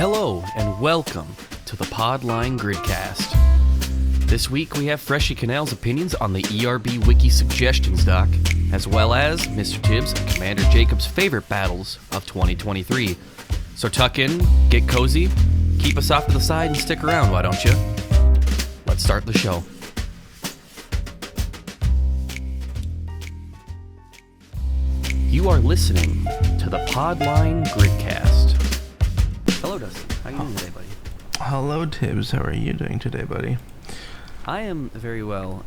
Hello and welcome to the Podline Gridcast. This week we have Freshy Kanal's opinions on the ERB Wiki Suggestions doc, as well as Mr. Tibbs and Commander Jacob's favorite battles of 2023. So tuck in, get cozy, keep us off to the side, and stick around, why don't you? Let's start the show. You are listening to the Podline Gridcast. Hello, Dustin. How are you doing today, buddy? Hello, Tibbs. How are you doing today, buddy? I am very well.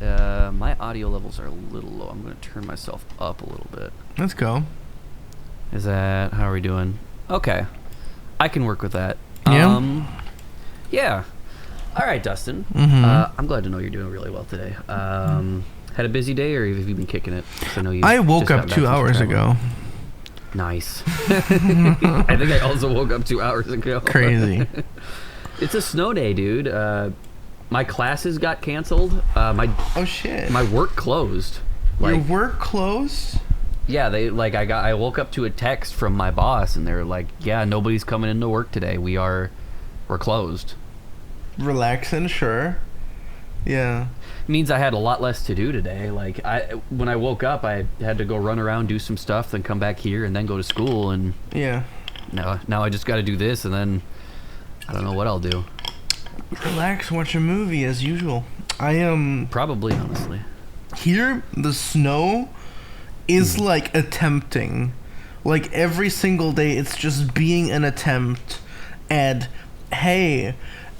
My audio levels are a little low. I'm going to turn myself up a little bit. Let's go. Is that... How are we doing? Okay. I can work with that. Yeah? Yeah. All right, Dustin. Mm-hmm. I'm glad to know you're doing really well today. Had a busy day, or have you been kicking it? I woke up 2 hours ago. Nice. I think I also woke up 2 hours ago. Crazy. It's a snow day, dude. My classes got canceled. Oh shit. My work closed. Your work closed? Yeah, I woke up to a text from my boss, and they're like, "Yeah, nobody's coming into work today. We're closed." Relaxing, sure. Yeah. Means I had a lot less to do today. When I woke up, I had to go run around, do some stuff, then come back here, and then go to school. And yeah. Now I just got to do this, and then I don't know what I'll do. Relax, watch a movie as usual. I am probably, honestly. Here, the snow is like attempting. Like every single day, it's just being an attempt. And hey,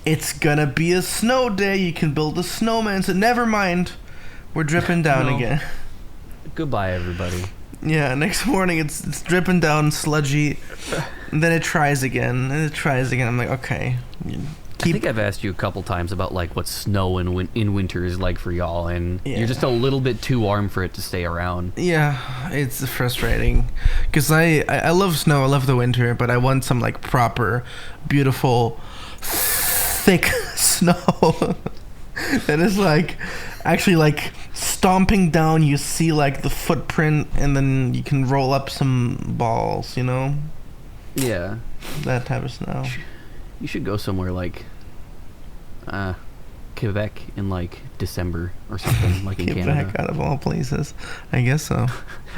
it's gonna be a snow day. You can build a snowman. So never mind, we're dripping down again. Goodbye, everybody. Yeah, next morning it's dripping down, sludgy, and then it tries again, and it tries again. I'm like, okay. I think I've asked you a couple times about what snow in winter is like for y'all, and you're just a little bit too warm for it to stay around. Yeah, it's frustrating, because I love snow, I love the winter, but I want some proper, beautiful, thick snow that is actually stomping down. You see the footprint, and then you can roll up some balls, Yeah, that type of snow. You should go somewhere Quebec in December or something, in Quebec, Canada. Out of all places, I guess so.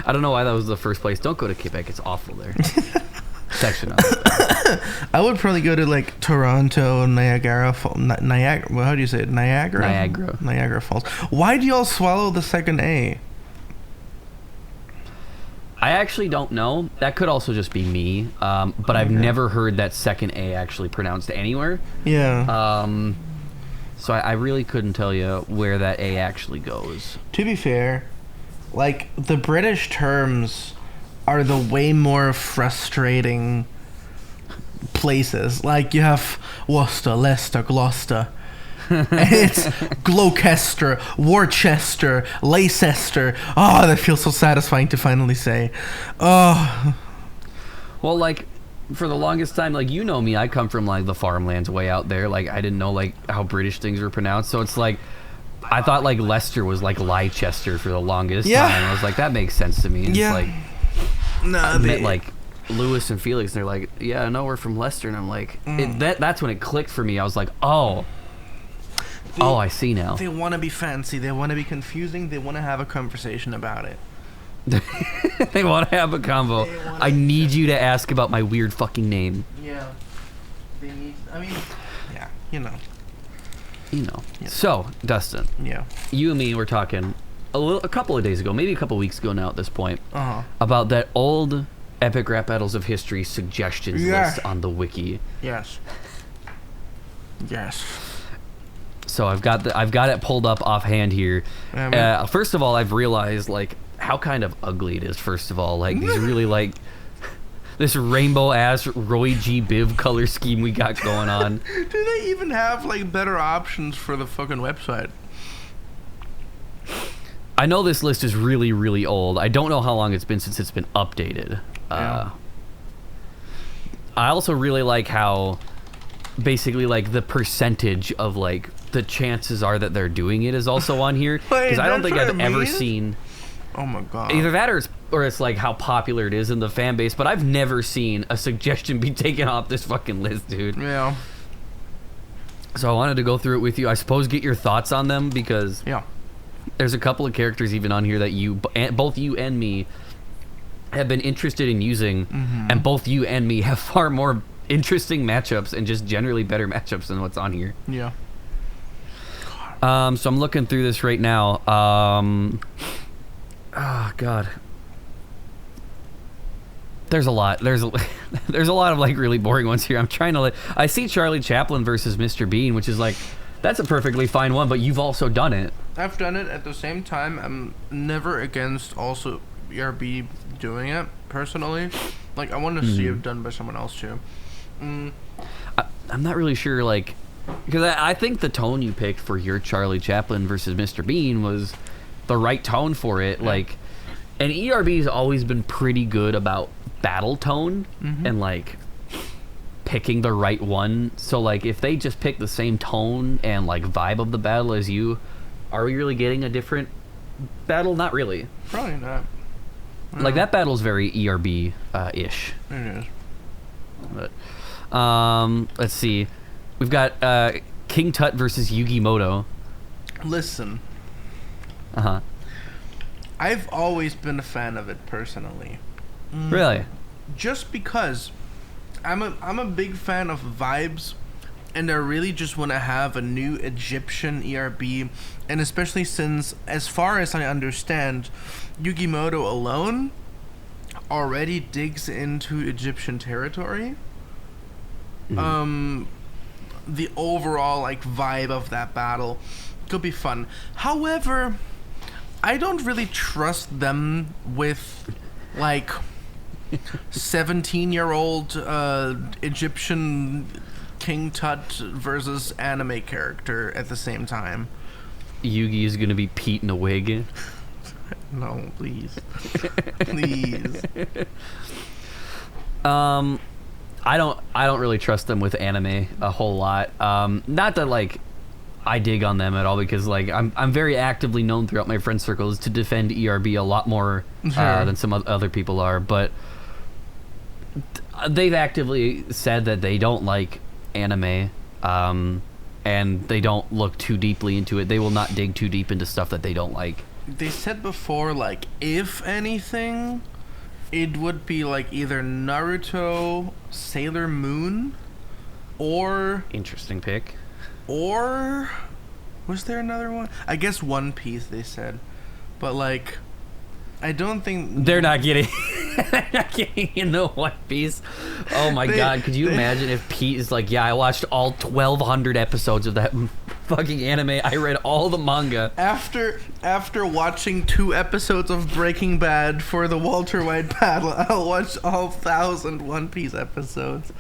I don't know why that was the first place. Don't go to Quebec. It's awful there. It's actually not that bad. I would probably go to Toronto, Niagara, Niagara. Well, how do you say it? Niagara Falls. Why do y'all swallow the second A? I actually don't know. That could also just be me. But I've never heard that second A actually pronounced anywhere. Yeah. So I really couldn't tell you where that A actually goes. To be fair, the British terms are the way more frustrating places. You have Worcester, Leicester, Gloucester. It's Gloucester, Worcester, Leicester. Oh, that feels so satisfying to finally say. Oh. Well, for the longest time, you know me, I come from the farmlands way out there. I didn't know how British things were pronounced. So it's I thought Leicester was Leicester for the longest time. I was that makes sense to me. And yeah. I met Lewis and Felix, and they're yeah, no, we're from Leicester, and I'm that's when it clicked for me. I was oh, I see now. They want to be fancy. They want to be confusing. They want to have a conversation about it. They want to have a convo. I need you to ask about my weird fucking name. Yeah. They need. I mean, yeah. You know. Yeah. So, Dustin. Yeah. You and me were talking a couple of days ago, maybe a couple of weeks ago now at this point, about that old Epic Rap Battles of History suggestions list on the wiki. Yes. Yes. So I've got it pulled up offhand here. First of all, I've realized how kind of ugly it is. First of all, these really this rainbow ass Roy G. Biv color scheme we got going on. Do they even have better options for the fucking website? I know this list is really, really old. I don't know how long it's been since it's been updated. Yeah. I also really like how basically the percentage of the chances are that they're doing it is also on here, because I don't think I've ever seen Oh my god. either that or it's or it's like how popular it is in the fan base, but I've never seen a suggestion be taken off this fucking list, dude. Yeah. So I wanted to go through it with you. I suppose get your thoughts on them, because there's a couple of characters even on here that both you and me have been interested in using, and both you and me have far more interesting matchups and just generally better matchups than what's on here. Yeah. So I'm looking through this right now. Oh God. There's a lot. There's a lot of like really boring ones here. I'm trying to I see Charlie Chaplin versus Mr. Bean, which is like, that's a perfectly fine one, but you've also done it. I've done it at the same time. I'm never against also ERB doing it personally. Like, I want to see it done by someone else too. I'm not really sure, like, because I think the tone you picked for your Charlie Chaplin versus Mr. Bean was the right tone for it. Like, and ERB's always been pretty good about battle tone and like picking the right one. So like, if they just pick the same tone and like vibe of the battle as you, are we really getting a different battle? Not really. Probably not. Like, that battle's very ERB ish. It is. But let's see. We've got King Tut versus Yugi Moto. Listen. I've always been a fan of it personally. Really? Just because I'm a big fan of vibes, and I really just want to have a new Egyptian ERB, and especially since, as far as I understand, Yugimoto alone already digs into Egyptian territory. The overall like vibe of that battle could be fun. However, I don't really trust them with like 17-year-old Egyptian King Tut versus anime character at the same time. Yugi is gonna be Pete in a wig. No, please. Please. I don't really trust them with anime a whole lot. Not that like I dig on them at all, because like I'm very actively known throughout my friend circles to defend ERB a lot more than some other people are, but they've actively said that they don't like anime, and they don't look too deeply into it. They will not dig too deep into stuff that they don't like. They said before, like, if anything, it would be like either Naruto, Sailor Moon, or... Interesting pick. Or... was there another one? I guess One Piece, they said. But, like, I don't think... They're not getting... they're not getting into One Piece. Oh my god, could you imagine if Pete is like, yeah, I watched all 1,200 episodes of that fucking anime. I read all the manga. After watching 2 episodes of Breaking Bad for the Walter White battle, I'll watch all 1,000 One Piece episodes.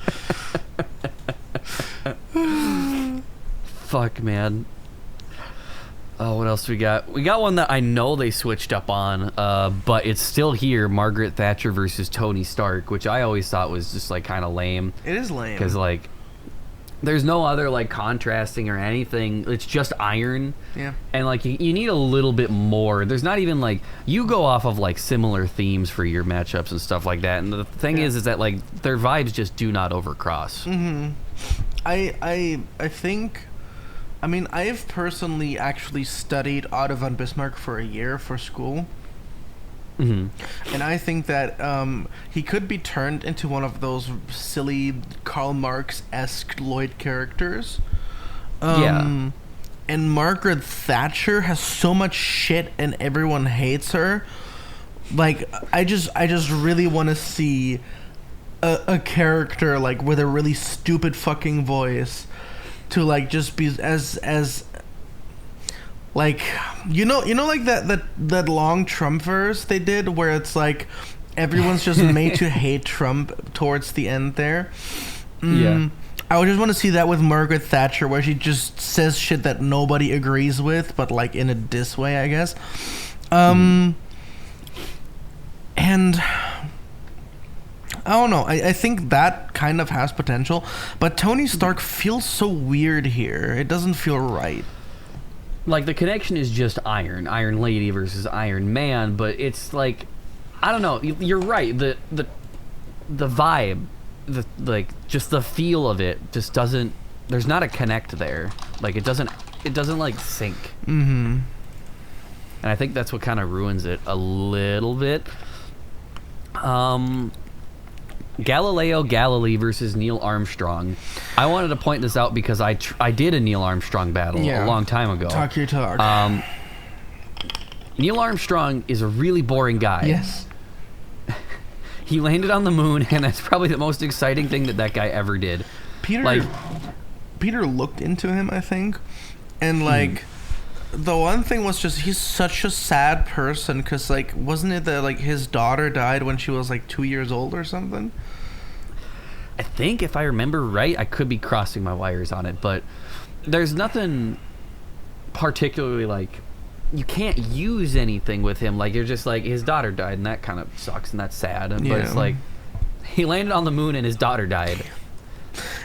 Fuck, man. Oh, what else we got? We got one that I know they switched up on, but it's still here. Margaret Thatcher versus Tony Stark, which I always thought was just like kind of lame. It is lame. Because like, there's no other like contrasting or anything. It's just iron. Yeah. And like, you need a little bit more. There's not even like, you go off of like similar themes for your matchups and stuff like that. And the thing is that like their vibes just do not overcross. I think... I mean, I've personally actually studied Otto von Bismarck for a year for school. And I think that he could be turned into one of those silly Karl Marx-esque Lloyd characters. And Margaret Thatcher has so much shit and everyone hates her. Like, I just really want to see a character like with a really stupid fucking voice to like just be as like you know like that long Trump verse they did where it's like everyone's just made to hate Trump towards the end there. I would just want to see that with Margaret Thatcher, where she just says shit that nobody agrees with, but like in a diss way, I guess. And I don't know. I think that kind of has potential, but Tony Stark feels so weird here. It doesn't feel right. Like, the connection is just Iron Lady versus Iron Man, but it's like, I don't know. You're right. The vibe, just the feel of it just doesn't. There's not a connect there. Like it doesn't like sync. Mm-hmm. And I think that's what kind of ruins it a little bit. Galileo Galilei versus Neil Armstrong. I wanted to point this out because I did a Neil Armstrong battle a long time ago. Talk your talk. Neil Armstrong is a really boring guy. Yes. He landed on the moon, and that's probably the most exciting thing that guy ever did. Peter looked into him, I think, and like the one thing was just he's such a sad person because like wasn't it that like his daughter died when she was like 2 years old or something? I think if I remember right, I could be crossing my wires on it, but there's nothing particularly like you can't use anything with him. Like you're just like his daughter died, and that kind of sucks, and that's sad. But it's like he landed on the moon and his daughter died.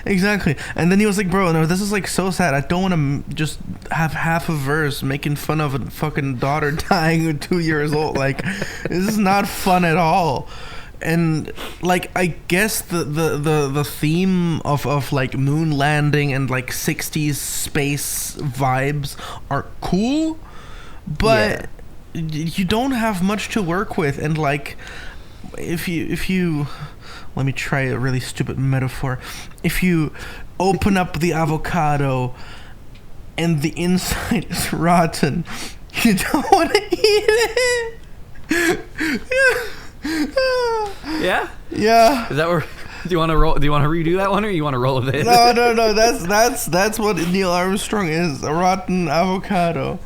Exactly. And then he was like, bro, no, this is like so sad. I don't want to just have half a verse making fun of a fucking daughter dying at 2 years old. Like, this is not fun at all. And like, I guess the theme of like moon landing and like 60s space vibes are cool, but you don't have much to work with. And like, if you let me try a really stupid metaphor. If you open up the avocado and the inside is rotten, you don't want to eat it. Yeah? Yeah. Is that where do you want to redo that one, or you want to roll with it? No. That's what Neil Armstrong is. A rotten avocado.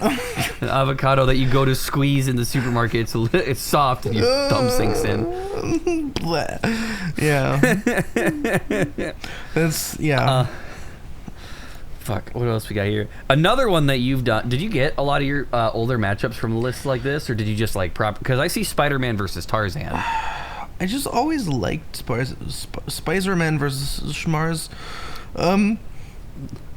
An avocado that you go to squeeze in the supermarket. It's soft and your thumb sinks in. Yeah. That's fuck. What else we got here? Another one that you've done. Did you get a lot of your older matchups from lists like this, or did you just like because I see Spider-Man versus Tarzan. I just always liked Spider-Man versus Schmars.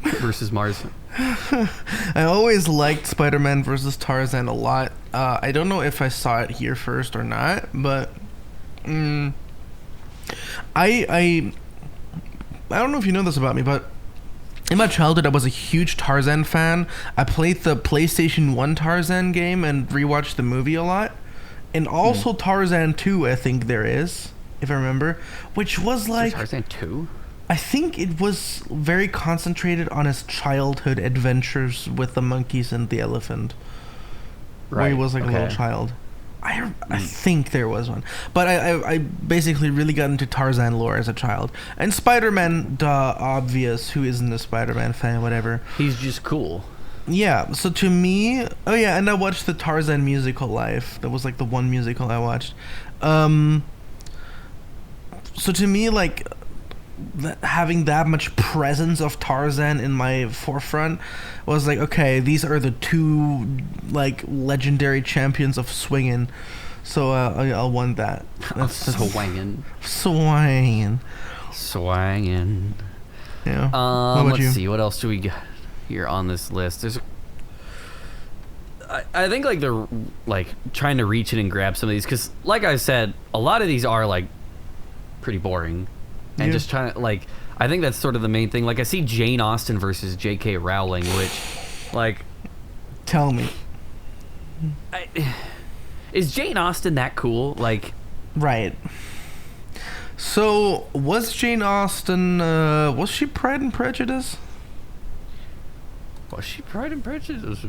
Versus Mars. I always liked Spider-Man versus Tarzan a lot. I don't know if I saw it here first or not, but I don't know if you know this about me, but in my childhood I was a huge Tarzan fan. I played the PlayStation 1 Tarzan game and rewatched the movie a lot. And also Tarzan 2, I think there is, if I remember, which was like Tarzan 2? I think it was very concentrated on his childhood adventures with the monkeys and the elephant. Right. Where he was like a little child. I think there was one. But I basically really got into Tarzan lore as a child. And Spider-Man, obvious. Who isn't a Spider-Man fan, whatever. He's just cool. Yeah, so to me... Oh yeah, and I watched the Tarzan musical live. That was like the one musical I watched. So to me, like... having that much presence of Tarzan in my forefront was like, okay, these are the two like legendary champions of swinging, so I'll want that. That's swinging. Yeah. Let's see, what else do we got here on this list? There's I think like they're like trying to reach in and grab some of these, because like I said, a lot of these are like pretty boring. And just trying to, like, I think that's sort of the main thing. Like, I see Jane Austen versus J.K. Rowling, which, like... Tell me. Is Jane Austen that cool? Like... Right. So, was Jane Austen, was she Pride and Prejudice? Was she Pride and Prejudice?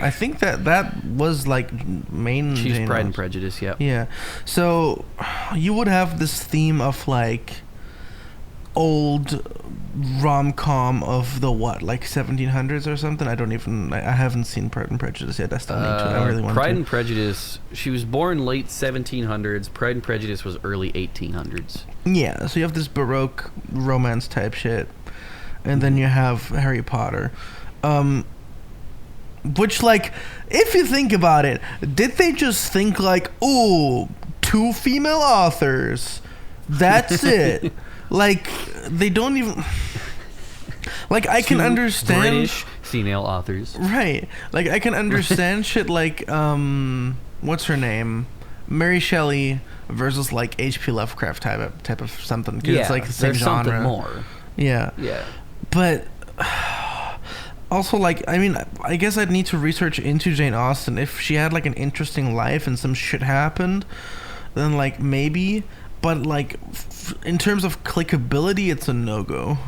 I think that was like main. She's Jane Pride and Austen. Prejudice, yeah. Yeah. So you would have this theme of like old rom-com of the what, like 1700s or something. I haven't seen Pride and Prejudice yet. I still need to. I really want to. Pride and Prejudice. She was born late 1700s. Pride and Prejudice was early 1800s. Yeah. So you have this Baroque romance type shit, and then you have Harry Potter. Which, like, if you think about it, did they just think, like, ooh, 2 female authors? That's it. Like, they don't even... Like, I can understand... British female authors. Right. Like, I can understand shit like, what's her name? Mary Shelley versus like H.P. Lovecraft type of something. 'Cause it's like the same there's genre. something more. Yeah. Yeah. But also, like, I mean, I guess I'd need to research into Jane Austen. If she had like an interesting life and some shit happened, then like maybe. But like, in terms of clickability, it's a no-go.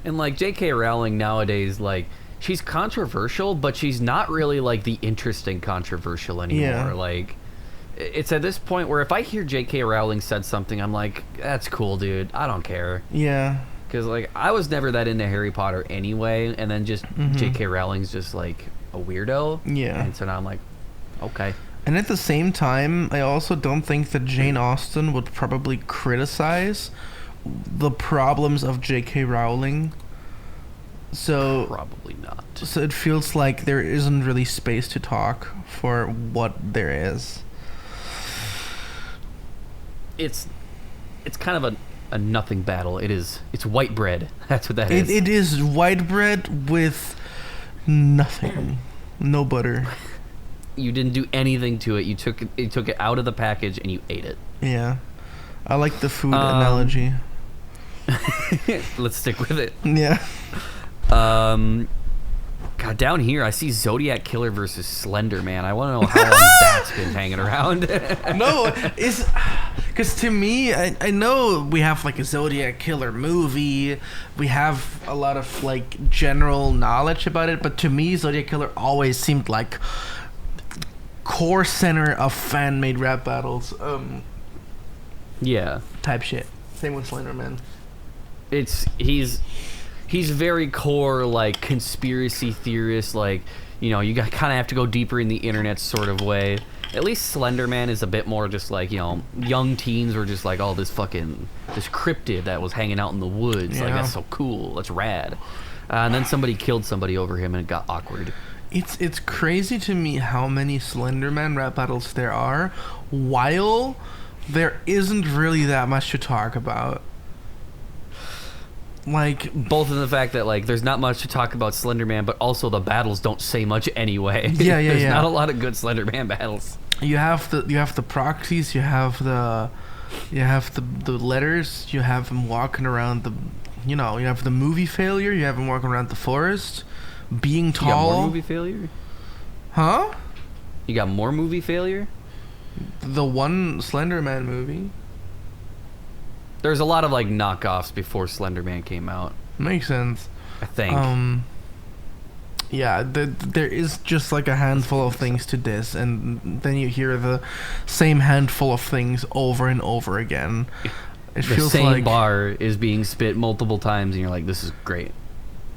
And like J.K. Rowling nowadays, like, she's controversial, but she's not really like the interesting controversial anymore. Yeah. Like, it's at this point where if I hear J.K. Rowling said something, I'm like, that's cool, dude. I don't care. Yeah. Because like I was never that into Harry Potter anyway, and then just J.K. Rowling's just like a weirdo. Yeah. And so now I'm like, okay. And at the same time, I also don't think that Jane Austen would probably criticize the problems of J.K. Rowling. So Probably not. So it feels like there isn't really space to talk for what there is. It's kind of a nothing battle. It's white bread. That's what that is. It is white bread with nothing. No butter. You didn't do anything to it. You took it out of the package and you ate it. Yeah. I like the food analogy. Let's stick with it. Yeah. God, down here I see Zodiac Killer versus Slender Man. I want to know how long that's been hanging around. No, it's because to me, I know we have like a Zodiac Killer movie. We have a lot of like general knowledge about it, but to me, Zodiac Killer always seemed like core center of fan-made rap battles. Yeah. Type shit. Same with Slender Man. He's very core, like, conspiracy theorist, like, you know, you kind of have to go deeper in the internet sort of way. At least Slender Man is a bit more just like, you know, young teens were just like, oh, this cryptid that was hanging out in the woods. Yeah. Like, that's so cool. That's rad. And then somebody killed somebody over him and it got awkward. It's crazy to me how many Slender Man rap battles there are, while there isn't really that much to talk about. Like, both in the fact that like there's not much to talk about Slender Man, but also the battles don't say much anyway. Yeah, There's yeah. not a lot of good Slender Man battles. You have the proxies, you have the letters, you have him walking around you have the movie failure, you have him walking around the forest, being tall. You got more movie failure? Huh? You got more movie failure? The one Slender Man movie. There's a lot of like knockoffs before Slender Man came out. Makes sense. I think. Yeah, there is just like a handful of things to this, and then you hear the same handful of things over and over again. It the feels same like bar is being spit multiple times, and you're like, "This is great."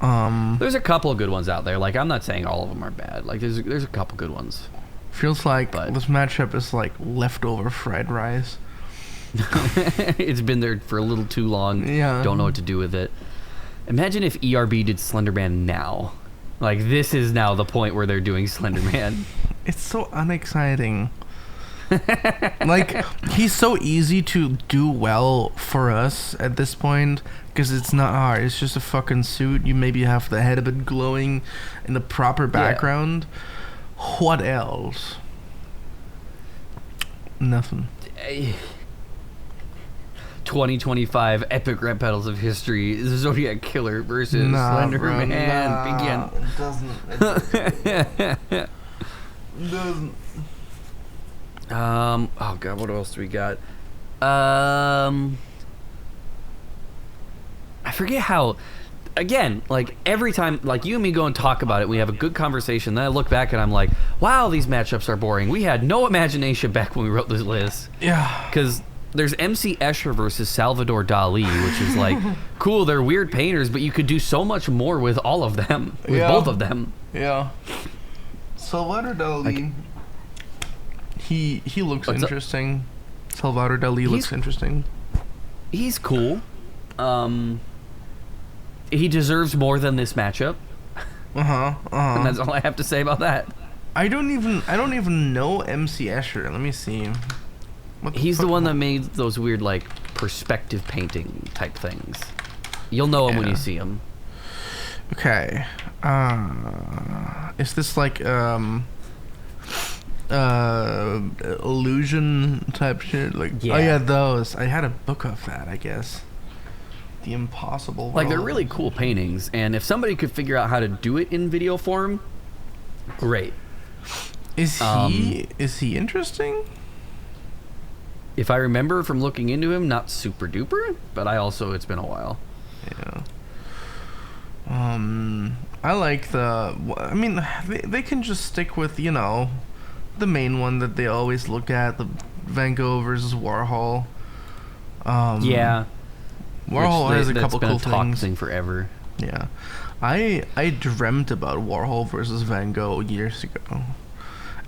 There's a couple of good ones out there. Like, I'm not saying all of them are bad. Like, there's a couple good ones. Feels like this matchup is like leftover fried rice. It's been there for a little too long. Yeah. Don't know what to do with it. Imagine if ERB did Slender Man now. Like, this is now the point where they're doing Slender Man. It's so unexciting. Like, he's so easy to do well for us at this point because it's not hard. It's just a fucking suit. You maybe have the head a bit glowing in the proper background. Yeah. What else? Nothing. 2025 epic rap battles of history: Zodiac Killer versus Slender Man. Begin. It doesn't. It doesn't. Oh god, what else do we got? I forget how. Again, like every time, like you and me go and talk about it, we have a good conversation. Then I look back and I'm like, wow, these matchups are boring. We had no imagination back when we wrote this list. Yeah. Because there's MC Escher versus Salvador Dali, which is like, cool, they're weird painters, but you could do so much more with all of them, with both of them. Yeah. Salvador Dali, he looks interesting. Salvador Dali looks interesting. He's cool. He deserves more than this matchup. And that's all I have to say about that. I don't even know MC Escher. Let me see. He's the one that made those weird, like, perspective painting type things. You'll know him when you see him. Okay. Is this like illusion type shit. Like, Yeah. oh yeah, those. I had a book of that, I guess. The Impossible World. Like, they're really cool paintings, and if somebody could figure out how to do it in video form, great. Is he interesting? If I remember from looking into him, not super duper, but it's been a while. Yeah. I like they can just stick with, the main one that they always look at, the Van Gogh versus Warhol. Yeah. Warhol has a couple been cool a talk things. thing forever. Yeah. I dreamt about Warhol versus Van Gogh years ago.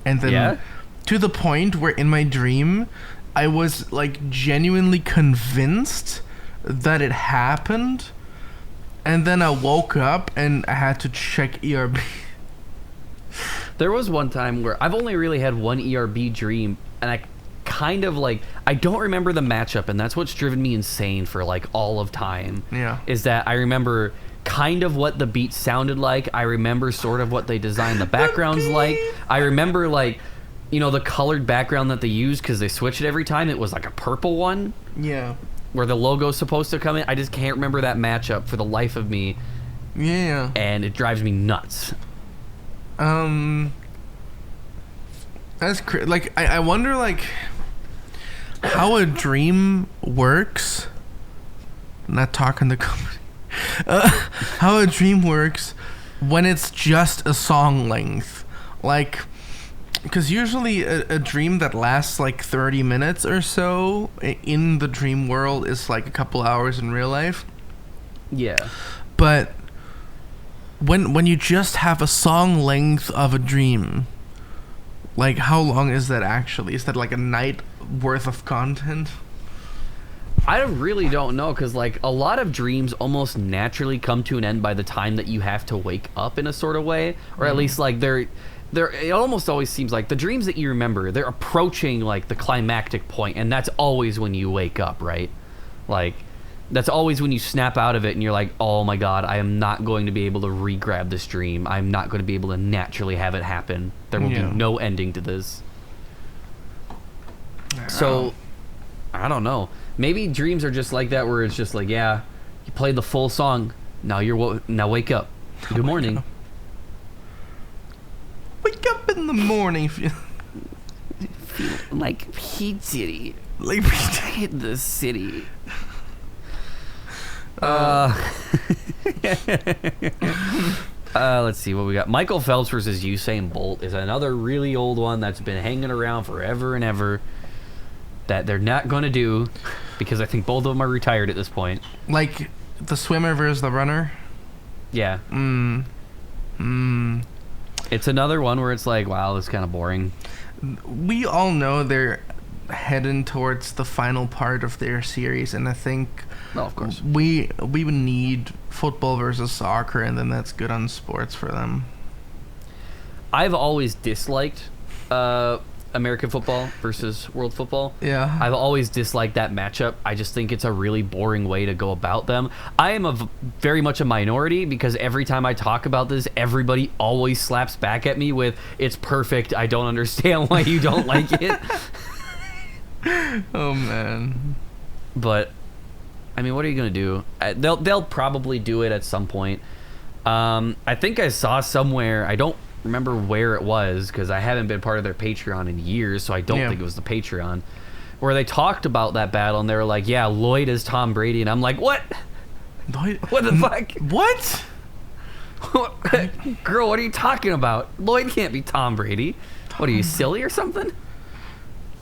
And then to the point where in my dream I was like genuinely convinced that it happened, and then I woke up and I had to check ERB. There was one time where I've only really had one ERB dream, and I kind of I don't remember the matchup, and that's what's driven me insane for like all of time. Yeah. Is that I remember kind of what the beat sounded like. I remember sort of what they designed the backgrounds like. I remember the colored background that they used, because they switch it every time. It was like a purple one. Yeah. Where the logo's supposed to come in. I just can't remember that matchup for the life of me. Yeah. And it drives me nuts. That's I wonder how a dream works. Not talking to company. How a dream works when it's just a song length. Because usually a dream that lasts 30 minutes or so in the dream world is a couple hours in real life. Yeah. But when you just have a song length of a dream, how long is that actually? Is that a night worth of content? I really don't know, because a lot of dreams almost naturally come to an end by the time that you have to wake up in a sort of way, or at least they're it almost always seems like the dreams that you remember, they're approaching the climactic point, and that's always when you wake up, right? That's always when you snap out of it and you're like, oh my god, I am not going to be able to re-grab this dream. I'm not going to be able to naturally have it happen. There will be no ending to this. So, I don't know. Maybe dreams are just like that, where it's just you played the full song. Now now wake up. Good morning. Wake up in the morning. Feel like P. Diddy. Hit the city. Let's see what we got. Michael Phelps versus Usain Bolt is another really old one that's been hanging around forever and ever, that they're not going to do, because I think both of them are retired at this point. The swimmer versus the runner? Yeah. It's another one where it's wow, this is kind of boring. We all know they're heading towards the final part of their series, and I think of course we would need football versus soccer, and then that's good on sports for them. I've always disliked American football versus world football. Yeah. I've always disliked that matchup. I just think it's a really boring way to go about them. I am very much a minority, because every time I talk about this, everybody always slaps back at me with, it's perfect, I don't understand why you don't like it. Oh man. But I mean, what are you gonna do? They'll probably do it at some point. I think I saw somewhere, I don't remember where it was, because I haven't been part of their Patreon in years, so I don't think it was the Patreon, where they talked about that battle, and they were like, yeah, Lloyd is Tom Brady, and I'm like, what? Lloyd? What the fuck? What? Girl, what are you talking about? Lloyd can't be Tom Brady. What are you, silly or something?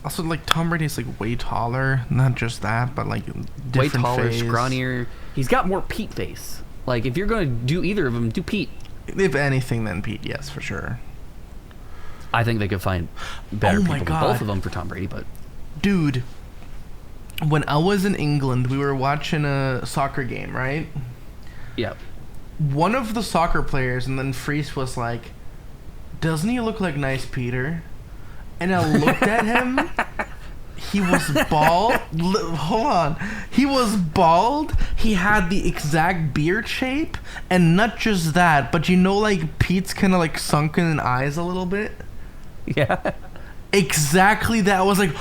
Also, Tom Brady's way taller, not just that, but different way taller, face. scrawnier. He's got more Pete face. If you're gonna do either of them, do Pete. If anything, then Pete, yes, for sure. I think they could find better people than God. both of them for Tom Brady, but... Dude, when I was in England, we were watching a soccer game, right? Yeah. One of the soccer players, and then Freese was like, doesn't he look like Nice Peter? And I looked at him. He was bald. Hold on. He was bald. He had the exact beard shape. And not just that, but Pete's kind of sunken in eyes a little bit. Yeah. Exactly that. I was like,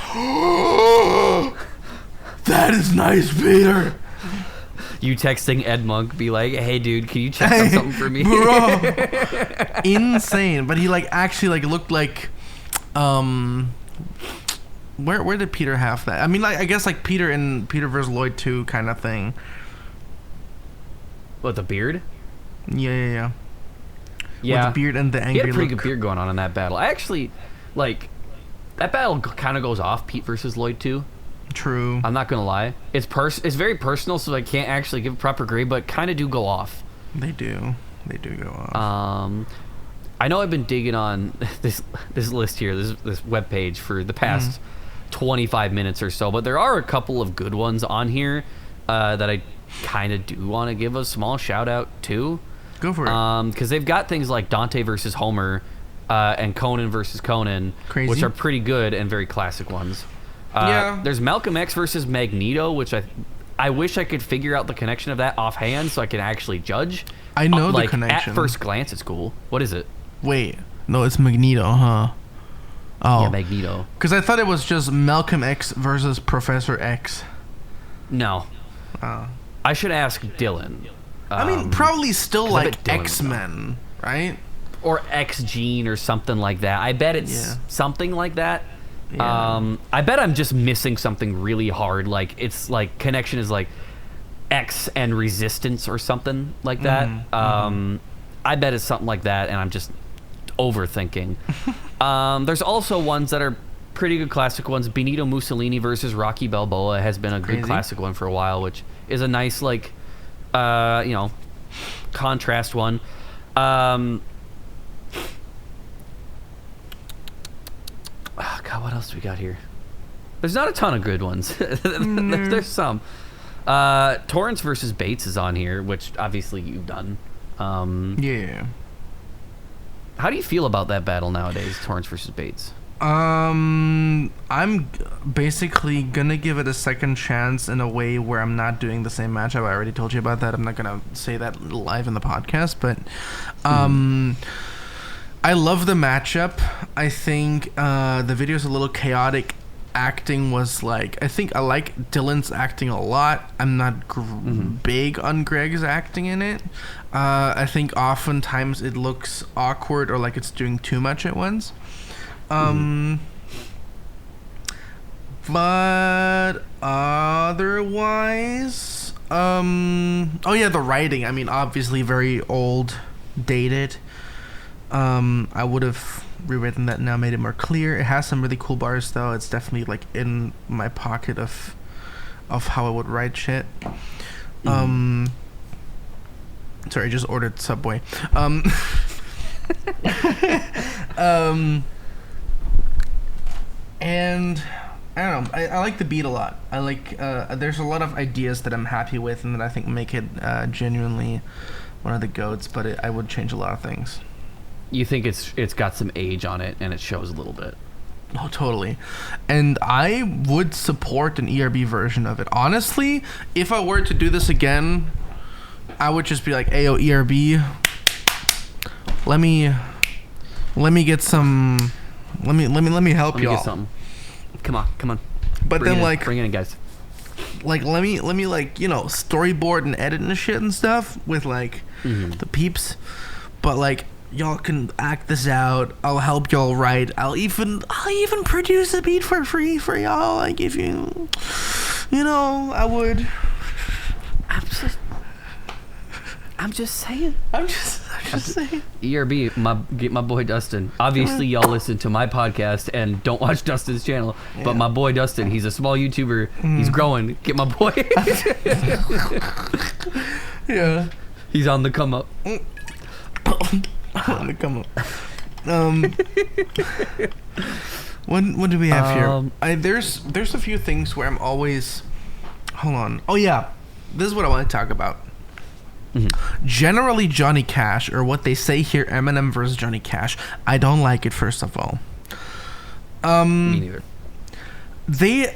that is nice, Peter. You texting Ed Monk, be like, hey, dude, can you check on something for me? Bro. Insane. But he like actually like looked like, where did Peter have that? I mean, like, I guess like Peter in Peter vs. Lloyd 2 kind of thing. What, the beard? Yeah. Yeah. With the beard and the angry He had a pretty look. good beard going on in that battle. I actually, like, that battle kind of goes off Pete versus Lloyd 2. True. I'm not gonna lie. It's very personal, so I can't actually give a proper grade, but kind of do go off. They do go off. I know I've been digging on this list here, this webpage for the past 25 minutes or so, but there are a couple of good ones on here that I kind of do want to give a small shout out to. Go for it. Because they've got things like Dante versus Homer and Conan versus Conan, Crazy. which are pretty good and very classic ones. Yeah. There's Malcolm X versus Magneto, which I wish I could figure out the connection of that offhand so I can actually judge. I know the like, connection. At first glance, it's cool. What is it? Wait, no, it's Magneto, huh? Oh, Yeah, Magneto. because I thought it was just Malcolm X versus Professor X. No. Oh. I should ask Dylan. I mean, probably still 'cause I like bet Dylan would X-Men, right? Or X-Gene or something like that. I bet it's Yeah. something like that. Yeah. I bet I'm just missing something really hard. Like, it's like connection is like X and resistance or something like that. I bet it's something like that, and I'm just overthinking. There's also ones that are pretty good classic ones. Benito Mussolini versus Rocky Balboa has been a good Crazy. classic one for a while, which is a nice, like, contrast one. Oh, God, what else do we got here? There's not a ton of good ones. There's some. Torrance versus Bates is on here, which obviously you've done. Yeah. How do you feel about that battle nowadays, Torrance versus Bates? I'm basically gonna give it a second chance in a way where I'm not doing the same matchup. I already told you about that. I'm not gonna say that live in the podcast, but I love the matchup. I think the video's a little chaotic. Acting was like, I think I like Dylan's acting a lot. I'm not big on Greg's acting in it. I think oftentimes it looks awkward or like it's doing too much at once. But otherwise, oh yeah, the writing. I mean, obviously very old, dated. I would have rewritten that now, made it more clear. It has some really cool bars though. It's definitely like in my pocket of how I would write shit. Sorry, I just ordered Subway. And I don't know. I like the beat a lot. I like. There's a lot of ideas that I'm happy with, and that I think make it genuinely one of the goats. But I would change a lot of things. You think it's got some age on it, and it shows a little bit. Oh, totally. And I would support an ERB version of it. Honestly, if I were to do this again, I would just be like, "Ayo, ERB, let me get some. Let me help y'all. Get something. Come on. But Bring then it like, bring it in, guys. like let me like, you know, storyboard and edit and shit and stuff with like the peeps. But like, y'all can act this out. I'll help y'all write. I'll even produce a beat for free for y'all. Like if you know, I would. I'm just saying. I'm just saying. ERB, get my boy Dustin. Obviously, y'all listen to my podcast and don't watch Dustin's channel. Yeah. But my boy Dustin, he's a small YouTuber. He's growing. Get my boy. Yeah. He's on the come up. On the come up. What do we have here? There's a few things where I'm always. Hold on. Oh yeah, this is what I want to talk about. Generally, Johnny Cash, or what they say here, Eminem versus Johnny Cash. I don't like it. First of all, Me neither. they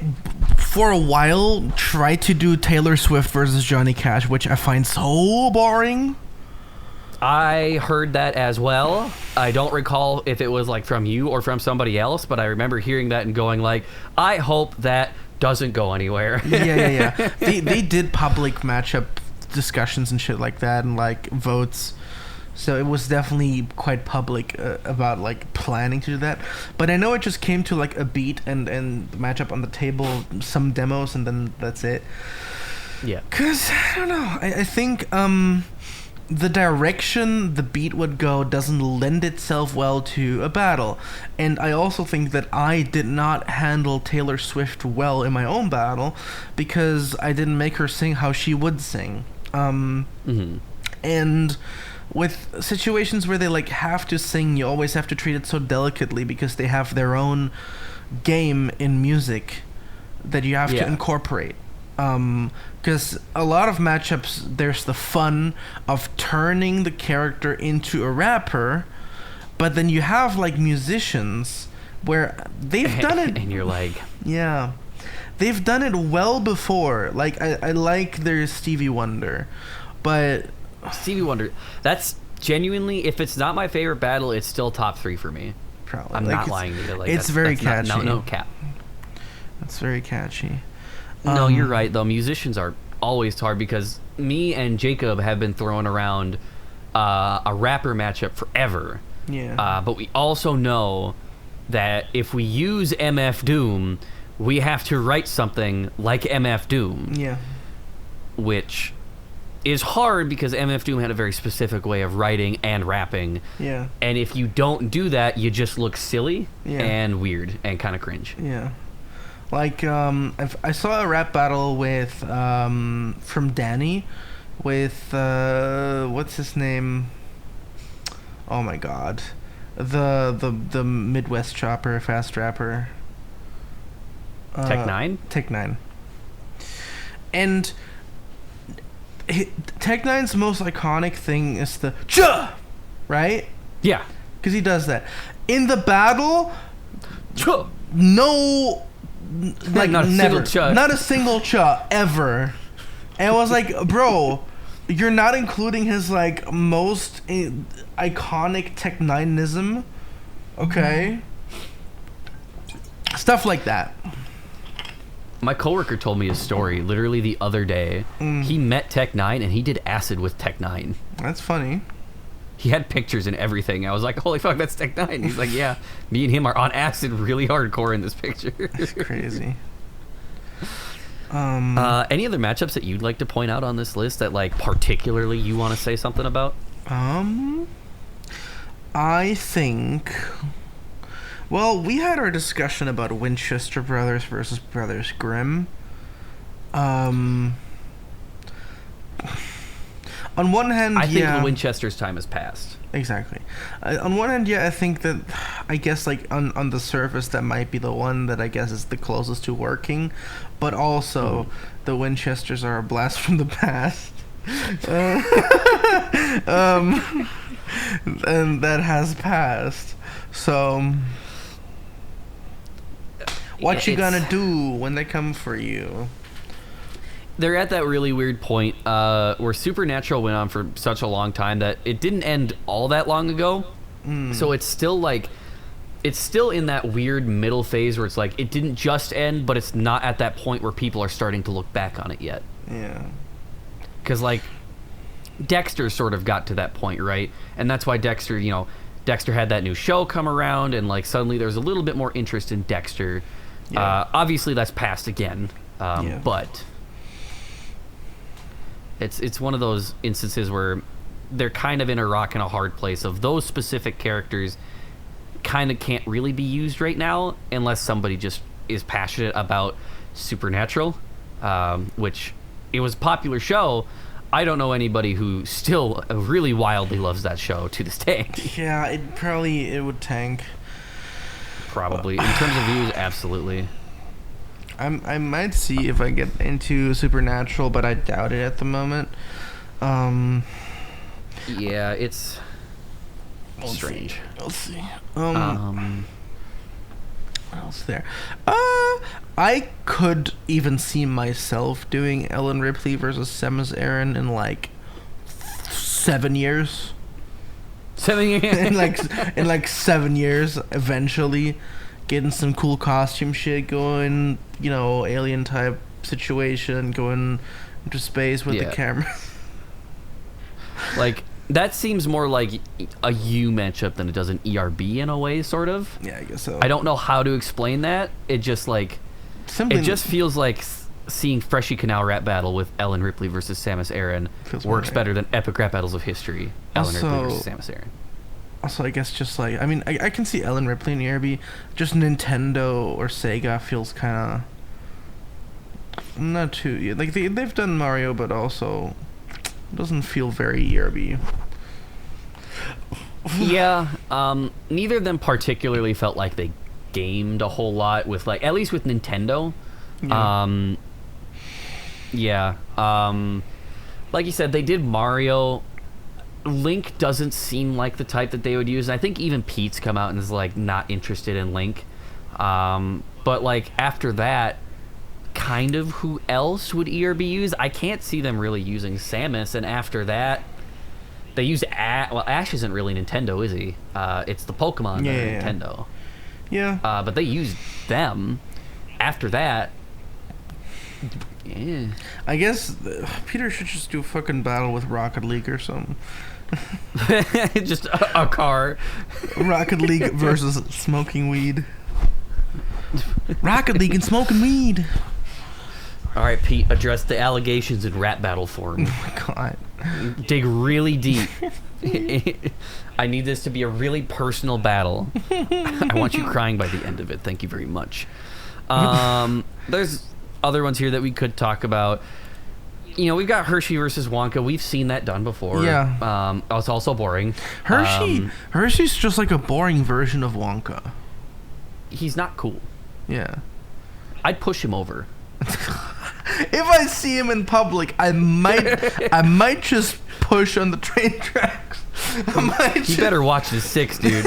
for a while tried to do Taylor Swift versus Johnny Cash, which I find so boring. I heard that as well. I don't recall if it was like from you or from somebody else, but I remember hearing that and going like, I hope that doesn't go anywhere. Yeah. They did public matchup discussions and shit like that and like votes. So it was definitely quite public about like planning to do that. But I know it just came to like a beat and matchup on the table, some demos, and then that's it. Yeah. Because, I don't know, I think the direction the beat would go doesn't lend itself well to a battle. And I also think that I did not handle Taylor Swift well in my own battle because I didn't make her sing how she would sing. And with situations where they like have to sing, you always have to treat it so delicately because they have their own game in music that you have to incorporate. Because a lot of matchups, there's the fun of turning the character into a rapper, but then you have like musicians where they've done it, and you're like, yeah, they've done it well before. Like I like their Stevie Wonder, but Stevie Wonder, that's genuinely, if it's not my favorite battle, it's still top 3 for me. Probably. I'm like not lying to you. Like, it's very catchy. No cap. It's very catchy. No, you're right, though. Musicians are always hard because me and Jacob have been throwing around a rapper matchup forever. Yeah. But we also know that if we use MF Doom, we have to write something like MF Doom. Yeah. Which is hard because MF Doom had a very specific way of writing and rapping. Yeah. And if you don't do that, you just look silly Yeah. and weird and kind of cringe. Yeah. Like, I saw a rap battle with, from Danny, with, what's his name? Oh my god. The Midwest chopper, fast rapper. Tech 9? Tech 9. And Tech 9's most iconic thing is the cha, right? Yeah. Because he does that. In the battle, Cha. no... Like not a never, single cha. not a single cha ever. And I was like, bro, you're not including his like most iconic Tech 9ism, okay? Stuff like that. My coworker told me a story literally the other day. He met Tech 9 and he did acid with Tech 9. That's funny. He had pictures and everything. I was like, holy fuck, that's Tech 9. He's like, yeah, me and him are on acid really hardcore in this picture. That's crazy. Any other matchups that you'd like to point out on this list that like particularly you want to say something about? I think... Well, we had our discussion about Winchester Brothers versus Brothers Grimm. On one hand, I think the Winchester's time has passed. Exactly. On one hand, I think that, I guess, like, on the surface, that might be the one that I guess is the closest to working. But also, the Winchesters are a blast from the past. And that has passed. So, what you gonna do when they come for you? They're at that really weird point where Supernatural went on for such a long time that it didn't end all that long ago. So it's still like, it's still in that weird middle phase where it's like, it didn't just end, but it's not at that point where people are starting to look back on it yet. Yeah. Because like, Dexter sort of got to that point, right? And that's why Dexter, you know, Dexter had that new show come around and like suddenly there's a little bit more interest in Dexter. Yeah. Obviously that's passed again, but... It's one of those instances where they're kind of in a rock and a hard place of those specific characters kind of can't really be used right now unless somebody just is passionate about Supernatural, which it was a popular show. I don't know anybody who still really wildly loves that show to this day. Yeah, it would tank. Probably. In terms of views, absolutely. I might see if I get into Supernatural, but I doubt it at the moment. Yeah, it's strange. We'll see. What else there? I could even see myself doing Ellen Ripley versus Samus Aran in like 7 years. in like 7 years, eventually getting some cool costume shit going, alien type situation, going into space with the camera. Like, that seems more like a U matchup than it does an ERB in a way, sort of. Yeah, I guess so. I don't know how to explain that. It just it just feels like seeing Freshy Kanal rap battle with Ellen Ripley versus Samus Aran works better than epic rap battles of history. Ellen Ripley versus Samus Aran. Also, I guess just like, I can see Ellen Ripley in ERB. Just Nintendo or Sega feels kind of not too, like they've done Mario, but also doesn't feel very ERB. Yeah, neither of them particularly felt like they gamed a whole lot with, like, at least with Nintendo. Like you said, they did Mario. Link doesn't seem like the type that they would use. And I think even Pete's come out and is, like, not interested in Link. But, like, after that, kind of who else would ERB use? I can't see them really using Samus. And after that, they use Ash isn't really Nintendo, is he? It's the Pokemon that are Nintendo. Yeah. But they used them. After that, yeah. I guess Peter should just do a fucking battle with Rocket League or something. Just a car. Rocket League versus smoking weed. Rocket League and smoking weed. All right, Pete, address the allegations in rap battle form. Oh my god. Dig really deep. I need this to be a really personal battle. I want you crying by the end of it. Thank you very much. There's other ones here that we could talk about. We've got Hershey versus Wonka. We've seen that done before. Yeah. It's also boring. Hershey's just like a boring version of Wonka. He's not cool. Yeah. I'd push him over. If I see him in public, I might just push on the train tracks. You better watch the 6, dude.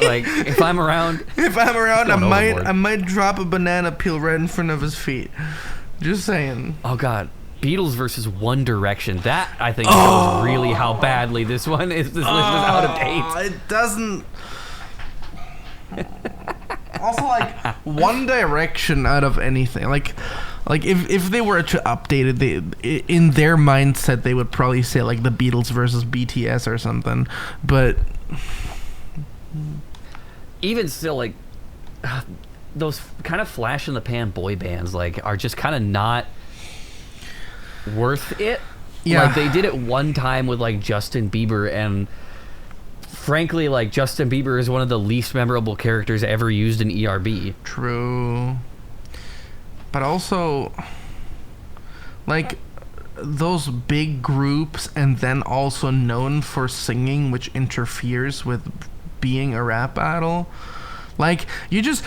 Like, if I'm around, I might drop a banana peel right in front of his feet. Just saying. Oh god, Beatles versus One Direction. That, I think, shows really how badly this one is. This list is out of date. It doesn't. Also, like, One Direction out of anything, like if they were to update it, in their mindset they would probably say like the Beatles versus BTS or something. But even still, like, those kind of flash in the pan boy bands, like, are just kind of not worth it. Yeah. Like, they did it one time with, like, Justin Bieber, and frankly, like, Justin Bieber is one of the least memorable characters ever used in ERB. True. But also, like, those big groups and then also known for singing, which interferes with being a rap battle. Like, you just,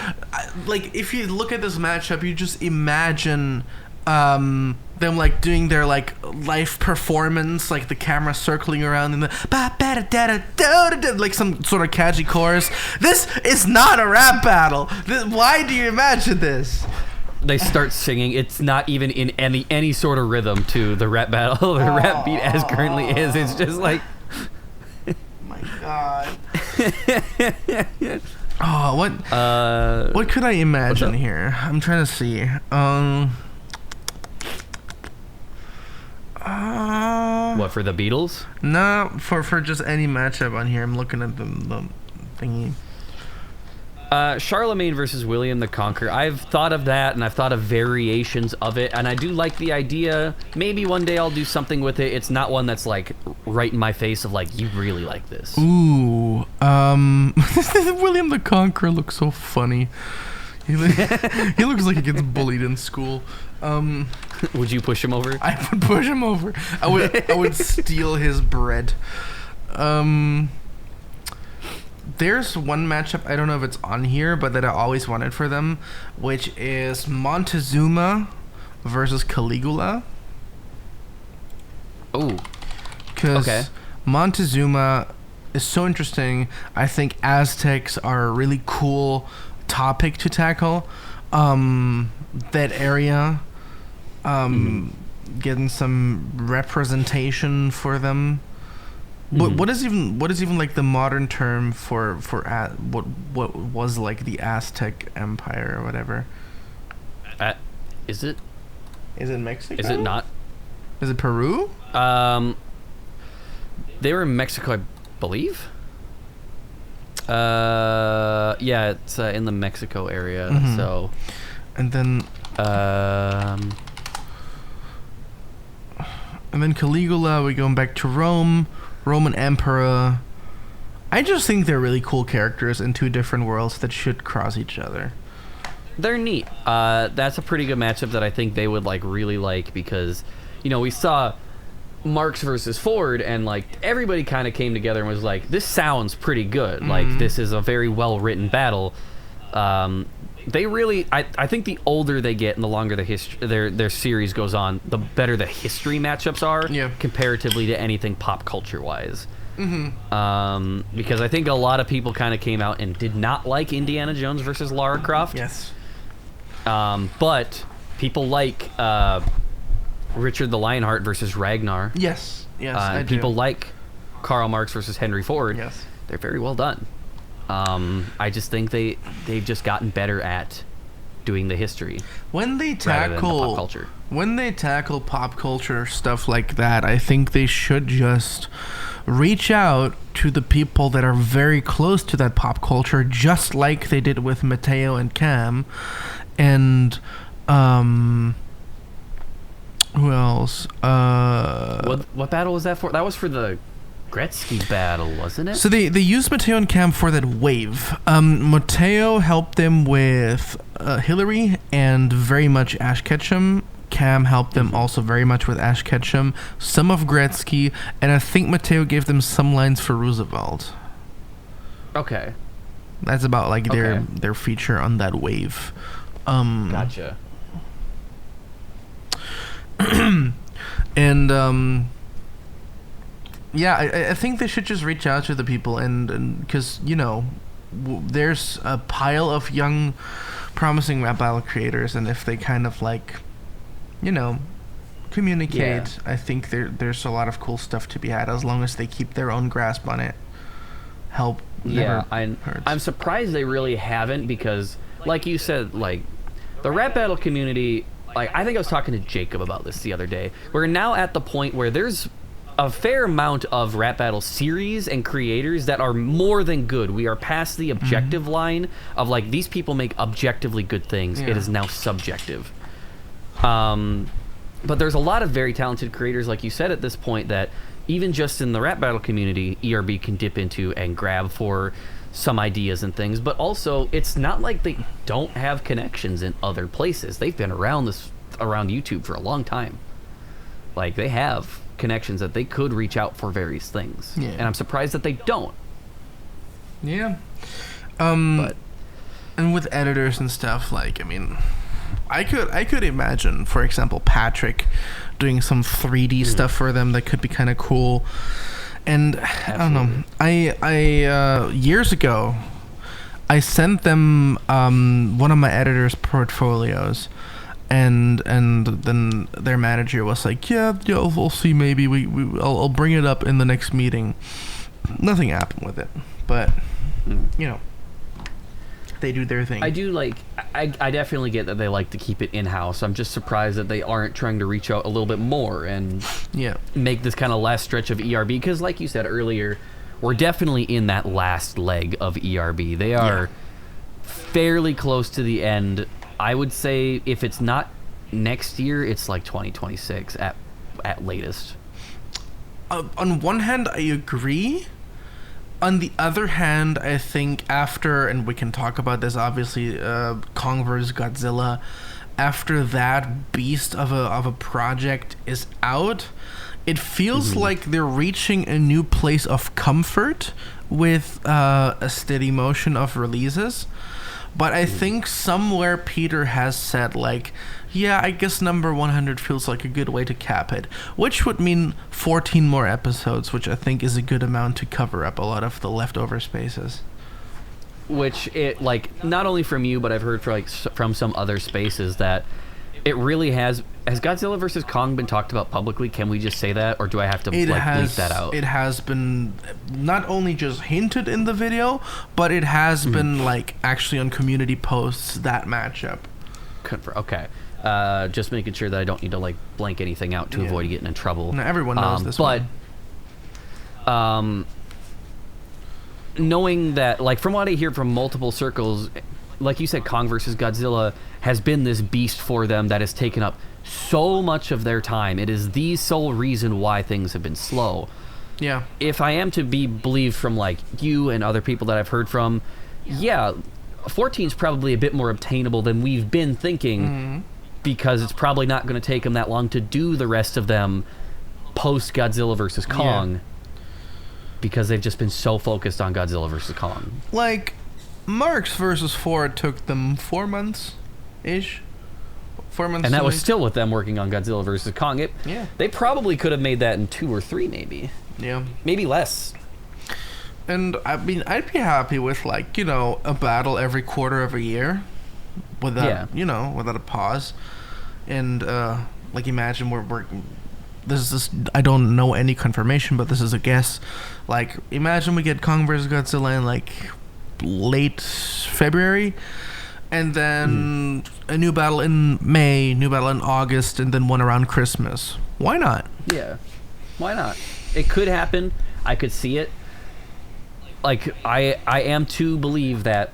like, if you look at this matchup, you just imagine them, like, doing their, like, live performance, like the camera circling around in the like some sort of catchy chorus. This is not a rap battle. Why do you imagine this? They start singing. It's not even in any sort of rhythm to the rap battle, the rap beat as currently is. It's just like, my god. What could I imagine here? I'm trying to see. What, for the Beatles? No, for just any matchup on here. I'm looking at the thingy. Charlemagne versus William the Conqueror. I've thought of that, and I've thought of variations of it, and I do like the idea. Maybe one day I'll do something with it. It's not one that's, like, right in my face of, like, you really like this. Ooh, William the Conqueror looks so funny. He looks like he gets bullied in school. Would you push him over? I would push him over. I would steal his bread. There's one matchup, I don't know if it's on here, but that I always wanted for them, which is Montezuma versus Caligula. Oh. Because Montezuma is so interesting. I think Aztecs are a really cool topic to tackle. That area, getting some representation for them What is even like the modern term for what was like the Aztec Empire or whatever? Is it Mexico? Is it not? Is it Peru? They were in Mexico, I believe. Yeah, it's in the Mexico area. Mhm. So, And then Caligula, we're going back to Rome, Roman Emperor. I just think they're really cool characters in two different worlds that should cross each other. they're neat. That's a pretty good matchup that I think they would like really like, because, you know, we saw Marx versus Ford, and like everybody kind of came together and was like, this sounds pretty good. Like, this is a very well written battle. They really, I think the older they get and the longer their series goes on, the better the history matchups are, comparatively to anything pop culture wise. Because I think a lot of people kind of came out and did not like Indiana Jones versus Lara Croft. Yes. But people like Richard the Lionheart versus Ragnar. Yes. I do. People like Karl Marx versus Henry Ford. Yes. They're very well done. I just think they've just gotten better at doing the history When they rather than the pop tackle culture. pop culture stuff like that, I think they should just reach out to the people that are very close to that pop culture, just like they did with Mateo and Cam, and who else? What battle was that for? That was for the Gretzky battle, wasn't it? So they used Mateo and Cam for that wave. Mateo helped them with Hillary and very much Ash Ketchum. Cam helped them also very much with Ash Ketchum, some of Gretzky, and I think Mateo gave them some lines for Roosevelt. Okay. That's about like their feature on that wave. Gotcha. And yeah, I think they should just reach out to the people, and because, you know, there's a pile of young promising rap battle creators, and if they kind of like, you know, communicate, I think there's a lot of cool stuff to be had, as long as they keep their own grasp on it. Help never hurts. I'm surprised they really haven't, because like you said, like the rap battle community, like I think I was talking to Jacob about this the other day. We're now at the point where there's a fair amount of rap battle series and creators that are more than good. We are past the objective line of like, these people make objectively good things. It is now subjective. But there's a lot of very talented creators, like you said, at this point, that even just in the rap battle community, ERB can dip into and grab for some ideas and things. But also, it's not like they don't have connections in other places. They've been around YouTube for a long time. Like, they have connections that they could reach out for various things. And I'm surprised that they don't. But and with editors and stuff, like, I mean, I could imagine, for example, Patrick doing some 3D stuff for them that could be kind of cool. And I don't know, I years ago I sent them one of my editor's portfolios, and then their manager was like, yeah, we'll see, maybe I'll bring it up in the next meeting. Nothing happened with it, but you know, they do their thing. I do like, I definitely get that they like to keep it in-house. I'm just surprised that they aren't trying to reach out a little bit more and make this kind of last stretch of ERB, because like you said earlier, we're definitely in that last leg of ERB. They are fairly close to the end. I would say if it's not next year, it's like 2026 at latest. On one hand, I agree. On the other hand, I think after, and we can talk about this, obviously, Kong vs. Godzilla, after that beast of a project is out, it feels like they're reaching a new place of comfort with a steady motion of releases. But I think somewhere Peter has said, like, yeah, I guess number 100 feels like a good way to cap it, which would mean 14 more episodes, which I think is a good amount to cover up a lot of the leftover spaces. Which, it, like, not only from you, but I've heard from some other spaces that it really has, has Godzilla vs. Kong been talked about publicly? Can we just say that, or do I have to bleep that out? It has been not only just hinted in the video, but it has been like actually on community posts, that matchup. Okay. Just making sure that I don't need to like blank anything out to avoid getting in trouble. No, everyone knows this one. Knowing that, like, from what I hear from multiple circles, like you said, Kong versus Godzilla has been this beast for them that has taken up so much of their time. It is the sole reason why things have been slow. Yeah. If I am to be believed from, like, you and other people that I've heard from, 14's probably a bit more obtainable than we've been thinking, because it's probably not going to take them that long to do the rest of them post Godzilla vs. Kong, because they've just been so focused on Godzilla vs. Kong. Like, Marx vs. Ford took them 4 months-ish. 4 months. And that was still with them working on Godzilla vs. Kong. They probably could have made that in 2 or 3, maybe. Yeah. Maybe less. And, I mean, I'd be happy with, like, a battle every quarter of a year. Without, without a pause. And, like, imagine we're working... This is I don't know any confirmation, but this is a guess. Like, imagine we get Kong vs. Godzilla in, like, late February, and then a new battle in May, new battle in August, and then one around Christmas. Why not? Yeah. Why not? It could happen. I could see it. Like, I am to believe that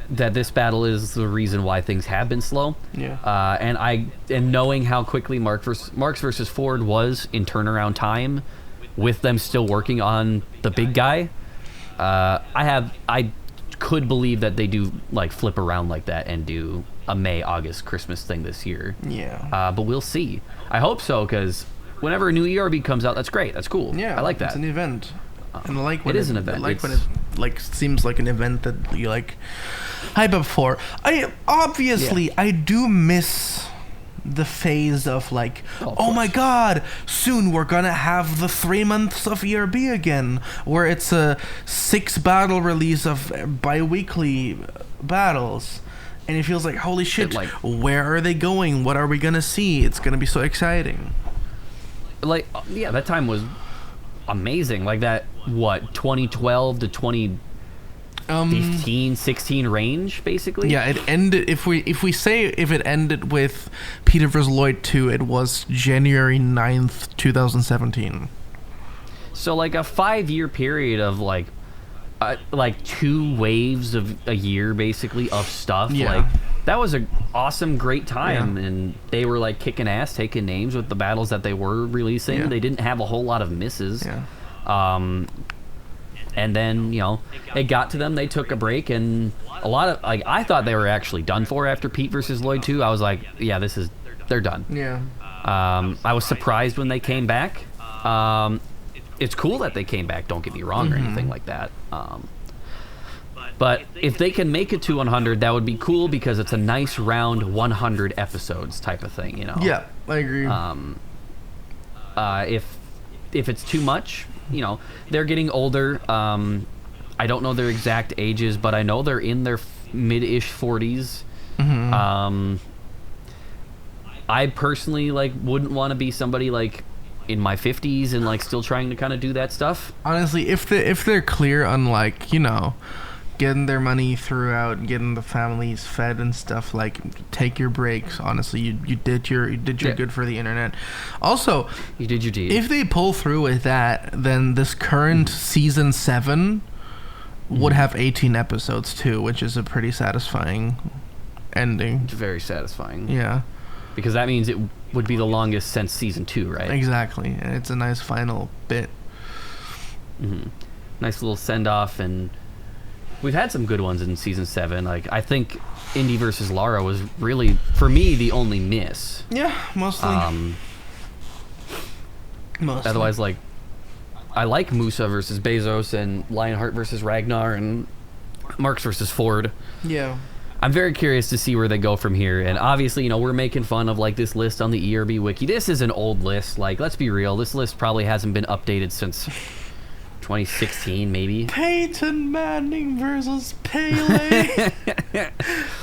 this battle is the reason why things have been slow. Yeah. And knowing how quickly Marx versus Ford was in turnaround time, with them still working on the big guy, I could believe that they do like flip around like that and do a May, August, Christmas thing this year. Yeah. But we'll see. I hope so, because whenever a new ERB comes out, that's great. That's cool. Yeah. I like that. It's an event. And I like when it is an event. I like when it like seems like an event that you like hype up for. I do miss the phase of like, oh my god, soon we're gonna have the 3 months of ERB again, where it's a 6 battle release of bi-weekly battles, and it feels like, holy shit, where are they going? What are we gonna see? It's gonna be so exciting. Like, yeah, that time was amazing. Like that, 2012 to 2015, 16 range, basically. Yeah, it ended. If it ended with Peter vs. Lloyd 2, it was January 9th, 2017. So like a 5-year period of like 2 waves of a year, basically, of stuff. Yeah. Like that was a awesome, great time, and they were like kicking ass, taking names with the battles that they were releasing. Yeah. They didn't have a whole lot of misses. Yeah. And then, it got to them, they took a break, and a lot of, like, I thought they were actually done for after Pete versus Lloyd 2. I was like, yeah, they're done. Yeah. I was surprised when they came back. It's cool that they came back, don't get me wrong, or anything like that. But if they can make it to 100, that would be cool, because it's a nice round 100 episodes type of thing, Yeah, I agree. If it's too much, they're getting older. I don't know their exact ages, but I know they're in their mid-ish 40s. I personally wouldn't want to be somebody in my 50s and still trying to kind of do that stuff. Honestly, if they're clear on getting their money throughout, getting the families fed and stuff, take your breaks. Honestly, you did your good for the internet. Also, you did your deed. If they pull through with that, then this current season 7 would have 18 episodes too, which is a pretty satisfying ending. It's very satisfying. Yeah. Because that means it would be the longest since season 2, right? Exactly. And it's a nice final bit. Nice little send-off, and we've had some good ones in season 7. I think Indy versus Lara was really, for me, the only miss. Yeah, mostly. Mostly. Otherwise, I like Musa versus Bezos and Lionheart versus Ragnar and Marx versus Ford. Yeah. I'm very curious to see where they go from here. And obviously, we're making fun of this list on the ERB wiki. This is an old list. Let's be real. This list probably hasn't been updated since 2016 maybe. Peyton Manning versus Pele.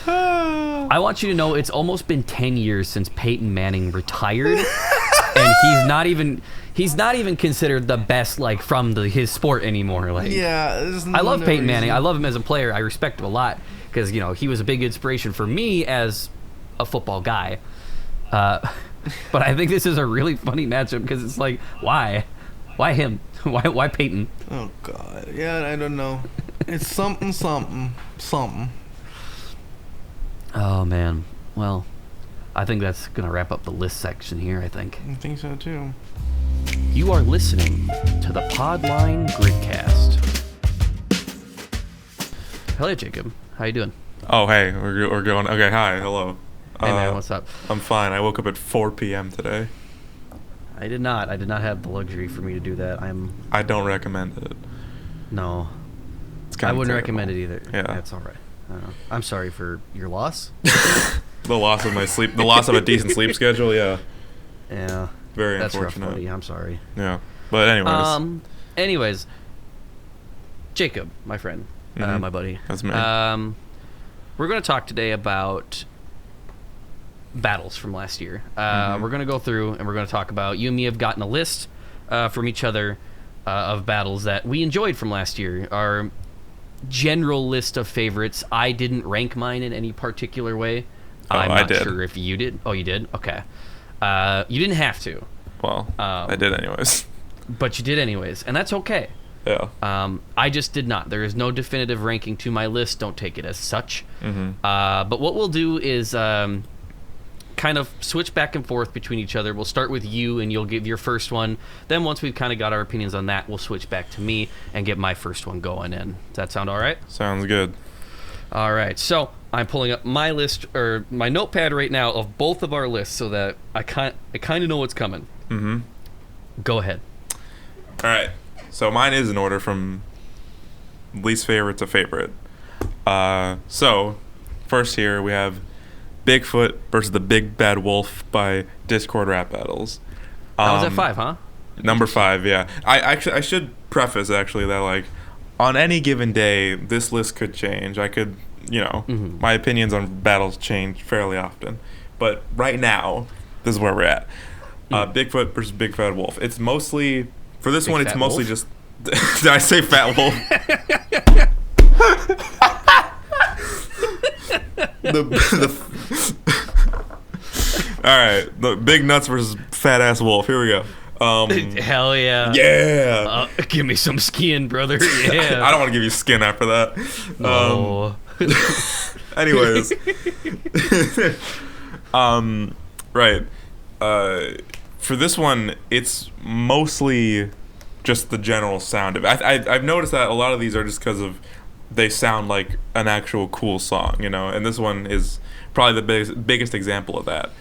I want you to know it's almost been 10 years since Peyton Manning retired, and he's not even considered the best from his sport anymore. I love Peyton Manning. I love him as a player. I respect him a lot because he was a big inspiration for me as a football guy. But I think this is a really funny matchup because it's why him? Why Peyton? Oh God, yeah, I don't know. It's something. Oh man, well, I think that's gonna wrap up the list section here. I think so too. You are listening to the Podline Gridcast. Hello, Jacob. How you doing? Oh, hey, we're going. Okay, hi, hello. Hey man, what's up? I'm fine. I woke up at 4 p.m. today. I did not have the luxury for me to do that. I don't recommend it. No. It's kind I of wouldn't terrible. recommend it either. Yeah. That's all right. I'm sorry for your loss. The loss of my sleep, the loss of a decent sleep schedule, yeah. Yeah. Very That's unfortunate. rough, buddy. I'm sorry. Yeah. But anyways, Jacob, my friend, my buddy. That's me. We're going to talk today about battles from last year. We're going to go through and we're going to talk about, you and me have gotten a list from each other of battles that we enjoyed from last year. Our general list of favorites. I didn't rank mine in any particular way. I'm not sure if you did. Oh, you did? Okay. You didn't have to. Well, I did anyways. But you did anyways, and that's okay. Yeah. I just did not. There is no definitive ranking to my list. Don't take it as such. But what we'll do is kind of switch back and forth between each other. We'll start with you, and you'll give your first one. Then once we've kind of got our opinions on that, we'll switch back to me and get my first one going in. Does that sound all right? Sounds good. All right. So I'm pulling up my list, or my notepad right now, of both of our lists so that I kind of know what's coming. Go ahead. All right. So mine is in order from least favorite to favorite. So first here we have Bigfoot versus the Big Bad Wolf by Discord Rap Battles. That was at 5, huh? Number 5, yeah. I should preface actually that on any given day this list could change. I could, my opinions on battles change fairly often. But right now, this is where we're at. Bigfoot versus Big Fat Wolf. It's mostly for this one. It's mostly just. Did I say Fat Wolf? All right, the Big Nuts versus Fat Ass Wolf. Here we go. Hell yeah. Yeah. Give me some skin, brother. Yeah. I don't want to give you skin after that. No. Anyways. Right. For this one, it's mostly just the general sound of it. I've noticed that a lot of these are just because of they sound like an actual cool song, and this one is probably the biggest example of that.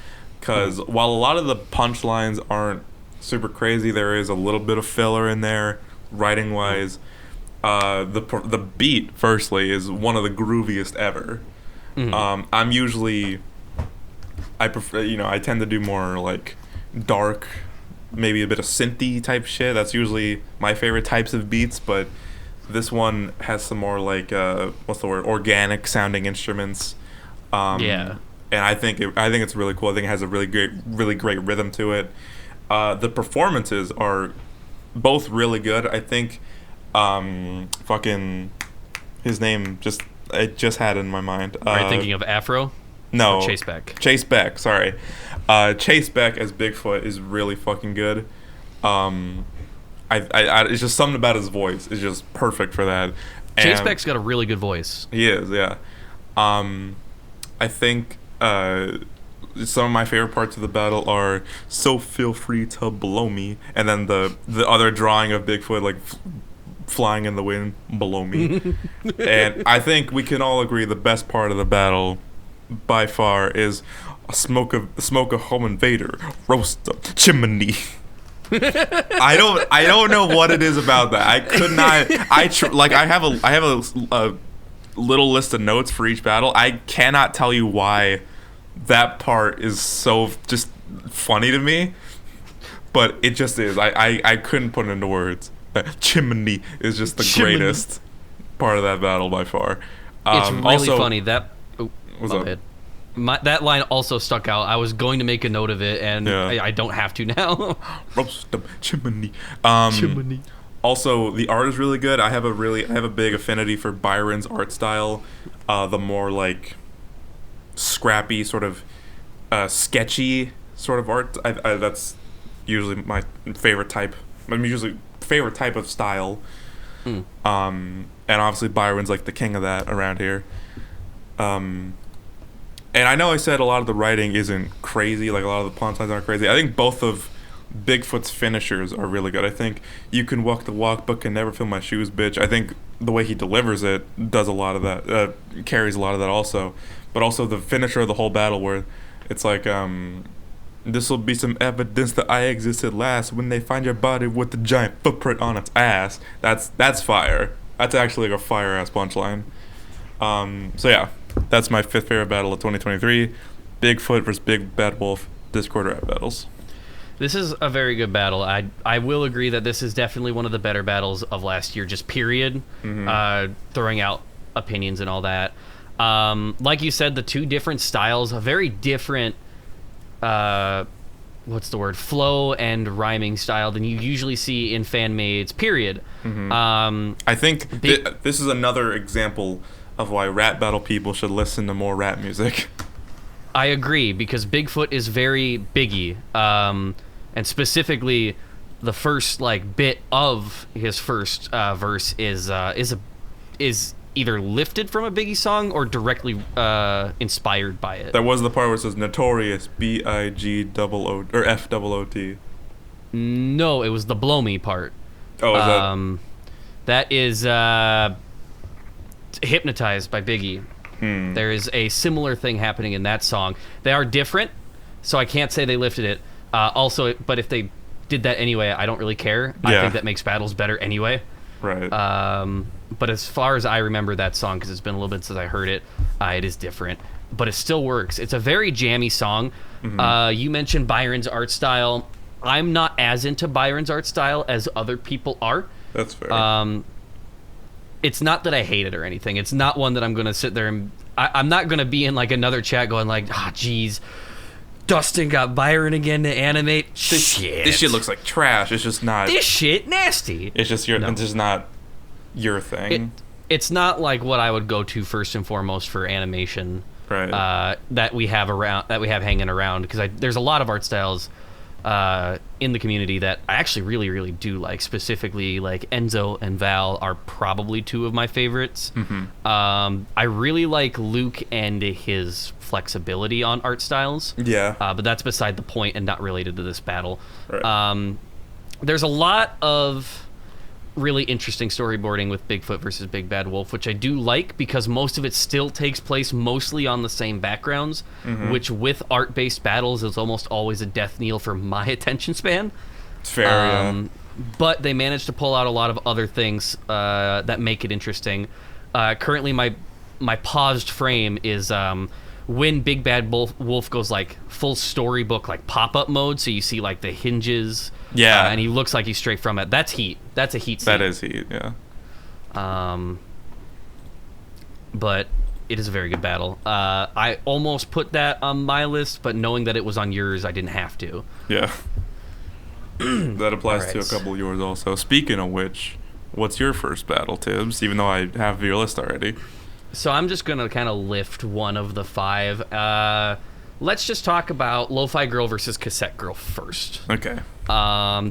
Because while a lot of the punchlines aren't super crazy, there is a little bit of filler in there, writing wise. The beat, firstly, is one of the grooviest ever. I prefer, I tend to do more dark, maybe a bit of synthy type shit. That's usually my favorite types of beats, but this one has some more organic sounding instruments. Yeah. And I think it's really cool. I think it has a really great rhythm to it. The performances are both really good. I think his name I just had in my mind. Are you thinking of Afro? No. Or Chase Beck. Chase Beck, sorry. Chase Beck as Bigfoot is really fucking good. It's just something about his voice is just perfect for that. Chase Beck's got a really good voice. He is, yeah. I think some of my favorite parts of the battle are "So feel free to blow me," and then the other drawing of Bigfoot flying in the wind below me. And I think we can all agree the best part of the battle by far is smoke a home invader, roast a chimney. I don't know what it is about that. I could not. I have a little list of notes for each battle. I cannot tell you why that part is so just funny to me, but it just is. I couldn't put it into words. chimney is just the Chimney. greatest part of that battle by far. It's really also, funny that. Oh, What's my up? bad. That line also stuck out. I was going to make a note of it, and Yeah. I don't have to now. Roast them, chimney. Chimney. Also, the art is really good. I have a big affinity for Byron's art style. The more like scrappy, sort of sketchy sort of art. That's usually my favorite type. Usually favorite type of style. And obviously Byron's like the king of that around here. And I know I said a lot of the writing isn't crazy, like a lot of the punchlines aren't crazy. I think both of Bigfoot's finishers are really good. I think "You can walk the walk, but can never fill my shoes, bitch." I think the way he delivers it does a lot of that, carries a lot of that also. But also the finisher of the whole battle, where it's like, "This will be some evidence that I existed last when they find your body with the giant footprint on its ass." That's fire. That's actually like a fire ass punchline. So yeah, that's my fifth favorite battle of 2023. Bigfoot versus Big Bad Wolf Discord rap battles. This is a very good battle. I will agree that this is definitely one of the better battles of last year, just period. Throwing out opinions and all that. Like you said, the two different styles, a very different, what's the word, flow and rhyming style than you usually see in fan-mades, period. I think this is another example of why rap battle people should listen to more rap music. I agree, because Bigfoot is very Biggie, and specifically the first like bit of his first verse is either lifted from a Biggie song or directly inspired by it. That was the part where it says "Notorious B-I-G-O-O or F-O-O-T." No, it was the blow me part. Oh, is that is Hypnotized by Biggie. There is a similar thing happening in that song. They are different, so I can't say they lifted it. Also, but if they did that anyway, I don't really care. I think that makes battles better anyway. right? But as far as I remember that song, because it's been a little bit since I heard it, it is different. But it still works. It's a very jammy song. You mentioned Byron's art style. I'm not as into Byron's art style as other people are. That's fair. It's not that I hate it or anything. It's not one that I'm going to sit there and... I'm not going to be in like another chat going like, geez, Dustin got Byron again to animate. This shit looks like trash. It's just not... This shit nasty. It's just it's just not your thing. It's not like what I would go to first and foremost for animation. Right. That we have hanging around, because there's a lot of art styles in the community that I actually really, really do like. Specifically, like Enzo and Val are probably two of my favorites. I really like Luke and his flexibility on art styles. Yeah. But that's beside the point and not related to this battle. Right. There's a lot of really interesting storyboarding with Bigfoot versus Big Bad Wolf, which I do like, because most of it still takes place mostly on the same backgrounds, which with art-based battles is almost always a death knell for my attention span. It's fair, yeah. But they managed to pull out a lot of other things that make it interesting. Currently, my paused frame is when Big Bad Wolf goes like full storybook, like pop-up mode, so you see like the hinges. Yeah. And he looks like he's straight from it. That's heat. That's a heat scene. That is heat, yeah. But it is a very good battle. I almost put that on my list, but knowing that it was on yours, I didn't have to. Yeah. That applies Alright. to a couple of yours also. Speaking of which, what's your first battle, Tibbs? Even though I have your list already. So I'm just going to kind of lift one of the five. Let's just talk about Lo-Fi Girl versus Cassette Girl first. Okay.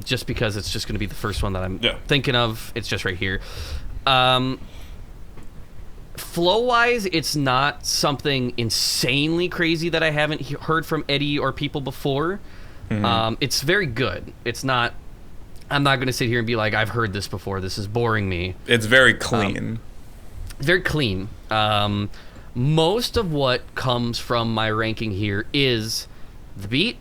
Just because it's just going to be the first one that I'm Yeah. thinking of. It's just right here. Flow-wise, it's not something insanely crazy that I haven't heard from Eddie or people before. It's very good. It's not... I'm not going to sit here and be like, I've heard this before. This is boring me. It's very clean. Very clean. Most of what comes from my ranking here is the beat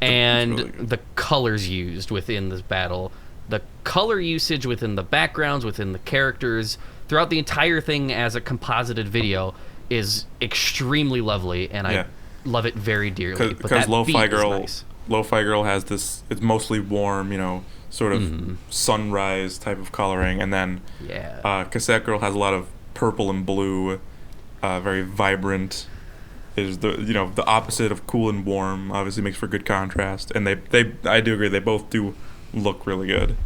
and really good. the colors used within this battle. The color usage within the backgrounds, within the characters, throughout the entire thing as a composited video is extremely lovely, and I love it very dearly. But Because that Lo-Fi beat is Girl... nice. Lo-Fi Girl has this. It's mostly warm, sort of sunrise type of coloring, and then Cassette Girl has a lot of purple and blue, very vibrant. Is the opposite of cool and warm. Obviously makes for good contrast, and I do agree they both do look really good.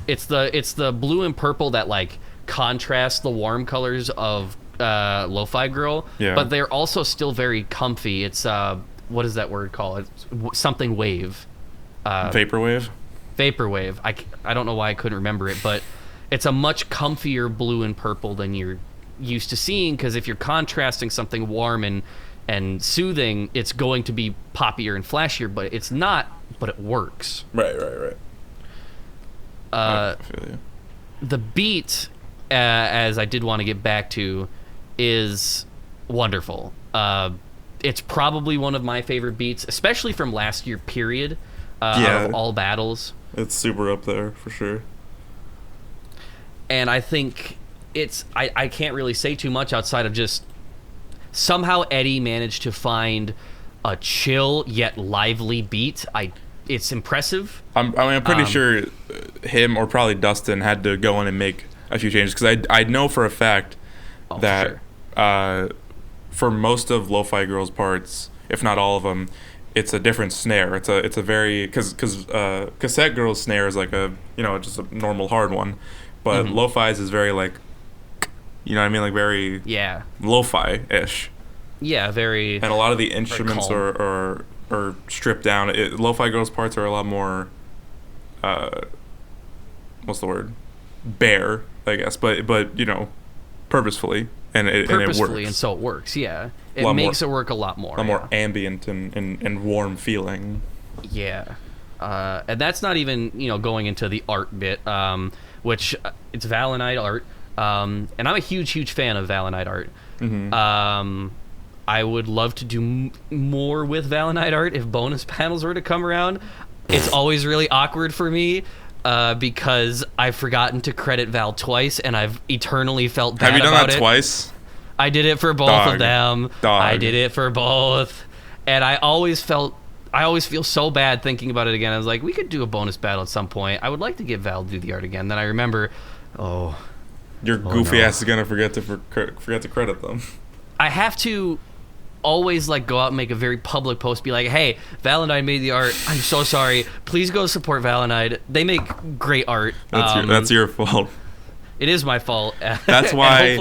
It's the blue and purple that like contrast the warm colors of Lo-Fi Girl, but they're also still very comfy. It's what is that word called? It's something wave. Vaporwave. Vaporwave. I don't know why I couldn't remember it, but it's a much comfier blue and purple than you're used to seeing, because if you're contrasting something warm and soothing, it's going to be poppier and flashier, but it's not, but it works. Right. I feel you. The beat, as I did want to get back to, is wonderful. It's probably one of my favorite beats, especially from last year period, out of all battles. It's super up there for sure. And I think I can't really say too much outside of just somehow Eddie managed to find a chill yet lively beat. It's impressive. I'm pretty sure him or probably Dustin had to go in and make a few changes, because I know for a fact that for most of Lo-Fi Girl's parts, if not all of them, it's a different snare. It's a very because Cassette Girl's snare is like just a normal hard one, but Lo-Fi's is very like. You know what I mean? Like very lo-fi-ish. Yeah, very. And a lot of the instruments are stripped down. Lo-Fi Girl's parts are a lot more, what's the word? Bare, I guess. But purposefully. And it works. Purposefully, and so it works, yeah. It makes it work a lot more. A lot more ambient and warm feeling. Yeah. And that's not even, going into the art bit, which it's Valinite art. And I'm a huge fan of Valinite art. I would love to do more with Valinite art if bonus panels were to come around. It's always really awkward for me because I've forgotten to credit Val twice, and I've eternally felt bad about it. Have you done that twice? I did it for both of them. I did it for both. And I always feel so bad thinking about it again. I was like, we could do a bonus battle at some point. I would like to get Val to do the art again. Then I remember, your goofy ass is gonna forget to credit them. I have to always go out and make a very public post, be like, "Hey, Valinite made the art. I'm so sorry. Please go support Valinite. They make great art." That's your fault. It is my fault. That's why.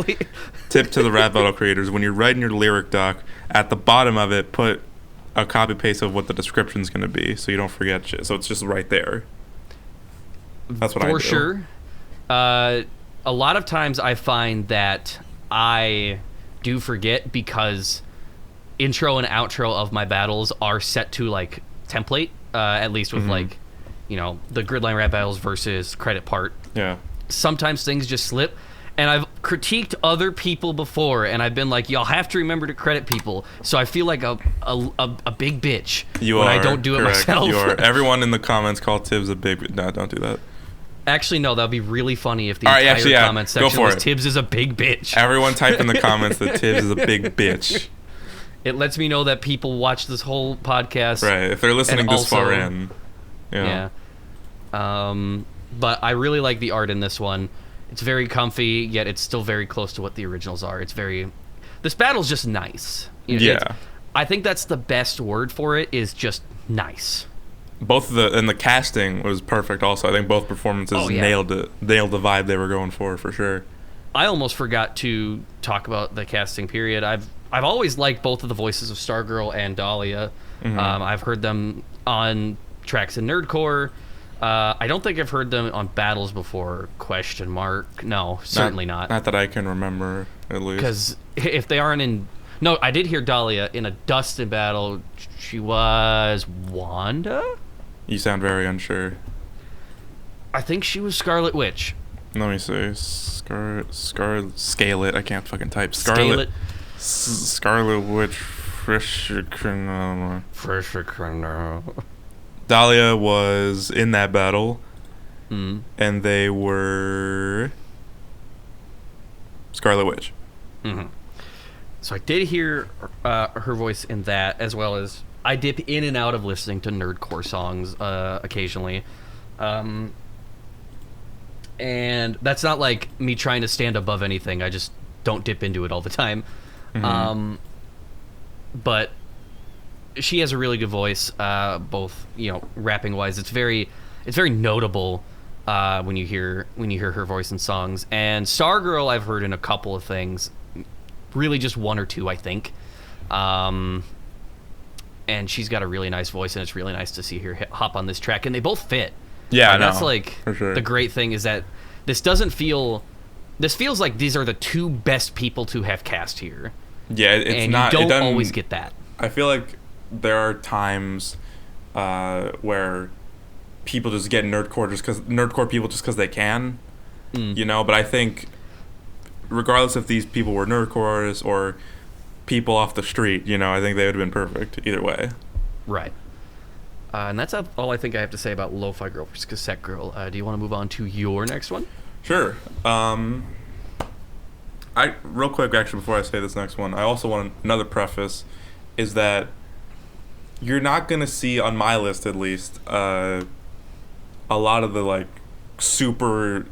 Tip to the rap battle creators: when you're writing your lyric doc, at the bottom of it, put a copy paste of what the description's gonna be, so you don't forget shit. So it's just right there. That's what I do. For sure. A lot of times I find that I do forget because intro and outro of my battles are set to template, at least with the Gridline rap battles versus credit part. Yeah. Sometimes things just slip, and I've critiqued other people before, and I've been like, y'all have to remember to credit people. So I feel like a big bitch when I don't do it myself. You are. Everyone in the comments call Tibbs a big. No, don't do that. Actually, no, that would be really funny if the entire comment section was Tibbs is a big bitch. Everyone type in the comments that Tibbs is a big bitch. It lets me know that people watch this whole podcast. Right, if they're listening this far in. Yeah. But I really like the art in this one. It's very comfy, yet it's still very close to what the originals are. This battle's just nice. I think that's the best word for it, is just nice. The casting was perfect also. I think both performances nailed the vibe they were going for sure. I almost forgot to talk about the casting period. I've always liked both of the voices of Stargirl and Dahlia. I've heard them on tracks in Nerdcore. I don't think I've heard them on battles before, ? No, certainly not. Not that I can remember, at least. Because if they aren't in... No, I did hear Dahlia in a Dustin battle. She was Wanda? You sound very unsure. I think she was Scarlet Witch. Let me see. Scarlet. I can't fucking type. Scarlet Witch. Freshy Kanal. Dahlia was in that battle. And they were Scarlet Witch. So I did hear her voice in that, as well as I dip in and out of listening to nerdcore songs occasionally. And that's not like me trying to stand above anything. I just don't dip into it all the time. Mm-hmm. But she has a really good voice, both, rapping wise. It's very notable when you hear her voice in songs. And Stargirl I've heard in a couple of things, really just one or two, I think. And she's got a really nice voice, and it's really nice to see her hop on this track, and they both fit. Yeah, I know. That's like for sure. The great thing is that this feels like these are the two best people to have cast here. Yeah, it's and not. You It don't doesn't always get that. I feel like there are times where people just get nerdcore people just because they can, But I think, regardless if these people were nerdcore artists or people off the street, I think they would have been perfect either way. Right. And that's all I think I have to say about Lo-Fi Girl versus Cassette Girl. Do you want to move on to your next one? Sure. Real quick, actually, before I say this next one, I also want another preface, is that you're not going to see, on my list at least, a lot of the, super,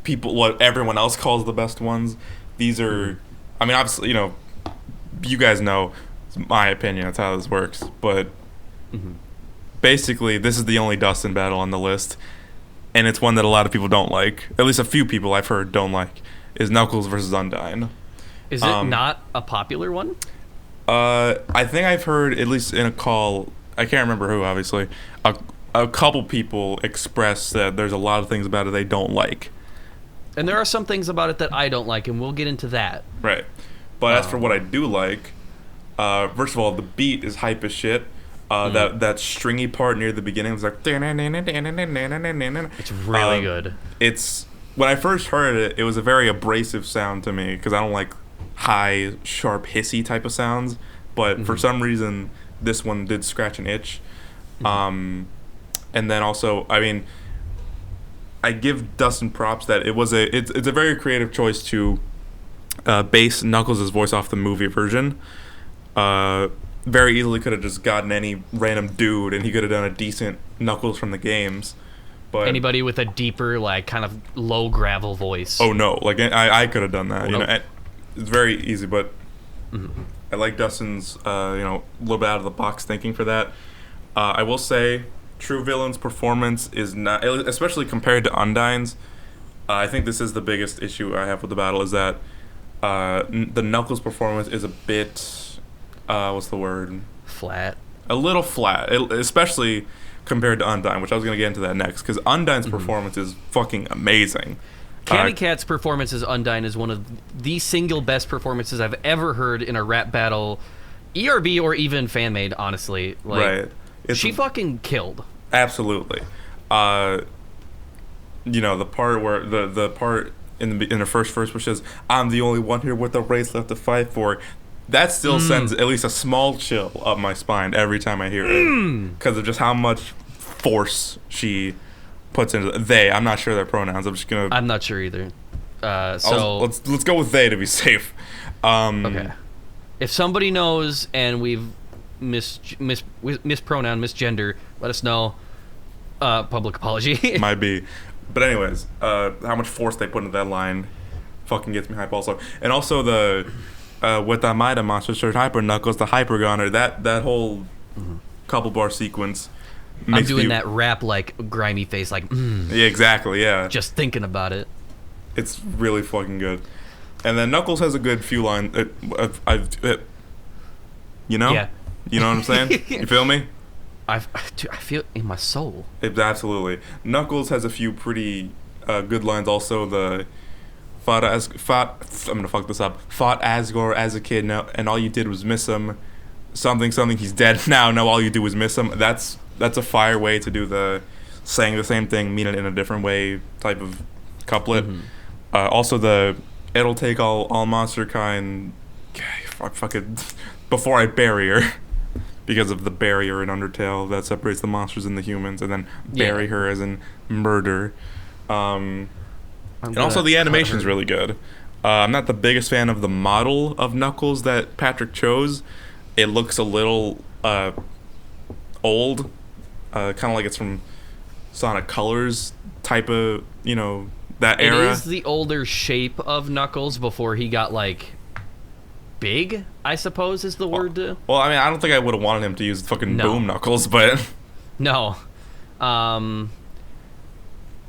people, what everyone else calls the best ones. These are, I mean, obviously, you guys know, it's my opinion, that's how this works, but basically, this is the only Dustin battle on the list, and it's one that a lot of people don't like, at least a few people I've heard don't like, is Knuckles versus Undyne. Is it not a popular one? I think I've heard, at least in a call, I can't remember who, obviously, a couple people express that there's a lot of things about it they don't like. And there are some things about it that I don't like, and we'll get into that. Right. But as for what I do like, first of all, the beat is hype as shit. That stringy part near the beginning was like... It's really good. When I first heard it, it was a very abrasive sound to me, because I don't like high, sharp, hissy type of sounds. But for some reason, this one did scratch an itch. And then also, I mean, I give Dustin props that it's a very creative choice to base Knuckles' voice off the movie version. Very easily could have just gotten any random dude, and he could have done a decent Knuckles from the games. But anybody with a deeper, kind of low gravel voice. Oh no, I could have done that. It's very easy, but I like Dustin's little bit out of the box thinking for that. I will say, True Villain's performance is not, especially compared to Undyne's. I think this is the biggest issue I have with the battle, is that the Knuckles performance is a bit, what's the word? Flat. A little flat, especially compared to Undyne, which I was going to get into that next, because Undyne's performance is fucking amazing. Candy Cat's performance as Undyne is one of the single best performances I've ever heard in a rap battle, ERB or even fan-made, honestly. Right. She fucking killed. Absolutely. The part where the part in the first verse which says, "I'm the only one here with a race left to fight for," that still sends at least a small chill up my spine every time I hear it, because of just how much force she puts into I'm not sure their pronouns. I'm not sure either. So let's go with they to be safe. Okay. If somebody knows and we've mispronoun, misgender, let us know. Public apology. Might be. But anyways, how much force they put into that line fucking gets me hype also. And also the with the Midas monster search Hyper Knuckles, the Hyper Gunner, that whole couple bar sequence I'm doing that rap grimy face Yeah, exactly, yeah. Just thinking about it. It's really fucking good. And then Knuckles has a good few lines. You know? Yeah. You know what I'm saying? You feel me? I feel it in my soul. Absolutely. Knuckles has a few pretty good lines also. The I'm gonna fuck this up. Fought Asgore as a kid, and all you did was miss him. Something, he's dead now. Now all you do is miss him. That's a fire way to do the saying the same thing, mean it in a different way type of couplet. Also the it'll take all monster kind. Fuck it. Before I bury her. Because of the barrier in Undertale that separates the monsters and the humans, and then bury her as in murder. And also the animation's really good. I'm not the biggest fan of the model of Knuckles that Patrick chose. It looks a little old, kind of like it's from Sonic Colors type of, that era. It is the older shape of Knuckles before he got, like, big, I suppose is the word to... Well, I mean, I don't think I would have wanted him to use fucking Boom Knuckles, but... No.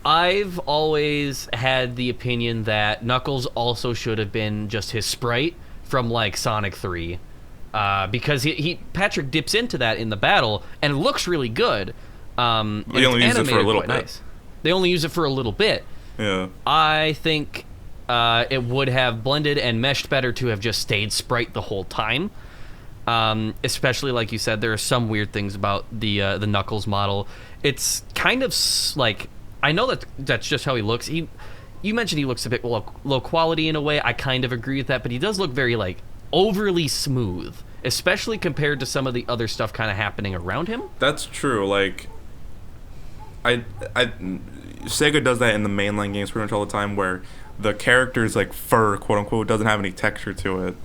I've always had the opinion that Knuckles also should have been just his sprite from, like, Sonic 3. Because Patrick dips into that in the battle, and it looks really good. They only use it for a little bit. Nice. They only use it for a little bit. Yeah. I think it would have blended and meshed better to have just stayed sprite the whole time. Especially, like you said, there are some weird things about the Knuckles model. It's kind of like, I know that's just how he looks. You mentioned he looks a bit low quality in a way. I kind of agree with that, but he does look very, like, overly smooth, especially compared to some of the other stuff kind of happening around him. That's true. Like, Sega does that in the mainline games pretty much all the time, where the character's, like, fur, quote unquote, doesn't have any texture to it.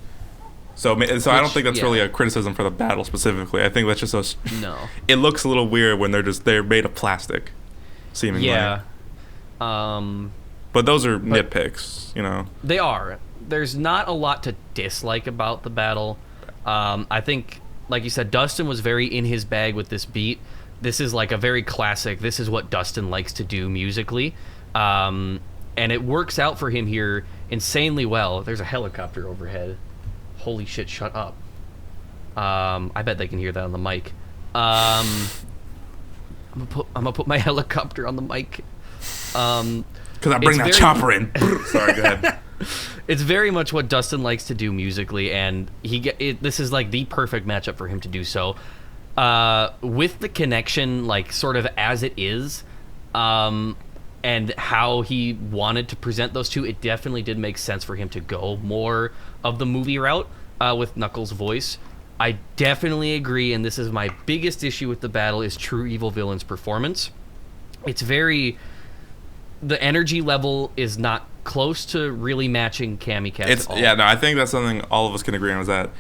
So I don't think that's really a criticism for the battle specifically. I think that's just no. It looks a little weird when they're made of plastic, seemingly. Yeah. But those are nitpicks, They are. There's not a lot to dislike about the battle. I think, like you said, Dustin was very in his bag with this beat. This is like a very classic, this is what Dustin likes to do musically. And it works out for him here insanely well. There's a helicopter overhead. Holy shit, shut up. I bet they can hear that on the mic. I'm gonna put my helicopter on the mic. Because I bring that chopper in. Sorry, go ahead. It's very much what Dustin likes to do musically, and this is like the perfect matchup for him to do so. With the connection, like, sort of as it is, and how he wanted to present those two, it definitely did make sense for him to go more of the movie route with Knuckles' voice. I definitely agree, and this is my biggest issue with the battle, is True Evil Villain's performance. It's very... The energy level is not close to really matching Cammy Cat at all. Yeah, no, I think that's something all of us can agree on, is that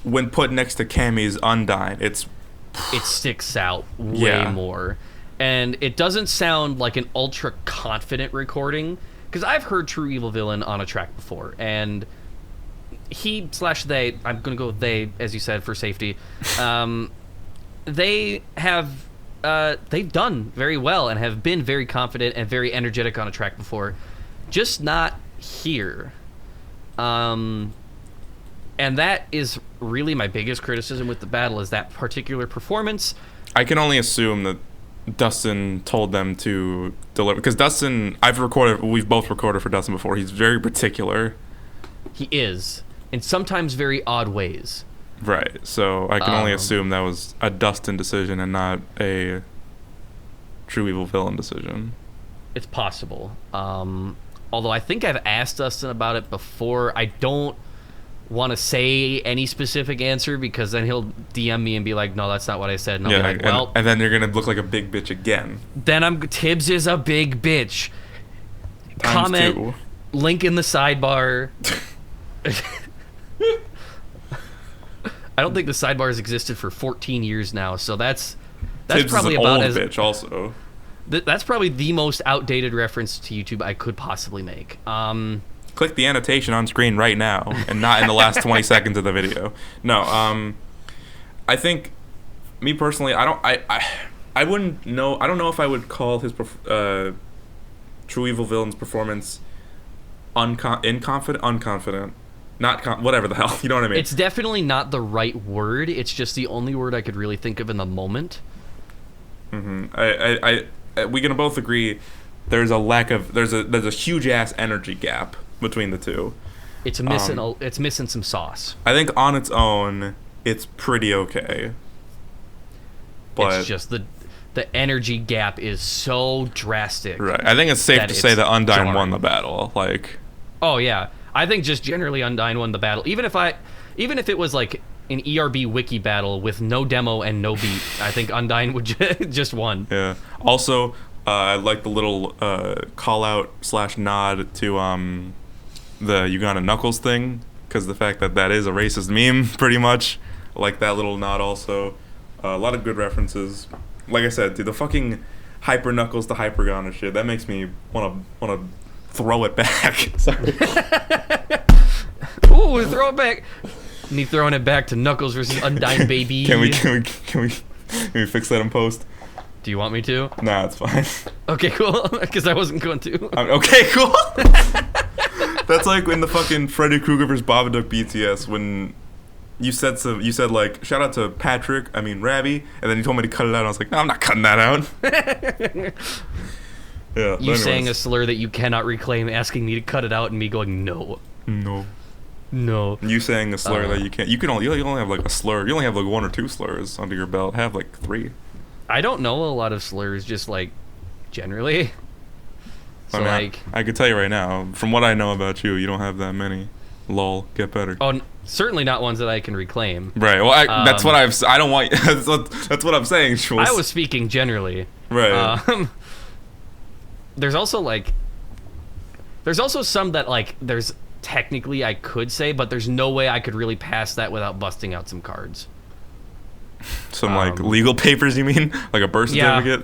when put next to Cammy's Undyne, it sticks out way more. And it doesn't sound like an ultra confident recording, because I've heard True Evil Villain on a track before, and he/they, I'm going to go with they, as you said, for safety, they have, they've done very well and have been very confident and very energetic on a track before, just not here. And that is really my biggest criticism with the battle, is that particular performance. I can only assume that Dustin told them to deliver, because Dustin, we've both recorded for Dustin before. He's very particular. He is, in sometimes very odd ways. Right. So I can only assume that was a Dustin decision and not a True Evil Villain decision. It's possible. Although I think I've asked Dustin about it before. I don't want to say any specific answer, because then he'll DM me and be like, no, that's not what I said. And I'll be like, well... And then you're going to look like a big bitch again. Then Tibbs is a big bitch. Comment, 2. link in the sidebar. I don't think the sidebar has existed for 14 years now, so that's Tibbs probably is an about old bitch also. That's probably the most outdated reference to YouTube I could possibly make. Click the annotation on screen right now, and not in the last 20 seconds of the video. No, I think, me personally, I wouldn't know. I don't know if I would call his True Evil Villain's performance unconfident, whatever the hell. You know what I mean? It's definitely not the right word. It's just the only word I could really think of in the moment. Mm-hmm. We can both agree there's a huge ass energy gap between the two. It's missing some sauce. I think on its own, it's pretty okay. But it's just the energy gap is so drastic. Right. I think it's safe to say that Undyne won the battle. Like. Oh yeah, I think just generally Undyne won the battle. Even if it was like an ERB wiki battle with no demo and no beat, I think Undyne would just won. Yeah. Also, I like the little call out / nod to the Uganda Knuckles thing, because the fact that is a racist meme, pretty much. I like that little nod also. A lot of good references. Like I said, dude, the fucking Hyper Knuckles to Hypergon and shit, that makes me wanna throw it back. Sorry. Ooh, throw it back. Me throwing it back to Knuckles versus Undyne, baby. Can we fix that in post? Do you want me to? Nah, it's fine. Okay, cool. Because I wasn't going to. Okay, cool. That's like in the fucking Freddy Krueger vs. Babadook BTS when you said like shout out to Ravi, and then you told me to cut it out. And I was like, no, I'm not cutting that out. Yeah. You saying a slur that you cannot reclaim, asking me to cut it out, and me going no. You saying a slur that you can't. You only have like a slur. You only have like 1 or 2 slurs under your belt. Have like 3. I don't know a lot of slurs, just like generally. So I could tell you right now, from what I know about you, you don't have that many. Lol, get better. Oh, certainly not ones that I can reclaim. Right. Well, that's what I don't want. That's what I'm saying, Schultz. I was speaking generally. Right. There's also some that like there's technically I could say, but there's no way I could really pass that without busting out some cards. Some like legal papers, you mean? Like a birth certificate?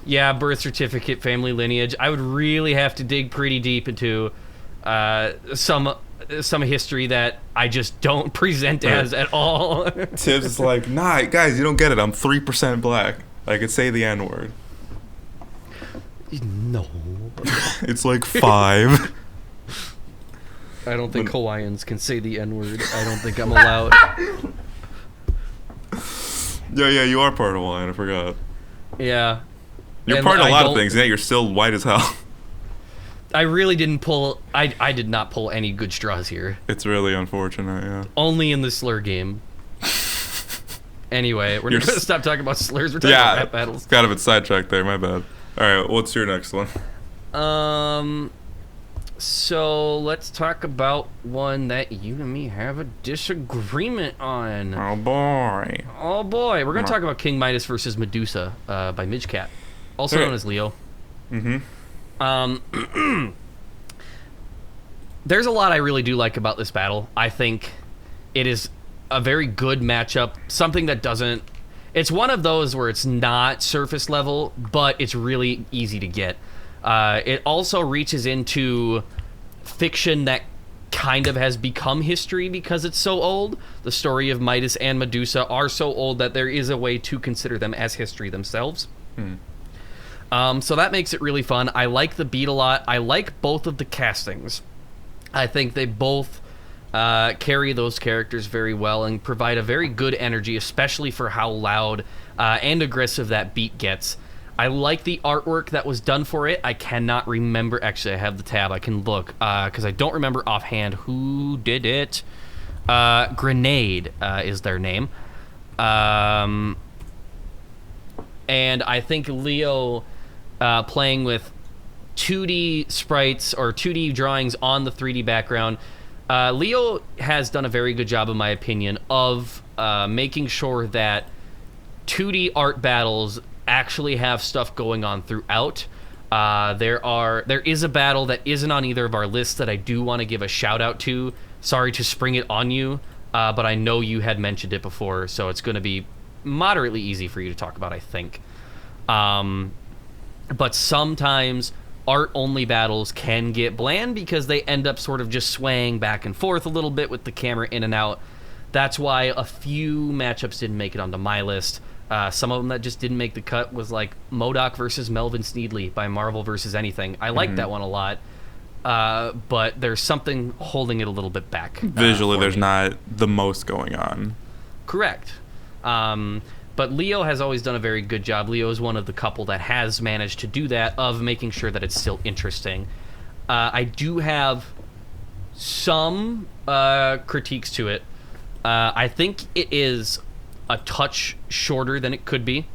Yeah, birth certificate, family lineage. I would really have to dig pretty deep into some history that I just don't present as at all. Tibbs is like, nah, guys, you don't get it. I'm 3% black. I could say the N-word. No. It's like 5. I don't think Hawaiians can say the N-word. I don't think I'm allowed. Yeah, you are part of Hawaiian. I forgot. Yeah. You're part of a lot of things, yet you're still white as hell. I really didn't pull... I did not pull any good straws here. It's really unfortunate, yeah. Only in the slur game. Anyway, we're going to stop talking about slurs. We're talking about rap battles. Kind of a sidetrack there, my bad. Alright, what's your next one? So let's talk about one that you and me have a disagreement on. Oh boy. We're going to talk about King Midas versus Medusa by Midgecat, also known as Leo. There's a lot I really do like about this battle. I think it is a very good matchup. Something that doesn't... It's one of those where it's not surface level, but it's really easy to get. It also reaches into fiction that kind of has become history because it's so old. The story of Midas and Medusa are so old that there is a way to consider them as history themselves. So that makes it really fun. I like the beat a lot. I like both of the castings. I think they both carry those characters very well and provide a very good energy, especially for how loud and aggressive that beat gets. I like the artwork that was done for it. I cannot remember. Actually, I have the tab. I can look because I don't remember offhand who did it. Grenade is their name. And I think Leo playing with 2D sprites or 2D drawings on the 3D background. Leo has done a very good job, in my opinion, of making sure that 2D art battles actually have stuff going on throughout. There is a battle that isn't on either of our lists that I do want to give a shout out to. Sorry to spring it on you, but I know you had mentioned it before, so it's going to be moderately easy for you to talk about, I think. But sometimes art-only battles can get bland because they end up sort of just swaying back and forth a little bit with the camera in and out. That's why a few matchups didn't make it onto my list. Some of them that just didn't make the cut was like MODOK versus Melvin Sneedley by Marvel vs. Anything. I like that one a lot, but there's something holding it a little bit back. Visually, there's not the most going on. Correct. But Leo has always done a very good job. Leo is one of the couple that has managed to do that, of making sure that it's still interesting. I do have some critiques to it. I think it is a touch shorter than it could be.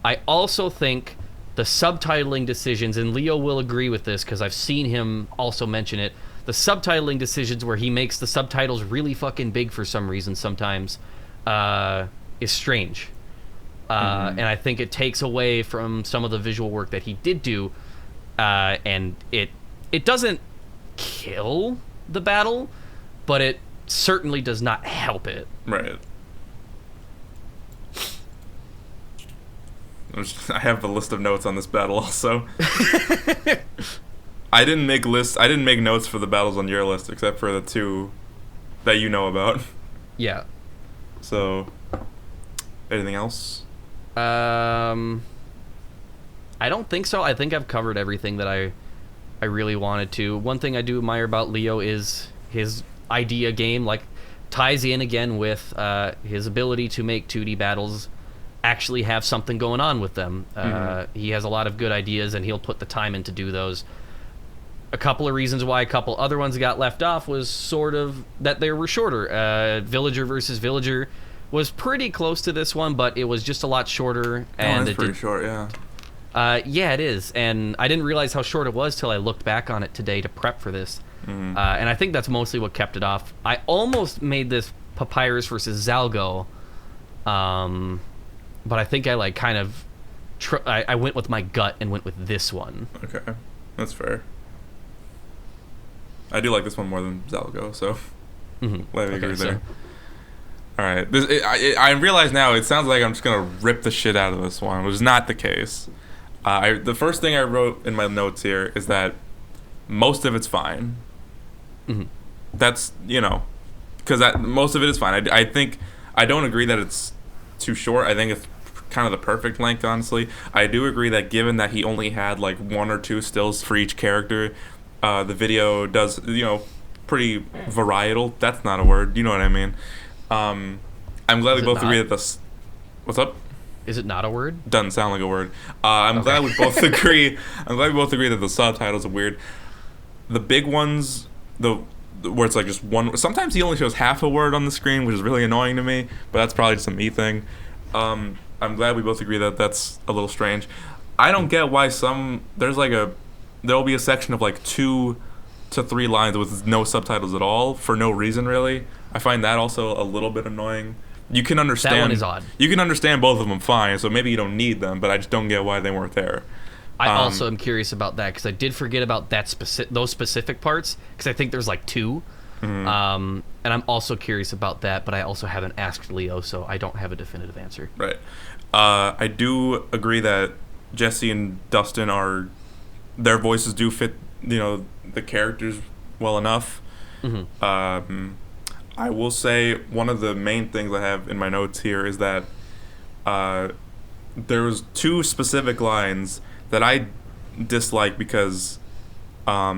I also think the subtitling decisions, and Leo will agree with this because I've seen him also mention it, the subtitling decisions where he makes the subtitles really fucking big for some reason sometimes is strange. And I think it takes away from some of the visual work that he did do, and it doesn't kill the battle, but it certainly does not help it. Right. I have a list of notes on this battle also. I didn't make notes for the battles on your list except for the two that you know about. Yeah. So, anything else? I don't think so. I think I've covered everything that I really wanted to. One thing I do admire about Leo is his idea game, like, ties in again with his ability to make 2D battles actually have something going on with them. He has a lot of good ideas, and he'll put the time in to do those. A couple of reasons why a couple other ones got left off was sort of that they were shorter. Villager versus Villager was pretty close to this one, but it was just a lot shorter. And it's pretty short, yeah. Yeah, it is. And I didn't realize how short it was till I looked back on it today to prep for this. And I think that's mostly what kept it off. I almost made this Papyrus versus Zalgo, but I think I like kind of I went with my gut and went with this one. Okay, that's fair. I do like this one more than Zalgo, so let me agree there. All right, I realize now it sounds like I'm just gonna rip the shit out of this one, which is not the case. The first thing I wrote in my notes here is that most of it's fine. That's, because most of it is fine. I think I don't agree that it's too short. I think it's kind of the perfect length, honestly. I do agree that given that he only had like 1 or 2 stills for each character, the video does, pretty varietal. That's not a word. You know what I mean? I'm glad we both agree that this. What's up? Is it not a word? Doesn't sound like a word. I'm glad we both agree. I'm glad we both agree that the subtitles are weird. The big ones, where it's like just one. Sometimes he only shows half a word on the screen, which is really annoying to me. But that's probably just a me thing. I'm glad we both agree that that's a little strange. I don't get why there'll be a section of like 2 to 3 lines with no subtitles at all for no reason really. I find that also a little bit annoying. You can understand that one is odd. You can understand both of them fine, so maybe you don't need them, but I just don't get why they weren't there. I also am curious about that because I did forget about those specific parts because I think there's like 2. And I'm also curious about that, but I also haven't asked Leo, so I don't have a definitive answer. Right. I do agree that Jesse and Dustin their voices do fit, the characters well enough. I will say one of the main things I have in my notes here is that there was 2 specific lines that I dislike because I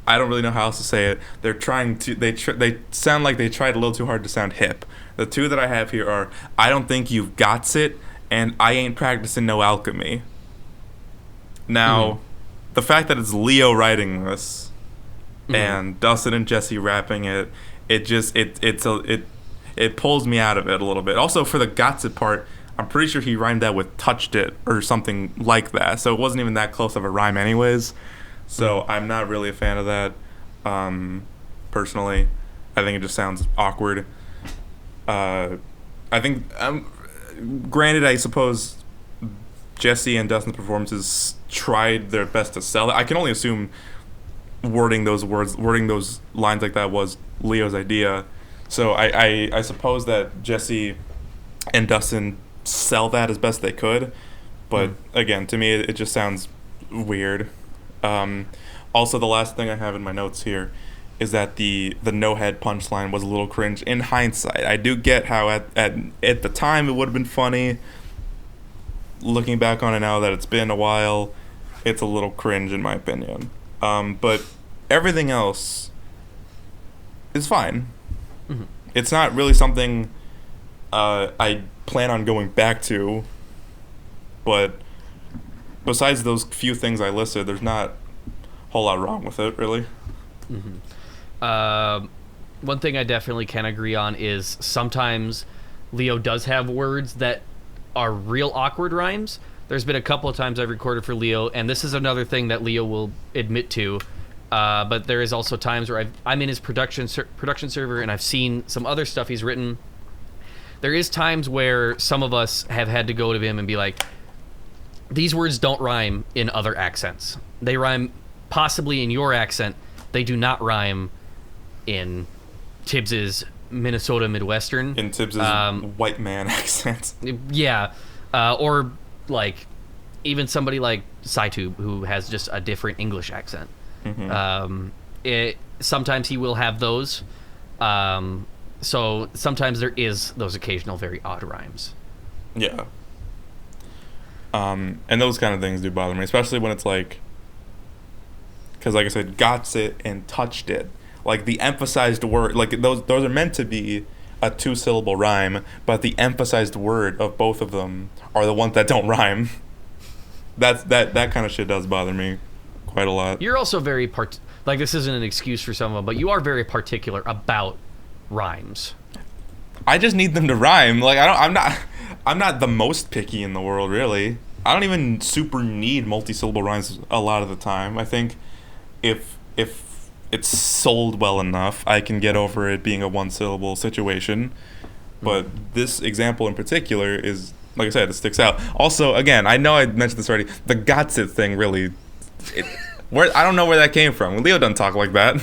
don't really know how else to say it. They're trying to they sound like they tried a little too hard to sound hip. The 2 that I have here are I don't think you've got it and I ain't practicing no alchemy. Now, the fact that it's Leo writing this and Dustin and Jesse rapping it, it pulls me out of it a little bit. Also, for the "got it" part, I'm pretty sure he rhymed that with "touched it" or something like that. So it wasn't even that close of a rhyme, anyways. So I'm not really a fan of that. Personally, I think it just sounds awkward. I think, granted, I suppose Jesse and Dustin's performances tried their best to sell it. I can only assume wording those lines like that was Leo's idea. So I suppose that Jesse and Dustin sell that as best they could. But again, to me, it just sounds weird. Also, the last thing I have in my notes here is that the no head punchline was a little cringe. In hindsight, I do get how at the time it would have been funny. Looking back on it now that it's been a while, it's a little cringe in my opinion. But everything else is fine. It's not really something I plan on going back to, but besides those few things I listed, there's not a whole lot wrong with it, really. One thing I definitely can agree on is sometimes Leo does have words that are real awkward rhymes. There's been a couple of times I've recorded for Leo, and this is another thing that Leo will admit to. But there is also times where I'm in his production server and I've seen some other stuff he's written. There is times where some of us have had to go to him and be like, these words don't rhyme in other accents. They rhyme possibly in your accent. They do not rhyme in Tibbs's Minnesota Midwestern. In Tibbs's white man accent. Yeah. Or like even somebody like Saitube who has just a different English accent. Sometimes he will have those. So sometimes there is those occasional very odd rhymes. Yeah. And those kind of things do bother me, especially when it's like, because like I said, got it and touched it. Like the emphasized word, like those are meant to be a 2-syllable rhyme, but the emphasized word of both of them are the ones that don't rhyme. That kind of shit does bother me quite a lot. You're also very like, this isn't an excuse for someone, but you are very particular about rhymes. I just need them to rhyme. Like I'm not the most picky in the world, really. I don't even super need multi-syllable rhymes a lot of the time. I think if it's sold well enough, I can get over it being a 1-syllable situation. But this example in particular is, like I said, it sticks out. Also, again, I know I mentioned this already. The "got it" thing really, I don't know where that came from. Leo doesn't talk like that.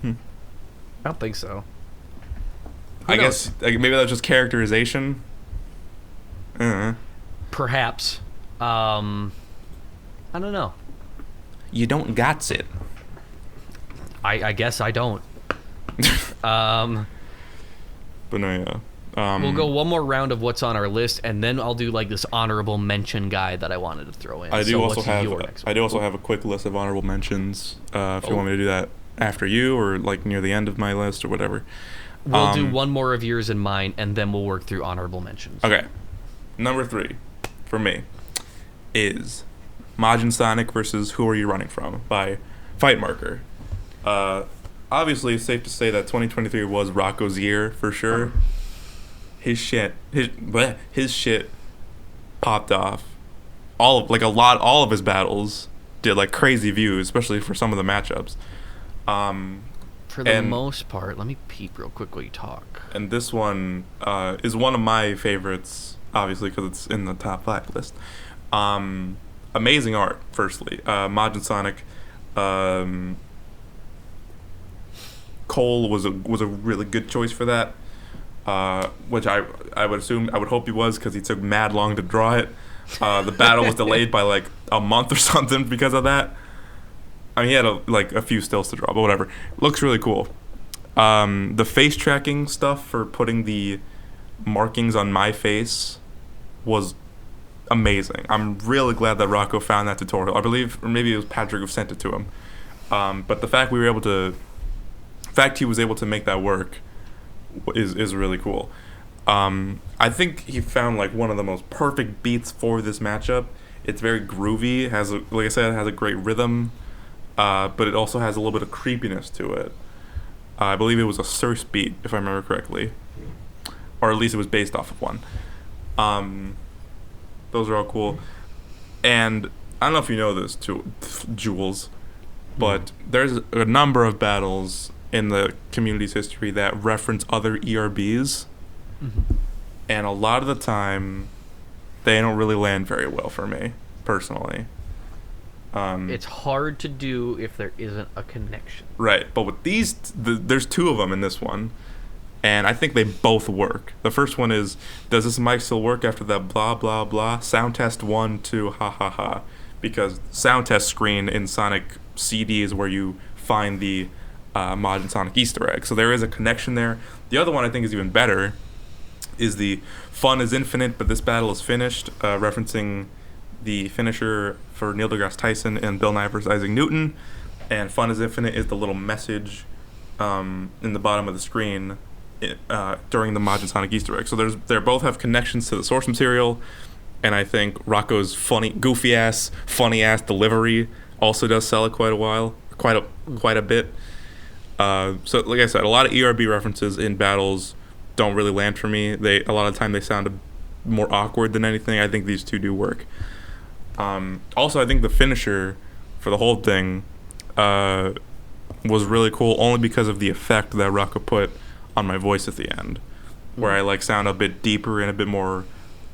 I don't think so. I guess maybe that's just characterization. Perhaps. I don't know. You don't got it. I guess I don't. But no, yeah. We'll go one more round of what's on our list, and then I'll do like this honorable mention guy that I wanted to throw in. I do also have a quick list of honorable mentions. If you want me to do that after you, or like near the end of my list, or whatever. We'll do one more of yours and mine, and then we'll work through honorable mentions. Okay. Number 3 for me is Majin Sonic versus Who Are You Running From by Fight Marker. Obviously, it's safe to say that 2023 was Rocco's year for sure. His shit popped off. All of his battles did like crazy views, especially for some of the matchups. For the most part, let me peep real quick while you talk. And this one is one of my favorites, obviously, because it's in the top 5 list. Amazing art, firstly. Majin Sonic. Cole was a really good choice for that, which I would hope he was, because he took mad long to draw it. The battle was delayed by like a month or something because of that. I mean, he had a few stills to draw, but whatever. Looks really cool. The face tracking stuff for putting the markings on my face was amazing. I'm really glad that Rocco found that tutorial. I believe, or maybe it was Patrick who sent it to him. But the fact he was able to make that work is really cool. I think he found like one of the most perfect beats for this matchup. It's very groovy. Like I said, it has a great rhythm. But it also has a little bit of creepiness to it. I believe it was a Circe beat, if I remember correctly. Or at least it was based off of one. Those are all cool. And I don't know if you know this, too, Jules, but there's a number of battles in the community's history that reference other ERBs. And a lot of the time, they don't really land very well for me, personally. It's hard to do if there isn't a connection. Right, but with these, there's 2 of them in this one, and I think they both work. The first one is, does this mic still work after that blah, blah, blah? Sound test 1, 2, ha, ha, ha. Because sound test screen in Sonic CD is where you find the Majin Sonic Easter egg. So there is a connection there. The other one I think is even better, is the fun is infinite, but this battle is finished, referencing the finisher for Neil deGrasse Tyson and Bill Nye vs. Isaac Newton. And fun is infinite is the little message in the bottom of the screen during the Majin Sonic Easter egg. So they both have connections to the source material, and I think Rocco's goofy ass, funny ass delivery also does sell it quite a bit. So like I said, a lot of ERB references in battles don't really land for me. A lot of the time they sound more awkward than anything. I think these 2 do work. Also, I think the finisher for the whole thing was really cool, only because of the effect that Rocco put on my voice at the end, where I sound a bit deeper and a bit more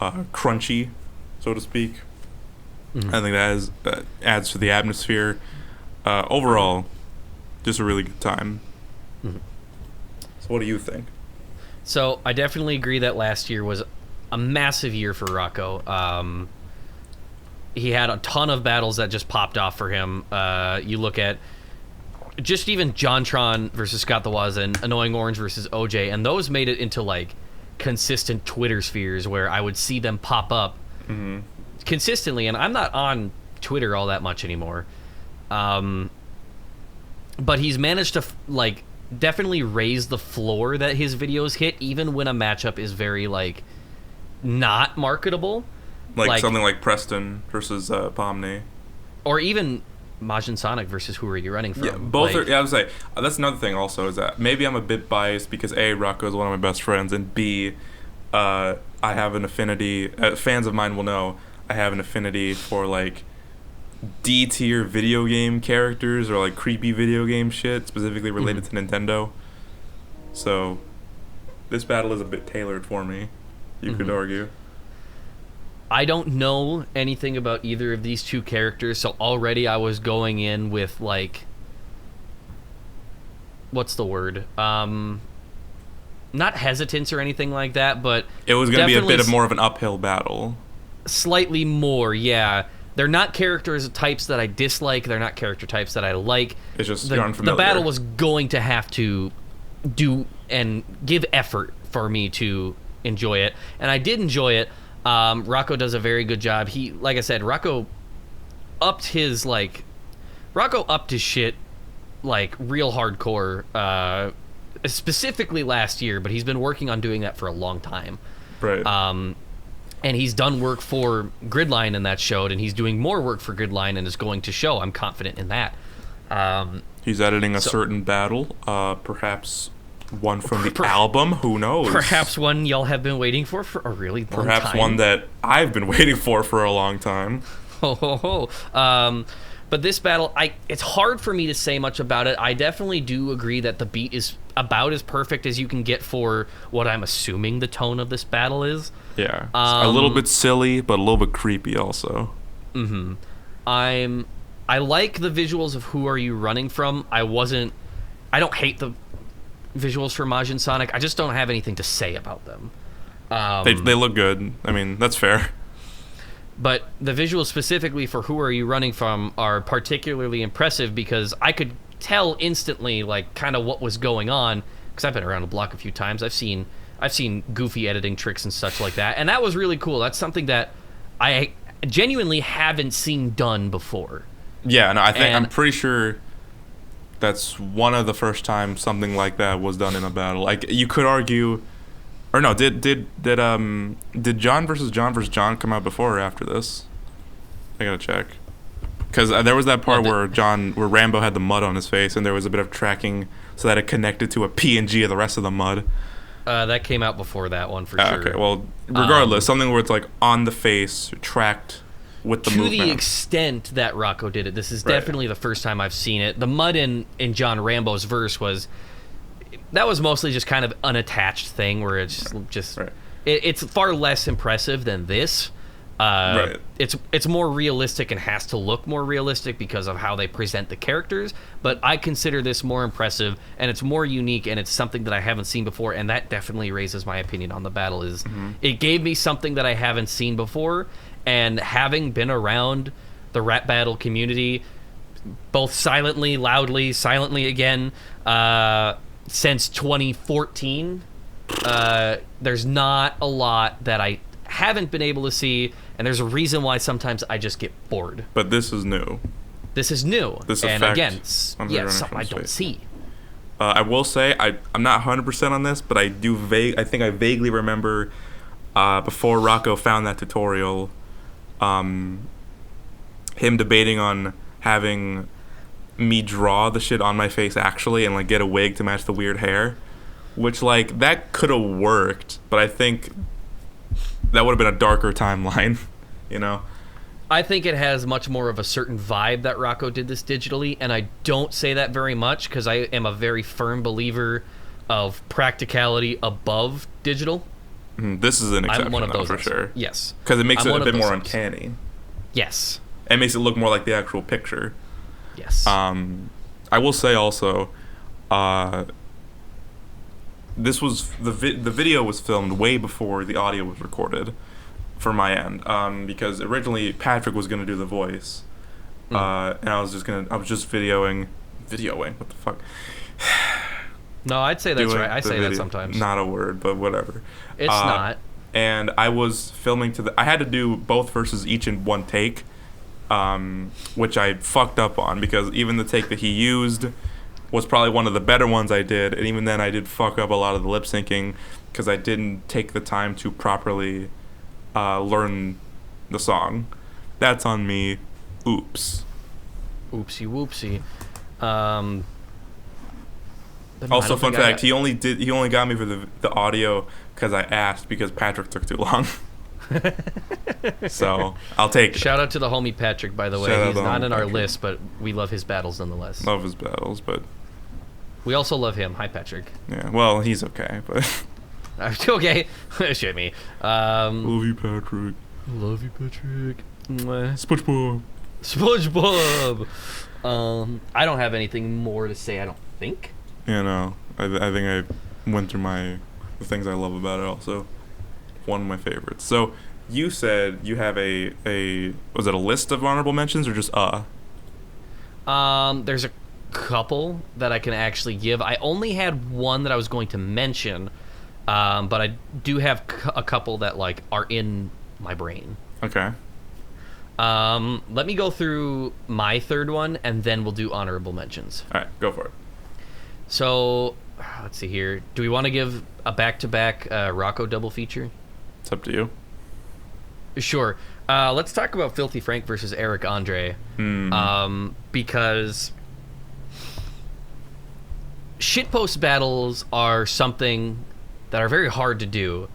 crunchy, so to speak. I think that adds to the atmosphere. Overall, just a really good time. So what do you think? So I definitely agree that last year was a massive year for Rocco. He had a ton of battles that just popped off for him. You look at just even JonTron versus Scott the Woz and Annoying Orange versus OJ, and those made it into like consistent Twitter spheres where I would see them pop up consistently. And I'm not on Twitter all that much anymore, but he's managed to like definitely raise the floor that his videos hit, even when a matchup is very like not marketable, like something like Preston versus Pomni, or even Majin Sonic versus Who Are You Running From? Yeah, both are. Yeah, I would say that's another thing. Also, is that maybe I'm a bit biased because A, Rocco is one of my best friends, and B, I have an affinity. Fans of mine will know I have an affinity for like D tier video game characters or like creepy video game shit, specifically related to Nintendo. So, this battle is a bit tailored for me. You could argue. I don't know anything about either of these two characters, so already I was going in with, like, what's the word? Not hesitance or anything like that, but it was going to be a bit of more of an uphill battle. Slightly more, yeah. They're not characters types that I dislike. They're not character types that I like. It's just you're unfamiliar. The battle was going to have to do and give effort for me to enjoy it, and I did enjoy it. Rocco does a very good job. He, like I said, Rocco upped his shit like real hardcore, specifically last year, but he's been working on doing that for a long time. Right. And he's done work for Gridline, and that showed, and he's doing more work for Gridline and is going to show. I'm confident in that. He's editing a certain battle, perhaps one from the album, who knows? Perhaps one y'all have been waiting for a really long time. Perhaps one that I've been waiting for a long time. But this battle, it's hard for me to say much about it. I definitely do agree that the beat is about as perfect as you can get for what I'm assuming the tone of this battle is. Yeah. A little bit silly, but a little bit creepy also. I like the visuals of Who Are You Running From? I don't hate the visuals for Majin Sonic. I just don't have anything to say about them. They look good. I mean, that's fair. But the visuals specifically for Who Are You Running From are particularly impressive because I could tell instantly, like, kind of what was going on, because I've been around the block a few times. I've seen goofy editing tricks and such like that, and that was really cool. That's something that I genuinely haven't seen done before. Yeah, no, I'm pretty sure that's one of the first times something like that was done in a battle. Like, you could argue, or no, did John versus John come out before or after this? I gotta check, because there was that part where Rambo had the mud on his face, and there was a bit of tracking so that it connected to a PNG of the rest of the mud. That came out before that one for sure. Okay, well, regardless, something where it's like on the face, tracked with the movement. To the extent that Rocco did it, this is definitely the first time I've seen it. The mud in John Rambo's verse was mostly just kind of unattached thing where it's just it's far less impressive than this. It's more realistic and has to look more realistic because of how they present the characters, but I consider this more impressive, and it's more unique, and it's something that I haven't seen before, and that definitely raises my opinion on the battle. It gave me something that I haven't seen before, and having been around the rap battle community both silently, loudly, silently again, since 2014, there's not a lot that I haven't been able to see, and there's a reason why sometimes I just get bored. But this is new. This is new. This and effect again, something I don't see. I will say I'm not 100% on this, but I think I vaguely remember before Rocco found that tutorial, him debating on having me draw the shit on my face actually and like get a wig to match the weird hair, which like that could have worked, but I think that would have been a darker timeline, you know? I think it has much more of a certain vibe that Rocco did this digitally, and I don't say that very much because I am a very firm believer of practicality above digital. This is an exception, one of those for sure. Yes. Because it makes it a bit more uncanny. Yes. It makes it look more like the actual picture. Yes. I will say also, this was the video was filmed way before the audio was recorded for my end, because originally Patrick was gonna do the voice, and I was just videoing. What the fuck? No, I'd say that's right. I say that sometimes. Not a word, but whatever. It's not. And I was filming I had to do both verses each in one take, which I fucked up on, because even the take that he used was probably one of the better ones I did, and even then I did fuck up a lot of the lip syncing because I didn't take the time to properly learn the song. That's on me. Oops. Oopsie whoopsie. Also, fun fact: he only got me for the audio because I asked, because Patrick took too long. So I'll take it. Shout out to the homie Patrick, by the way. He's not in our list, but we love his battles nonetheless. Love his battles, but we also love him. Hi, Patrick. Yeah, well, he's okay, but okay. Shit me. Love you, Patrick. Love you, Patrick. SpongeBob. I don't have anything more to say, I don't think. Yeah, no. I think I went through the things I love about it also. One of my favorites. So, you said you have a was it a list of honorable mentions or just There's a couple that I can actually give. I only had one that I was going to mention, but I do have a couple that like are in my brain. Okay. Let me go through my third one, and then we'll do honorable mentions. All right, go for it. So, let's see here. Do we want to give a back-to-back Rocco double feature? It's up to you. Sure. Let's talk about Filthy Frank versus Eric Andre. Because shitpost battles are something that are very hard to do,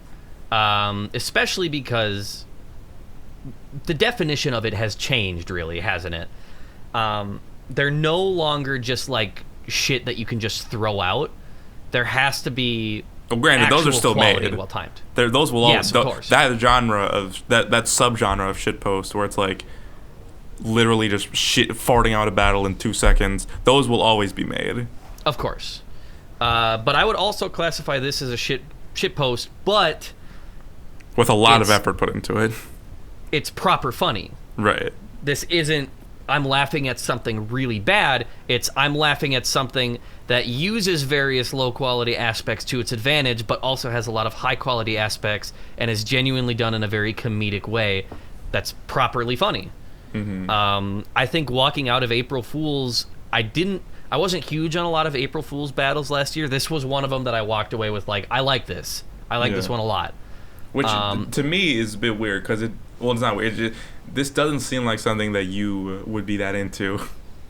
especially because the definition of it has changed, really, hasn't it? They're no longer just like shit that you can just throw out. There has to be granted, those are still made. Well timed. Those will always. Yes, of course. That genre of that subgenre of shitpost where it's like literally just shit farting out a battle in 2 seconds. Those will always be made. Of course, but I would also classify this as a shitpost, but with a lot of effort put into it. It's proper funny. Right. This isn't I'm laughing at something really bad. It's I'm laughing at something that uses various low-quality aspects to its advantage, but also has a lot of high-quality aspects and is genuinely done in a very comedic way that's properly funny. I think walking out of April Fool's, I wasn't huge on a lot of April Fool's battles last year. This was one of them that I walked away with like, I like this. I like this one a lot. Which to me is a bit weird because it's not weird. This doesn't seem like something that you would be that into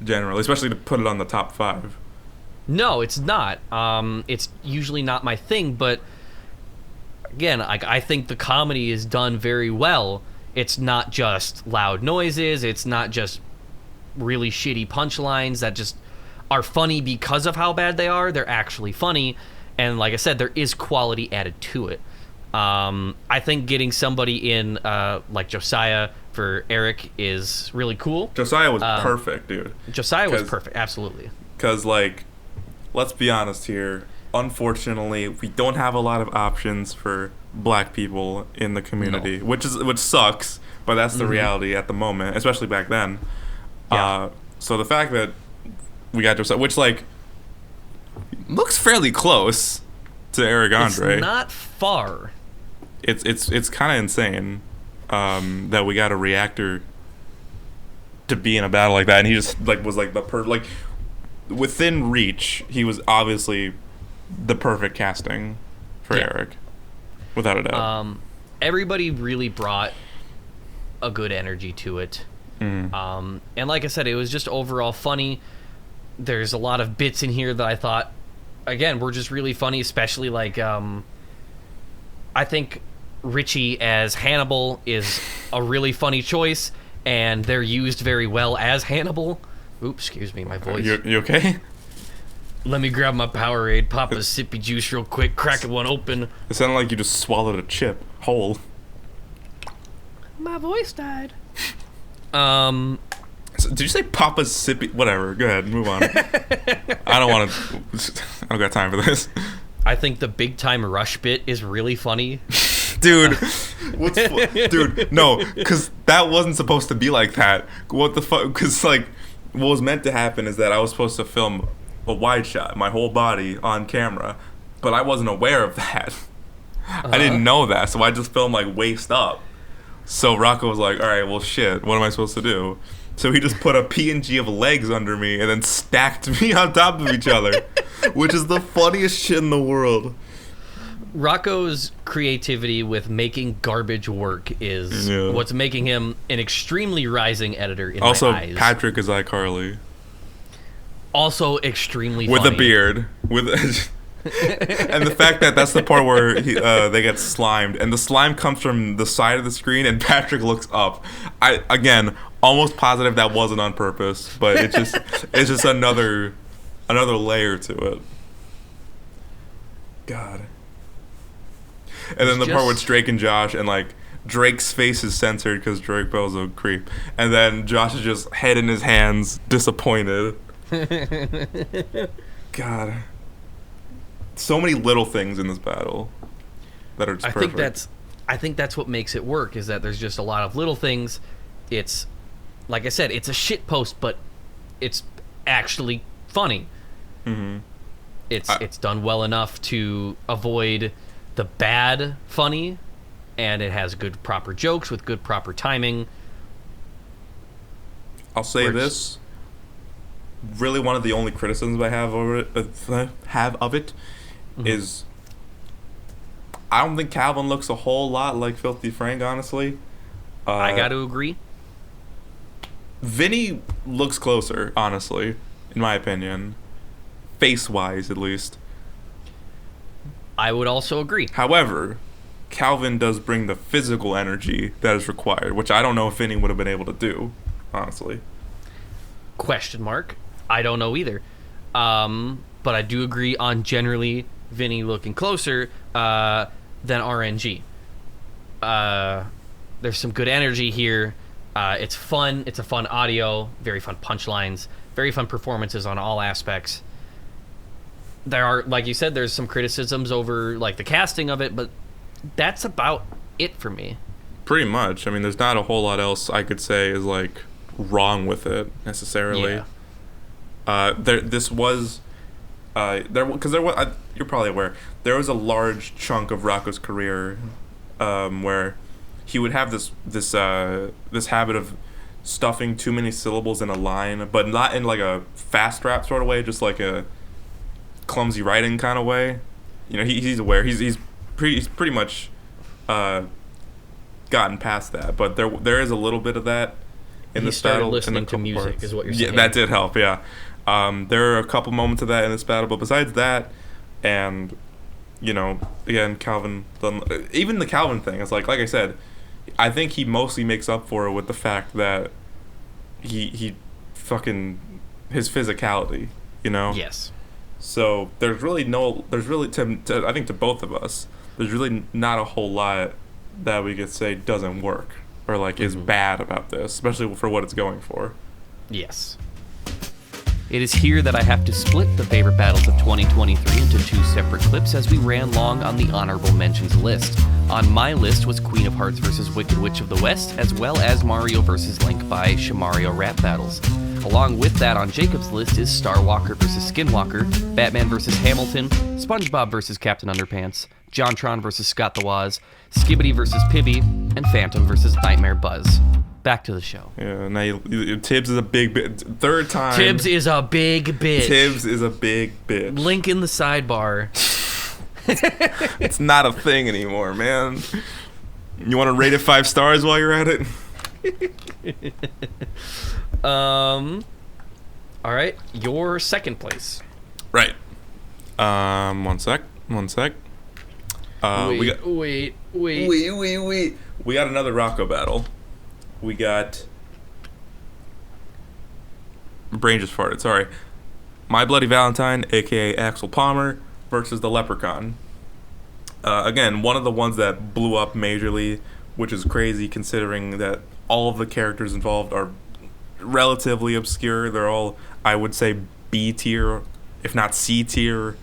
generally, especially to put it on the top 5. No, it's not. It's usually not my thing, but again, I think the comedy is done very well. It's not just loud noises. It's not just really shitty punchlines that just are funny because of how bad they are. They're actually funny, and like I said, there is quality added to it. I think getting somebody in like Josiah for Eric is really cool. Josiah was perfect, dude. Josiah was perfect, absolutely. Because, like, let's be honest here. Unfortunately, we don't have a lot of options for black people in the community, which sucks, but that's the reality at the moment, especially back then. Yeah. So the fact that we got Josiah, which, like, looks fairly close to Eric Andre. It's not far. It's kind of insane that we got a reactor to be in a battle like that, and he just like was like like within reach. He was obviously the perfect casting for Eric, without a doubt. Everybody really brought a good energy to it, and like I said, it was just overall funny. There's a lot of bits in here that I thought, again, were just really funny, especially like I think Richie as Hannibal is a really funny choice, and they're used very well as Hannibal. Oops, excuse me, my voice. You okay? Let me grab my Powerade, pop a sippy juice real quick, crack one open. It sounded like you just swallowed a chip whole. My voice died. So did you say Papa's sippy? Whatever. Go ahead, move on. I don't got time for this. I think the big time rush bit is really funny. Dude, dude, no, because that wasn't supposed to be like that. What the fuck? Because, like, what was meant to happen is that I was supposed to film a wide shot, my whole body on camera, but I wasn't aware of that. I didn't know that, so I just filmed, like, waist up. So Rocco was like, all right, well, shit, what am I supposed to do? So he just put a PNG of legs under me and then stacked me on top of each other, which is the funniest shit in the world. Rocco's creativity with making garbage work is what's making him an extremely rising editor in my eyes. Also, Patrick is iCarly. Also extremely with funny. A beard. And the fact that that's the part where they get slimed, and the slime comes from the side of the screen, and Patrick looks up. Again, almost positive that wasn't on purpose, but it's just another layer to it. God. And then the part with Drake and Josh, and, like, Drake's face is censored because Drake Bell's a creep, and then Josh is just head in his hands, disappointed. God. So many little things in this battle that are just perfect. I think that's what makes it work, is that there's just a lot of little things. It's, like I said, it's a shit post, but it's actually funny. Mm-hmm. It's done well enough to avoid the bad funny, and it has good proper jokes with good proper timing. I'll say this. Really, one of the only criticisms I have of it is I don't think Calvin looks a whole lot like Filthy Frank, honestly. I got to agree. Vinny looks closer, honestly, in my opinion. Face-wise, at least. I would also agree. However, Calvin does bring the physical energy that is required, which I don't know if Vinny would have been able to do, honestly. Question mark. I don't know either. But I do agree on generally Vinny looking closer than RNG. There's some good energy here. It's fun. It's a fun audio. Very fun punchlines. Very fun performances on all aspects. There are, like you said, there's some criticisms over, like, the casting of it, but that's about it for me. Pretty much. I mean, there's not a whole lot else I could say is, like, wrong with it necessarily. Yeah. This was because you're probably aware, there was a large chunk of Rocco's career where he would have this habit of stuffing too many syllables in a line, but not in, like, a fast rap sort of way, just like a clumsy writing kind of way. You know, he's aware. He's pretty much gotten past that, but there is a little bit of that in this battle. He started listening to music, parts. Is what you're saying. Yeah, that did help. Yeah, there are a couple moments of that in this battle, but besides that, and, you know, again, Calvin, even the Calvin thing, it's like I said, I think he mostly makes up for it with the fact that he fucking his physicality, you know. Yes. So there's really to I think to both of us, there's really not a whole lot that we could say doesn't work or, like, is bad about this, especially for what it's going for. Yes. It is here that I have to split the favorite battles of 2023 into two separate clips, as we ran long on the honorable mentions list. On my list was Queen of Hearts vs. Wicked Witch of the West, as well as Mario vs. Link by Shamario rap battles. Along with that on Jacob's list is Starwalker vs. Skinwalker, Batman vs. Hamilton, SpongeBob vs. Captain Underpants, JonTron vs. Scott the Woz, Skibbity vs. Pibby, and Phantom vs. Nightmare Buzz. Back to the show. Yeah, now Tibbs is a big bitch. Third time. Tibbs is a big bitch. Tibbs is a big bitch. Link in the sidebar. It's not a thing anymore, man. You want to rate it 5 stars while you're at it? All right, your second place. Right. One sec. Wait. We got another Rocco battle. We got... Brain just farted, sorry. My Bloody Valentine, a.k.a. Axel Palmer, versus the Leprechaun. Again, one of the ones that blew up majorly, which is crazy considering that all of the characters involved are relatively obscure. They're all, I would say, B tier, if not C tier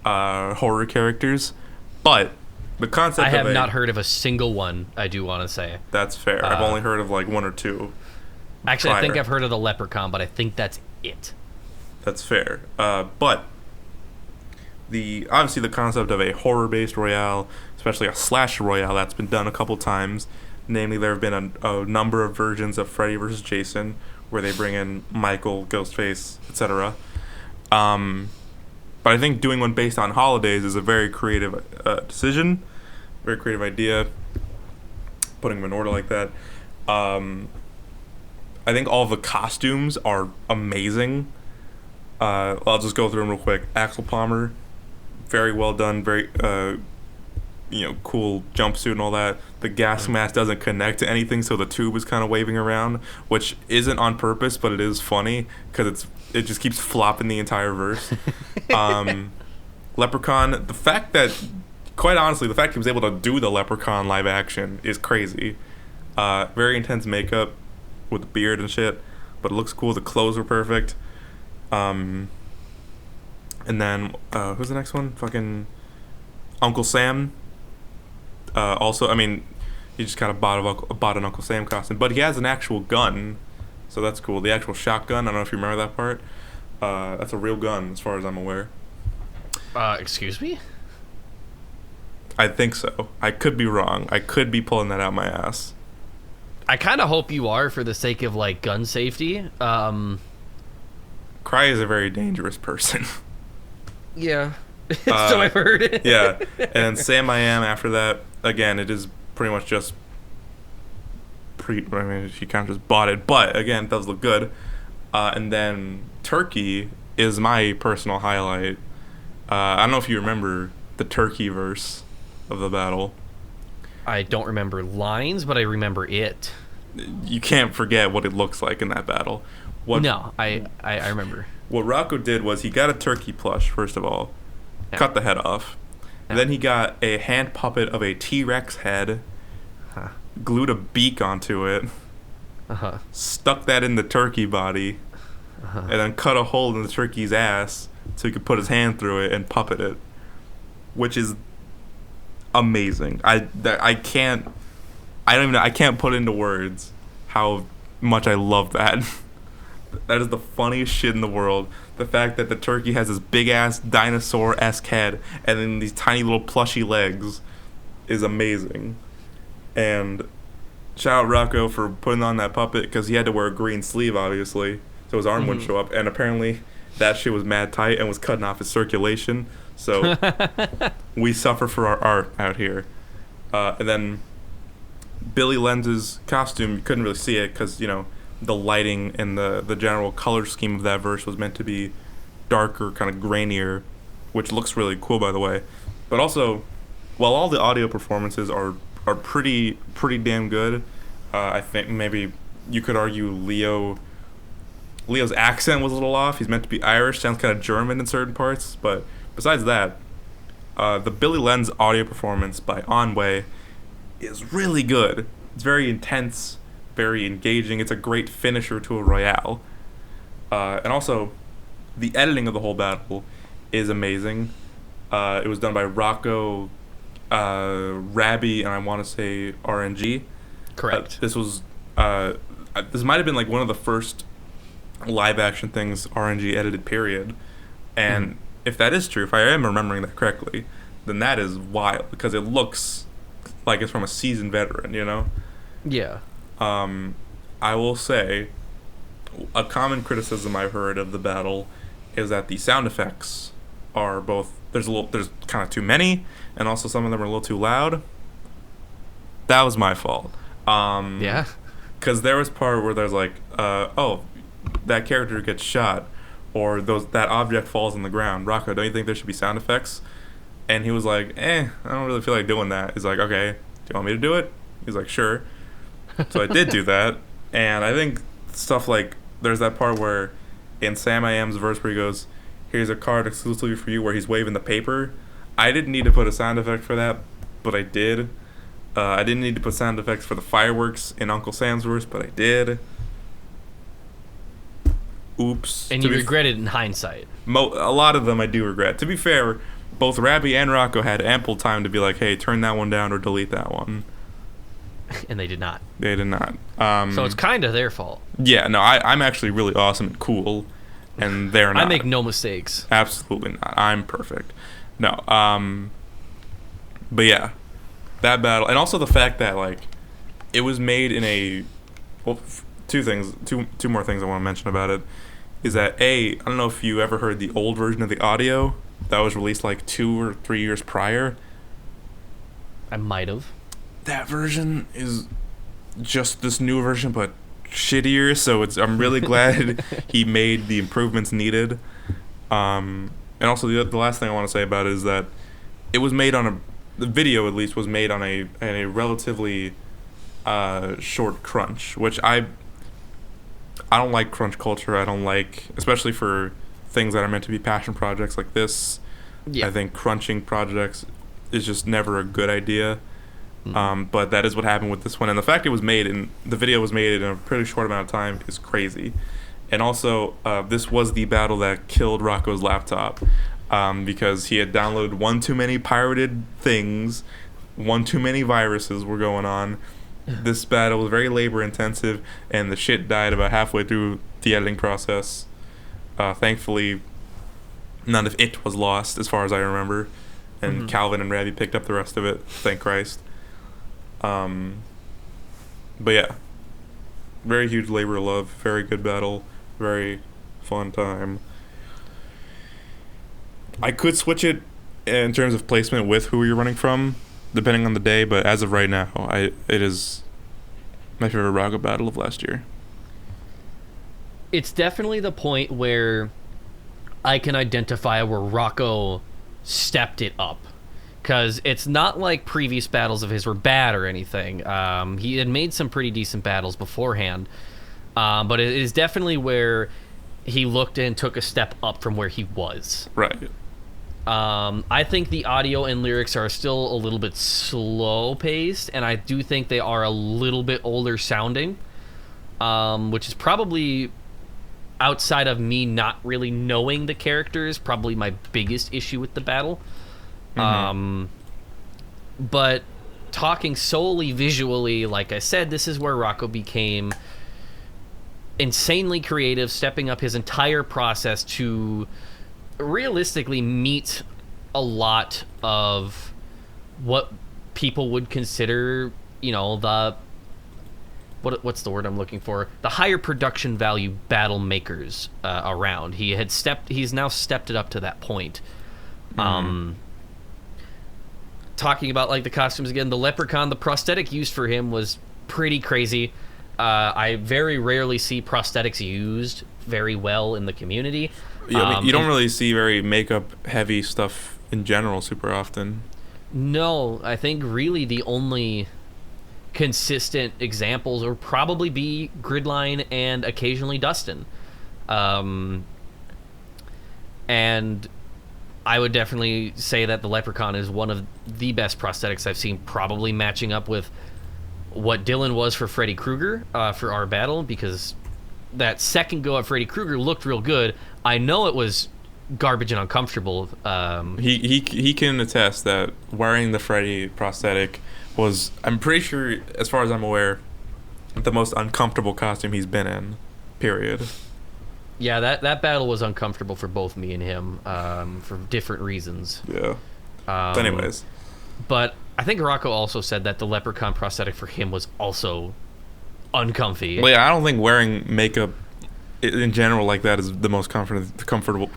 horror characters, but the concept I have of not heard of a single one, I do want to say. That's fair. I've only heard of like one or two. Actually, I think prior. I've heard of the Leprechaun, but I think that's it. That's fair. But obviously the concept of a horror-based Royale, especially a slasher Royale, that's been done a couple times. Namely, there have been a number of versions of Freddy vs. Jason where they bring in Michael, Ghostface, etc. But I think doing one based on holidays is a very creative decision, very creative idea, putting them in order like that. I think all of the costumes are amazing. I'll just go through them real quick. Axel Palmer, very well done, very cool jumpsuit and all that. The gas mask doesn't connect to anything, so the tube is kind of waving around, which isn't on purpose, but it is funny because it just keeps flopping the entire verse. Leprechaun, quite honestly, the fact he was able to do the Leprechaun live action is crazy. Very intense makeup with the beard and shit, but it looks cool. The clothes were perfect. And then who's the next one? Fucking Uncle Sam. Also, I mean, he just kind of bought an Uncle Sam costume, but he has an actual gun, so that's cool. The actual shotgun. I don't know if you remember that part. That's a real gun, as far as I'm aware. Excuse me? I think so. I could be wrong. I could be pulling that out my ass. I kind of hope you are, for the sake of like gun safety. Cry is a very dangerous person. Yeah. So I've heard. Yeah. And Sam I Am after that, again, it is pretty much just she kind of just bought it, but again, it does look good. And then Turkey is my personal highlight. I don't know if you remember the Turkey verse of the battle. I don't remember lines, but I remember it. You can't forget what it looks like in that battle. No, I remember. What Rocco did was he got a turkey plush, first of all, cut the head off. Yeah. Then he got a hand puppet of a T-Rex head, glued a beak onto it, stuck that in the turkey body, and then cut a hole in the turkey's ass so he could put his hand through it and puppet it, which is amazing. I can't put into words how much I love that. That is the funniest shit in the world. The fact that the turkey has this big ass dinosaur-esque head and then these tiny little plushy legs is amazing. And shout out Rocco for putting on that puppet, because he had to wear a green sleeve, obviously, so his arm wouldn't show up. And apparently that shit was mad tight and was cutting off his circulation. So we suffer for our art out here. And then Billy Lenz's costume, you couldn't really see it because, the lighting and the general color scheme of that verse was meant to be darker, kind of grainier, which looks really cool, by the way. But also, while all the audio performances are pretty damn good, I think maybe you could argue Leo's accent was a little off. He's meant to be Irish, sounds kind of German in certain parts, but besides that, the Billy Lenz audio performance by Onway is really good. It's very intense, very engaging. It's a great finisher to a Royale. And also, the editing of the whole battle is amazing. It was done by Rocco, Rabby, and I want to say RNG. Correct. This might have been like one of the first live action things RNG edited, period. And if that is true, if I am remembering that correctly, then that is wild, because it looks like it's from a seasoned veteran, Yeah. I will say, a common criticism I've heard of the battle is that the sound effects are both, there's kind of too many, and also some of them are a little too loud. That was my fault. Yeah. Because there was part where there's like, that character gets shot, or that object falls on the ground. Rocco, don't you think there should be sound effects? And he was like, I don't really feel like doing that. He's like, okay, do you want me to do it? He's like, sure. So I did do that, and I think stuff like, there's that part where in Sam I Am's verse where he goes, here's a card exclusively for you, where he's waving the paper. I didn't need to put a sound effect for that, but I did. I didn't need to put sound effects for the fireworks in Uncle Sam's verse, but I did. Oops. And you regret it in hindsight. A lot of them I do regret. To be fair, both Rabby and Rocco had ample time to be like, hey, turn that one down or delete that one. And they did not. They did not. So it's kind of their fault. Yeah, no, I'm actually really awesome and cool, and they're not. I make no mistakes. Absolutely not. I'm perfect. No. But yeah, that battle, and also the fact that like it was made in a two more things I want to mention about it is that I don't know if you ever heard the old version of the audio that was released like 2 or 3 years prior. I might have. That version is just this new version, but shittier. So I'm really glad he made the improvements needed. And also the last thing I want to say about it is that it was made on the video at least was made on a relatively short crunch, which I don't like crunch culture. I don't like, especially for things that are meant to be passion projects like this. Yeah. I think crunching projects is just never a good idea. But that is what happened with this one, and the fact the video was made in a pretty short amount of time is crazy. And also, this was the battle that killed Rocco's laptop, because he had downloaded one too many pirated things, one too many viruses were going on. This battle was very labor intensive, and the shit died about halfway through the editing process. Thankfully, none of it was lost, as far as I remember, and Calvin and Rabby picked up the rest of it. Thank Christ. But yeah, very huge labor of love, very good battle, very fun time. I could switch it in terms of placement with who you're running from, depending on the day, but as of right now, it is my favorite Raga battle of last year. It's definitely the point where I can identify where Rocco stepped it up. Because it's not like previous battles of his were bad or anything. He had made some pretty decent battles beforehand. But it is definitely where he looked and took a step up from where he was. Right. I think the audio and lyrics are still a little bit slow-paced, and I do think they are a little bit older sounding, which is probably, outside of me not really knowing the characters, probably my biggest issue with the battle. But talking solely visually, like I said, this is where Rocco became insanely creative, stepping up his entire process to realistically meet a lot of what people would consider, what's the word I'm looking for? The higher production value battle makers around. He's now stepped it up to that point. Talking about like the costumes again, the leprechaun, the prosthetic used for him was pretty crazy. I very rarely see prosthetics used very well in the community. Yeah, you don't really see very makeup heavy stuff in general super often. No, I think really the only consistent examples would probably be Gridline and occasionally Dustin. And I would definitely say that the leprechaun is one of the best prosthetics I've seen, probably matching up with what Dylan was for Freddy Krueger for our battle, because that second go at Freddy Krueger looked real good. I know it was garbage and uncomfortable. He can attest that wearing the Freddy prosthetic was, I'm pretty sure, as far as I'm aware, the most uncomfortable costume he's been in, period. Yeah, that battle was uncomfortable for both me and him, for different reasons. Yeah. Anyways. But I think Rocco also said that the leprechaun prosthetic for him was also uncomfy. Well, yeah, I don't think wearing makeup in general like that is the most comfortable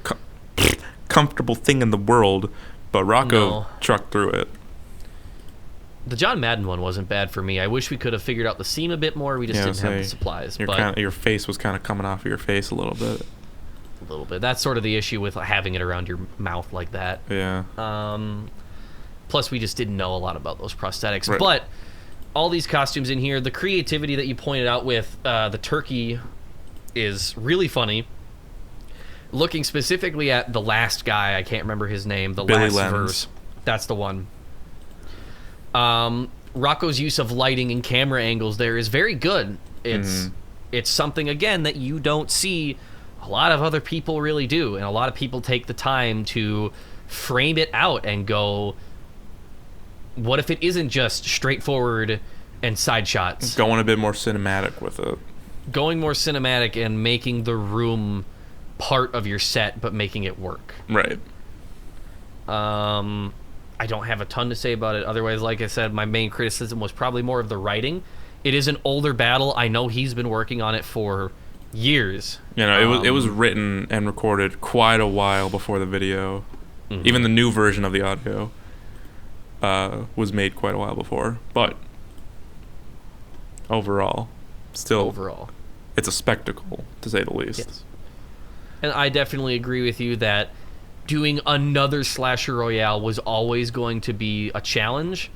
thing in the world, but Rocco trucked through it. The John Madden one wasn't bad for me. I wish we could have figured out the seam a bit more. We just didn't have the supplies. Your face was kind of coming off of your face a little bit. A little bit. That's sort of the issue with having it around your mouth like that. Yeah. Plus, we just didn't know a lot about those prosthetics. Right. But all these costumes in here, the creativity that you pointed out with the turkey is really funny. Looking specifically at the last guy, I can't remember his name, the Billy last Lenz. verse. That's the one. Rocco's use of lighting and camera angles there is very good. It's something, again, that you don't see a lot of other people really do, and a lot of people take the time to frame it out and go, what if it isn't just straightforward and side shots? Going a bit more cinematic with it. Going more cinematic and making the room part of your set, but making it work. Right. I don't have a ton to say about it. Otherwise, like I said, my main criticism was probably more of the writing. It is an older battle. I know he's been working on it for years. You know, it was written and recorded quite a while before the video. Mm-hmm. Even the new version of the audio was made quite a while before. But overall, it's a spectacle, to say the least. Yes. And I definitely agree with you that doing another slasher royale was always going to be a challenge,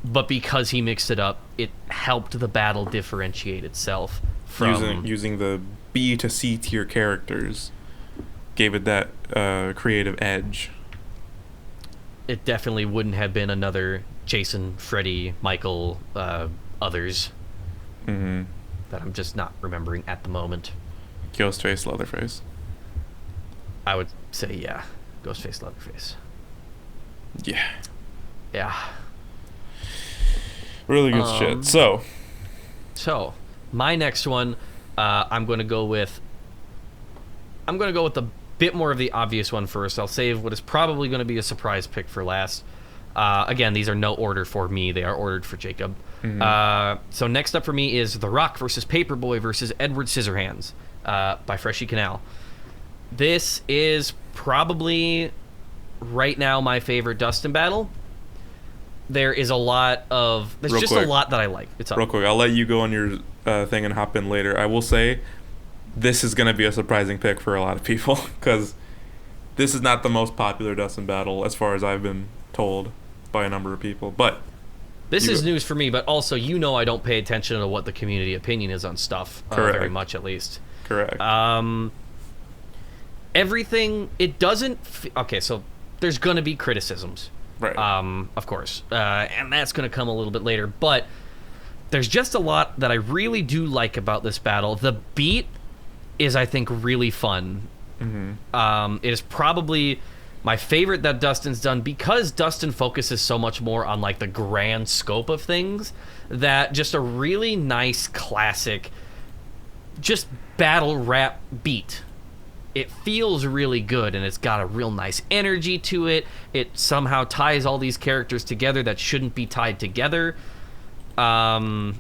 but because he mixed it up, it helped the battle differentiate itself from using the B to C tier characters gave it that creative edge. It definitely wouldn't have been another Jason, Freddy, Michael, others that I'm just not remembering at the moment. Ghostface, Leatherface. I would say, yeah. Ghostface, Leatherface. Yeah. Yeah. Really good shit. So, my next one, I'm going to go with a bit more of the obvious one first. I'll save what is probably going to be a surprise pick for last. Again, these are no order for me. They are ordered for Jacob. Mm-hmm. So next up for me is The Rock versus Paperboy versus Edward Scissorhands by Freshy Kanal. This is probably right now my favorite Dustin battle. There's a lot that I like. It's real quick. I'll let you go on your thing and hop in later. I will say this is going to be a surprising pick for a lot of people because this is not the most popular Dustin battle as far as I've been told by a number of people. But this is news for me, but also I don't pay attention to what the community opinion is on stuff very much, at least. Correct. Everything, it doesn't... okay, so there's going to be criticisms. Right. Of course. And that's going to come a little bit later. But there's just a lot that I really do like about this battle. The beat is, I think, really fun. Mm-hmm. It is probably my favorite that Dustin's done because Dustin focuses so much more on, like, the grand scope of things that just a really nice, classic, just battle rap beat. It feels really good, and it's got a real nice energy to it. It somehow ties all these characters together that shouldn't be tied together. And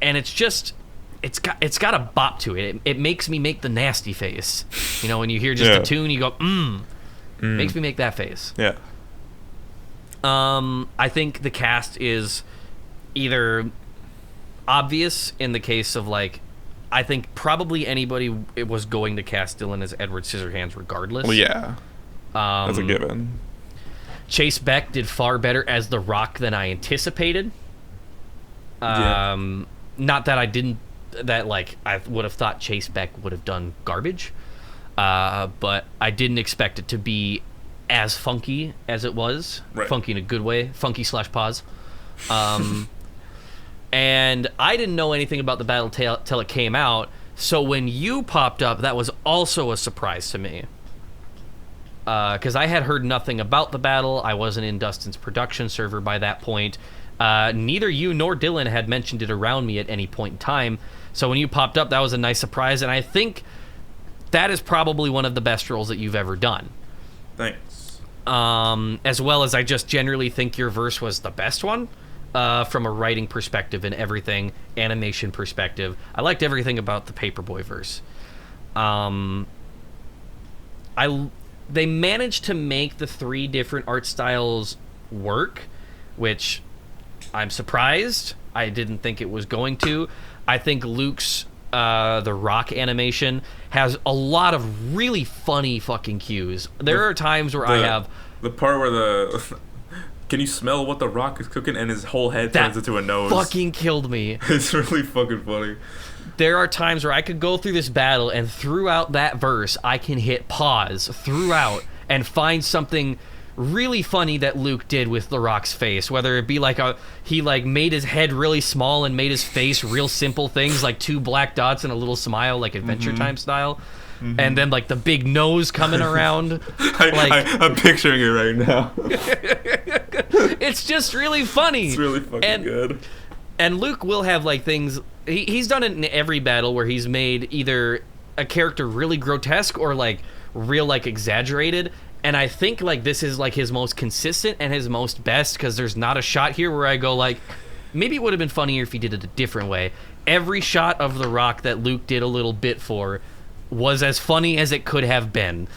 it's got a bop to it. It makes me make the nasty face. You know, when you hear just the tune, you go, Makes me make that face. Yeah. I think the cast is either obvious in the case of, like, I think probably anybody was going to cast Dylan as Edward Scissorhands regardless. Well, yeah. That's a given. Chase Beck did far better as The Rock than I anticipated. Not that I would have thought Chase Beck would have done garbage. But I didn't expect it to be as funky as it was. Right. Funky in a good way. Funky/pause. And I didn't know anything about the battle till it came out. So when you popped up, that was also a surprise to me. Because I had heard nothing about the battle. I wasn't in Dustin's production server by that point. Neither you nor Dylan had mentioned it around me at any point in time. So when you popped up, that was a nice surprise. And I think that is probably one of the best roles that you've ever done. Thanks. As well as I just generally think your verse was the best one. From a writing perspective and everything, animation perspective. I liked everything about the Paperboy verse. They managed to make the 3 different art styles work, which I'm surprised. I didn't think it was going to. I think Luke's The Rock animation has a lot of really funny fucking cues. There are times where I have... The part where the... Can you smell what The Rock is cooking? And his whole head turns into a nose. Fucking killed me. It's really fucking funny. There are times where I could go through this battle, and throughout that verse, I can hit pause throughout and find something really funny that Luke did with the Rock's face, whether it be like he like made his head really small and made his face real simple things like 2 black dots and a little smile like Adventure Time style, and then like the big nose coming around. I'm picturing it right now. It's just really funny. It's really fucking good. And Luke will have like things. He's done it in every battle where he's made either a character really grotesque or like real like exaggerated. And I think like this is like his most consistent and his most best, because there's not a shot here where I go like, maybe it would have been funnier if he did it a different way. Every shot of the Rock that Luke did a little bit for was as funny as it could have been.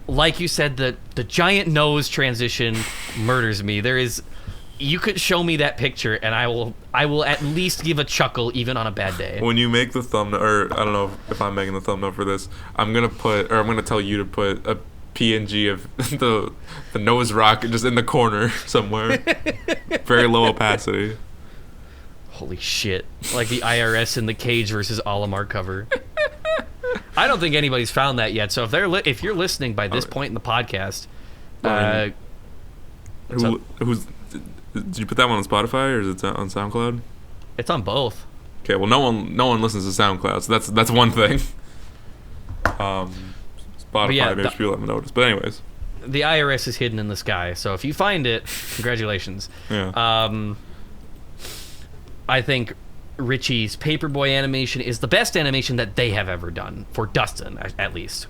Like you said, the giant nose transition murders me. You could show me that picture and I will at least give a chuckle even on a bad day. When you make the thumbnail, or I don't know if I'm making the thumbnail for this, I'm gonna tell you to put a PNG of the nose rock just in the corner somewhere. Very low opacity. Holy shit. Like the IRS in the Cage versus Olimar cover. I don't think anybody's found that yet, so if you're listening by this point in the podcast, did you put that one on Spotify or is it on SoundCloud? It's on both. Okay, well no one listens to SoundCloud, so that's one thing. Spotify, maybe people haven't noticed. But anyways, the IRS is hidden in the sky, so if you find it, congratulations. Yeah. I think Richie's Paperboy animation is the best animation that they have ever done, for Dustin, at least.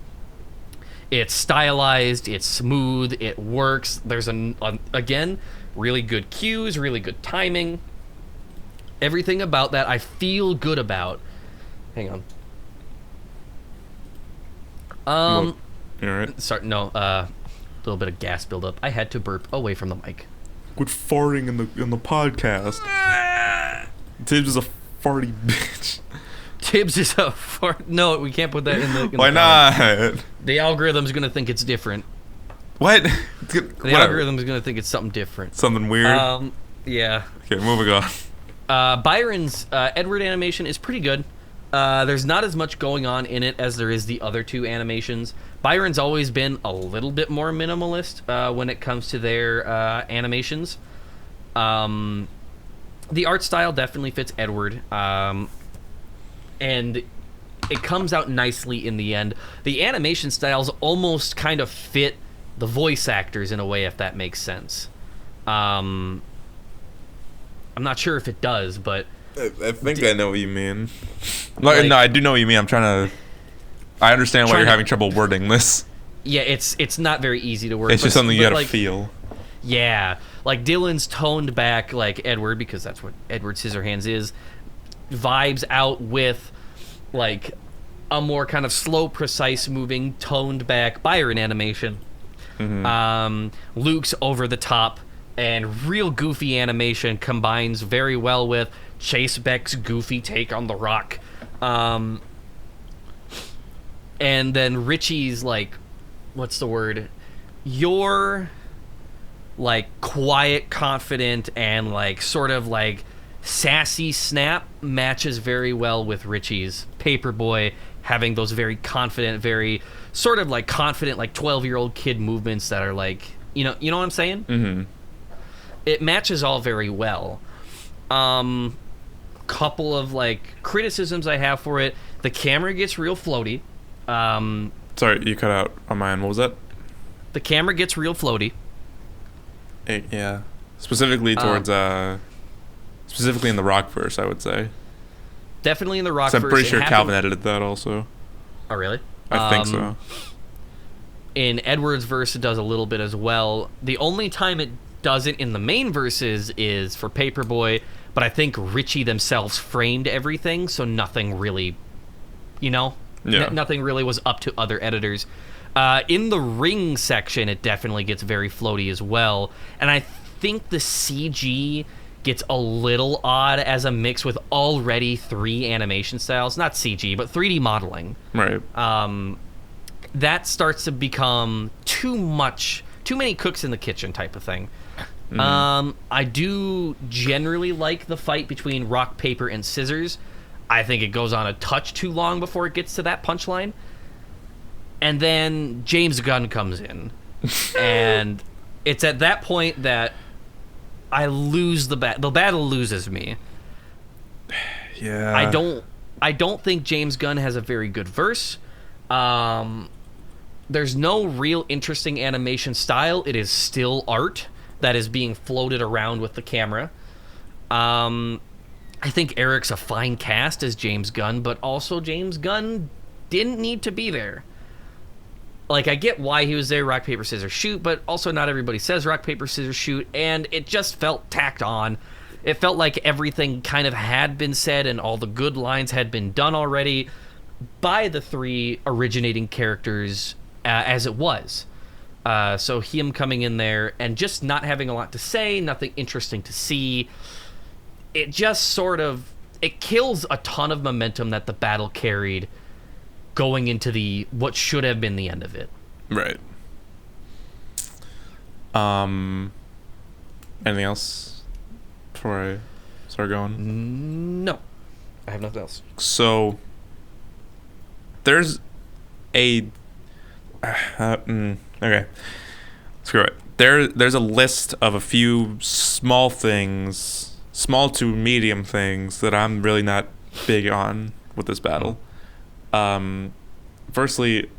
It's stylized, it's smooth, it works. There's, again, really good cues, really good timing. Everything about that I feel good about. Hang on. You alright? Sorry, no, a little bit of gas buildup. I had to burp away from the mic. Quit farting in the podcast. Tibbs is a farty bitch. Tibbs is a fart. No, we can't put that in the. Why not? The algorithm's gonna think it's different. What? The algorithm's gonna think it's something different. Something weird. Yeah. Okay, moving on. Byron's Edward animation is pretty good. There's not as much going on in it as there is the other 2 animations. Byron's always been a little bit more minimalist when it comes to their animations. The art style definitely fits Edward, and it comes out nicely in the end. The animation styles almost kind of fit the voice actors in a way, if that makes sense. I'm not sure if it does, but I think I know what you mean. No, I do know what you mean. I understand why you're having trouble wording this. Yeah, it's not very easy to word. It's just something you gotta feel. Yeah, like Dylan's toned back like Edward, because that's what Edward Scissorhands is, vibes out with like a more kind of slow, precise moving, toned back Byron animation. Luke's over the top and real goofy animation combines very well with Chase Beck's goofy take on the Rock. And then Richie's like, what's the word? Your like quiet, confident, and like sort of like sassy snap matches very well with Richie's Paperboy having those very confident, very sort of like confident, like 12-year-old kid movements that are like, you know what I'm saying? It matches all very well. Couple of like criticisms I have for it: the camera gets real floaty. Sorry, you cut out on my end. What was that? The camera gets real floaty. Yeah, specifically towards specifically in the Rock verse, I would say. Definitely in the Rock verse. I'm pretty sure Calvin edited that also. Oh, really? I think so. In Edward's verse, it does a little bit as well. The only time it doesn't in the main verses is for Paperboy, but I think Richie themselves framed everything, so nothing really, nothing really was up to other editors. In the ring section, it definitely gets very floaty as well, and I think the CG gets a little odd as a mix with already 3 animation styles. Not CG, but 3D modeling. Right. That starts to become too many cooks in the kitchen type of thing. I do generally like the fight between rock, paper, and scissors. I think it goes on a touch too long before it gets to that punchline. And then James Gunn comes in. And It's at that point that I lose the battle. The battle loses me. Yeah. I don't think James Gunn has a very good verse. There's no real interesting animation style. It is still art that is being floated around with the camera. I think Eric's a fine cast as James Gunn, but also James Gunn didn't need to be there. Like, I get why he was there, rock, paper, scissors, shoot, but also not everybody says rock, paper, scissors, shoot, and it just felt tacked on. It felt like everything kind of had been said and all the good lines had been done already by the three originating characters as it was. So him coming in there and just not having a lot to say, nothing interesting to see, it just sort of, it kills a ton of momentum that the battle carried going into what should have been the end of it. Right. Anything else before I start going? No. I have nothing else. So, there's a... okay. Screw it. There's a list of a few small things, small to medium things, that I'm really not big on with this battle. Firstly,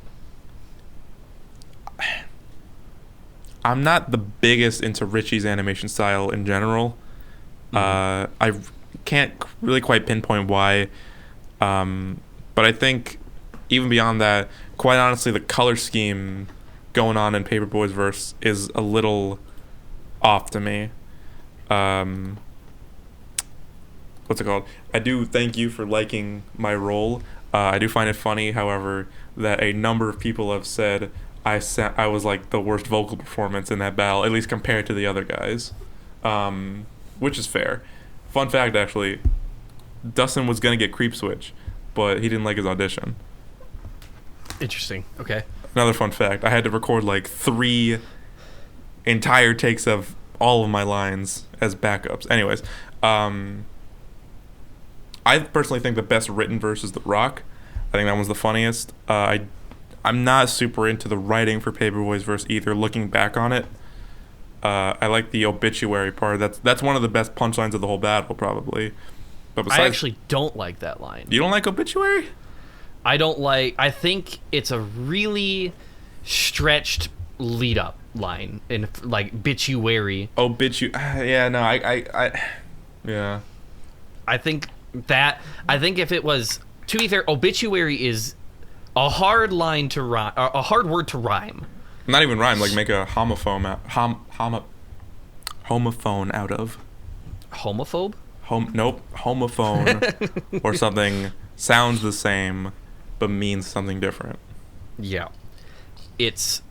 I'm not the biggest into Richie's animation style in general. I can't really quite pinpoint why, but I think even beyond that, quite honestly, the color scheme going on in Paperboy's verse is a little off to me. What's it called? I do thank you for liking my role. I do find it funny, however, that a number of people have said I was like the worst vocal performance in that battle, at least compared to the other guys, which is fair. Fun fact, actually, Dustin was gonna get Creep Switch, but he didn't like his audition. Interesting. Okay. Another fun fact, I had to record like 3 entire takes of all of my lines as backups. Anyways, I personally think the best written verse is The Rock. I think that one's the funniest. I'm not super into the writing for Paperboy's verse either, looking back on it. I like the obituary part. That's one of the best punchlines of the whole battle, probably. But besides, I actually don't like that line. You don't like obituary? I think it's a really stretched lead-up line in, like, bituary. Yeah, no, yeah. I think if it was, to be fair, obituary is a hard line to rhyme, a hard word to rhyme. Not even rhyme, like make a homophone out of. Homophobe? Nope, homophone or something sounds the same but means something different. Yeah. It's